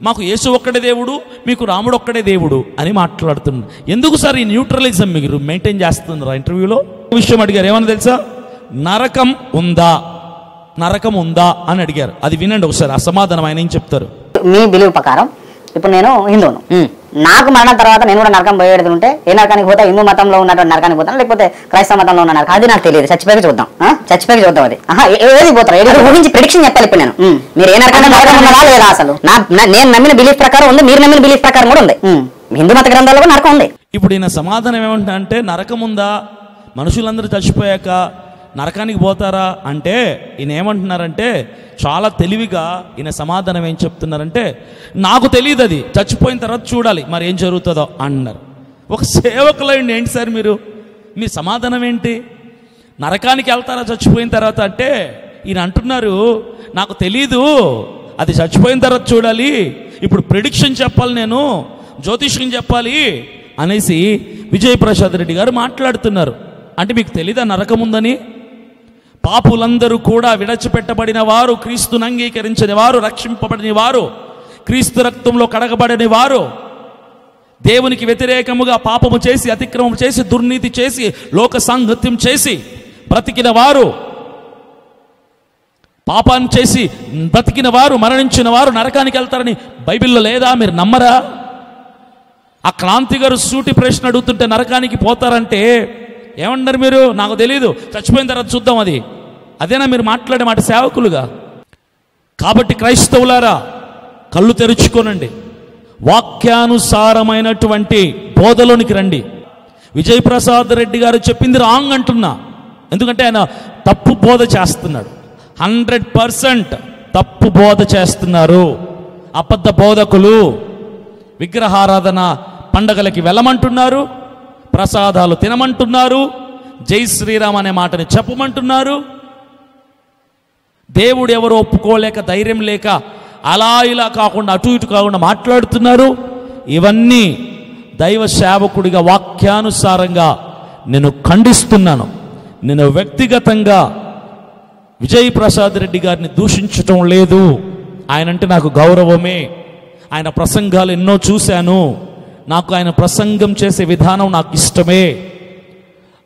మాకు యేసు ఒక్కడే దేవుడు, మీకు రాముడు ఒక్కడే దేవుడు అని మాట్లాడుతున్నారు. ఎందుకు సార్ ఈ న్యూట్రలిజం మీరు మెయింటైన్ చేస్తున్నారా? ఇంటర్వ్యూలో విషయం అడిగారు, ఏమన్నా తెలుసా? నరకం ఉందా అని అడిగారు. అది వినండి ఒకసారి, ఆ సమాధానం ఆయన ఏం చెప్తారు. మీ బిలీవ్ ప్రకారం ఇప్పుడు నేను హిందువును, నాకు మరణం తర్వాత నేను కూడా నరకం పోయేడుతుంటే ఏ నరకానికి పోతా? హిందూ మతంలో ఉన్నటువంటి నరకానికి పోతాను, లేకపోతే క్రైస్తవ మతంలో ఉన్న నరకం? అది నాకు తెలియదు. చచ్చిపోయి చూద్దాం అది. ఏది పోతారు? ఏది గురించి ప్రిడిక్షన్ చెప్పాలి ఇప్పుడు నేను. మీరు ఏ నరకానికి నరకం ఉన్నదా లేదా? అసలు నేను నమ్మిన బిలీఫ్ ప్రకారం ఉంది, మీరు నమ్మిన బిలీఫ్ ప్రకారం కూడా ఉంది. హిందూ మత గ్రంథాల్లో కూడా నరకం ఉంది. ఇప్పుడు ఈయన సమాధానం ఏమంటే నరకం ఉందా, మనుషులందరూ చచ్చిపోయాక నరకానికి పోతారా అంటే ఈయన ఏమంటున్నారంటే చాలా తెలివిగా ఈయన సమాధానం ఏం చెప్తున్నారంటే, నాకు తెలియదు, అది చచ్చిపోయిన తర్వాత చూడాలి మరి ఏం జరుగుతుందో అన్నారు. ఒక సేవకులైండి ఏంటి సార్ మీరు, మీ సమాధానం ఏంటి? నరకానికి వెళ్తారా చచ్చిపోయిన తర్వాత అంటే ఈయన అంటున్నారు నాకు తెలీదు, అది చచ్చిపోయిన తర్వాత చూడాలి, ఇప్పుడు ప్రిడిక్షన్ చెప్పాలి, నేను జ్యోతిష్యం చెప్పాలి అనేసి విజయప్రసాద్ రెడ్డి గారు మాట్లాడుతున్నారు. అంటే మీకు తెలీదా నరకం ఉందని? పాపులందరూ కూడా విడచిపెట్టబడిన వారు, క్రీస్తును అంగీకరించని వారు, రక్షింపబడిన వారు, క్రీస్తు రక్తంలో కడగబడిన వారు, దేవునికి వ్యతిరేకముగా పాపము చేసి, అతిక్రమం చేసి, దుర్నీతి చేసి, లోక సాంగత్యం చేసి బ్రతికిన వారు, పాపాన్ని చేసి బ్రతికిన వారు, మరణించిన వారు నరకానికి వెళ్తారని బైబిల్లో లేదా? మీరు నమ్మరా? ఆ క్రాంతి గారు సూటి ప్రశ్న అడుగుతుంటే నరకానికి పోతారంటే ఏమన్నారు మీరు? నాకు తెలీదు, చచ్చిపోయిన తర్వాత చూద్దాం. అదేనా మీరు మాట్లాడే మాట సేవకులుగా? కాబట్టి క్రైస్తవులారా కళ్ళు తెరుచుకోనండి, వాక్యానుసారమైనటువంటి బోధలోనికి రండి. విజయప్రసాద్ రెడ్డి గారు చెప్పింది రాంగ్ అంటున్నా, ఎందుకంటే ఆయన తప్పు బోధ చేస్తున్నాడు. 100% తప్పు బోధ చేస్తున్నారు. అబద్ధ బోధకులు విగ్రహారాధన పండగలకి వెళ్ళమంటున్నారు, ప్రసాదాలు తినమంటున్నారు, జై శ్రీరామ్ అనే మాటని చెప్పమంటున్నారు. దేవుడు ఎవరు ఒప్పుకోలేక, ధైర్యం లేక అలా ఇలా కాకుండా అటు ఇటు కాకుండా మాట్లాడుతున్నారు. ఇవన్నీ దైవ సేవకుడిగా వాక్యానుసారంగా నేను ఖండిస్తున్నాను. నేను వ్యక్తిగతంగా విజయప్రసాద్ రెడ్డి గారిని దూషించటం లేదు. ఆయనంటే నాకు గౌరవమే. ఆయన ప్రసంగాలు ఎన్నో చూశాను, నాకు ఆయన ప్రసంగం చేసే విధానం నాకు ఇష్టమే,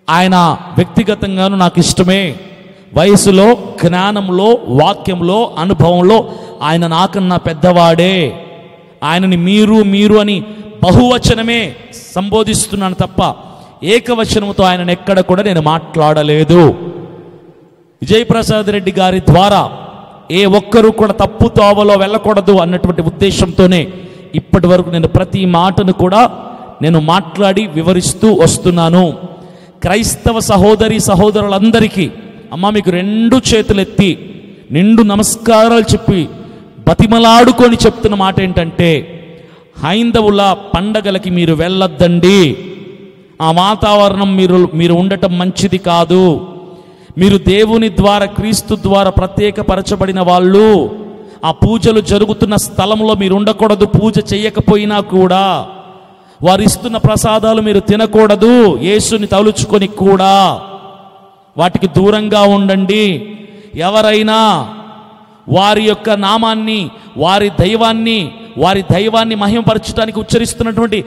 ఆయన వ్యక్తిగతంగాను నాకు ఇష్టమే. వయసులో, జ్ఞానంలో, వాక్యంలో, అనుభవంలో ఆయన నాకన్నా పెద్దవాడే. ఆయనని మీరు అని బహువచనమే సంబోధిస్తున్నాను తప్ప ఏకవచనంతో ఆయనను ఎక్కడ కూడా నేను మాట్లాడలేదు. విజయప్రసాద్ రెడ్డి గారి ద్వారా ఏ ఒక్కరూ కూడా తప్పు తోవలో వెళ్ళకూడదు అన్నటువంటి ఉద్దేశంతోనే ఇప్పటి వరకు నేను ప్రతి మాటను కూడా నేను మాట్లాడి వివరిస్తూ వస్తున్నాను. క్రైస్తవ సహోదరి సహోదరులందరికీ అమ్మ మీకు 2 చేతులెత్తి నిండు నమస్కారాలు చెప్పి బతిమలాడుకొని చెప్తున్న మాట ఏంటంటే, హైందవుల పండగలకి మీరు వెళ్ళొద్దండి. ఆ వాతావరణం మీరు ఉండటం మంచిది కాదు. మీరు దేవుని ద్వారా, క్రీస్తు ద్వారా ప్రత్యేకపరచబడిన వాళ్ళు. ఆ పూజలు జరుగుతున్న స్థలంలో మీరు ఉండకూడదు. పూజ చేయకపోయినా కూడా వారు ఇస్తున్న ప్రసాదాలు మీరు తినకూడదు. యేసుని తలుచుకొని కూడా వాటికి దూరంగా ఉండండి. ఎవరైనా వారి యొక్క నామాన్ని, వారి దైవాన్ని మహిమపరచడానికి ఉచ్చరిస్తున్నటువంటి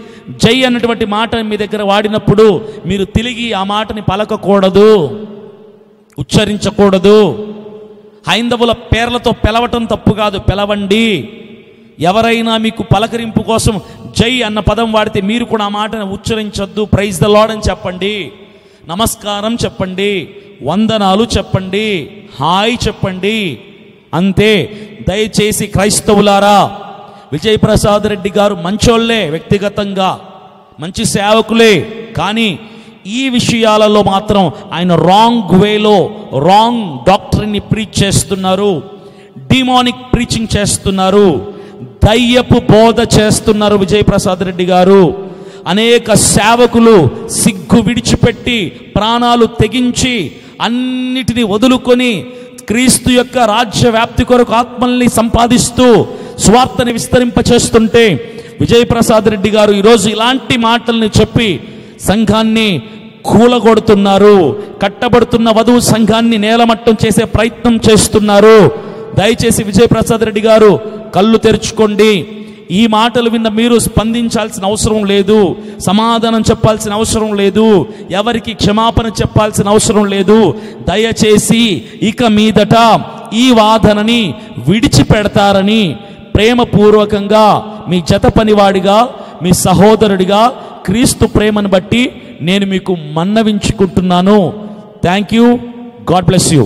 జై అన్నటువంటి మాటని మీ దగ్గర వాడినప్పుడు మీరు తిరిగి ఆ మాటని పలకకూడదు, ఉచ్చరించకూడదు. హైందవుల పేర్లతో పిలవటం తప్పు కాదు, పిలవండి. ఎవరైనా మీకు పలకరింపు కోసం జై అన్న పదం వాడితే మీరు కూడా ఆ మాటను ఉచ్చరించొద్దు. ప్రైజ్ ద లార్డ్ అని చెప్పండి, నమస్కారం చెప్పండి, వందనాలు చెప్పండి, హాయ్ చెప్పండి, అంతే. దయచేసి క్రైస్తవులారా, విజయప్రసాద్ రెడ్డి గారు మంచోళ్లే, వ్యక్తిగతంగా మంచి సేవకులే, కానీ ఈ విషయాలలో మాత్రం ఆయన రాంగ్ వేలో రాంగ్ డాక్టరీని ప్రీచ్ చేస్తున్నారు, డిమానిక్ ప్రీచింగ్ చేస్తున్నారు. దయ్యపు బోధ చేస్తున్నారు విజయప్రసాద్ రెడ్డి గారు. అనేక సేవకులు సిగ్గు విడిచిపెట్టి ప్రాణాలు తెగించి అన్నిటినీ వదులుకొని క్రీస్తు యొక్క రాజ్య వ్యాప్తి కొరకు ఆత్మల్ని సంపాదిస్తూ స్వార్థని విస్తరింపచేస్తుంటే విజయప్రసాద్ రెడ్డి గారు ఈరోజు ఇలాంటి మాటల్ని చెప్పి సంఘాన్ని కూలగొడుతున్నారు. కట్టబడుతున్న వధువు సంఘాన్ని నేలమట్టం చేసే ప్రయత్నం చేస్తున్నారు. దయచేసి విజయప్రసాద్ రెడ్డి గారు కళ్ళు తెరుచుకోండి. ఈ మాటలు విన్న మీరు స్పందించాల్సిన అవసరం లేదు, సమాధానం చెప్పాల్సిన అవసరం లేదు, ఎవరికి క్షమాపణ చెప్పాల్సిన అవసరం లేదు. దయచేసి ఇక మీదట ఈ వాదనని విడిచిపెడతారని ప్రేమపూర్వకంగా మీ జత పనివాడిగా, మీ సహోదరుడిగా క్రీస్తు ప్రేమను బట్టి నేను మీకు మన్నవించుకుంటున్నాను. Thank you. God bless you.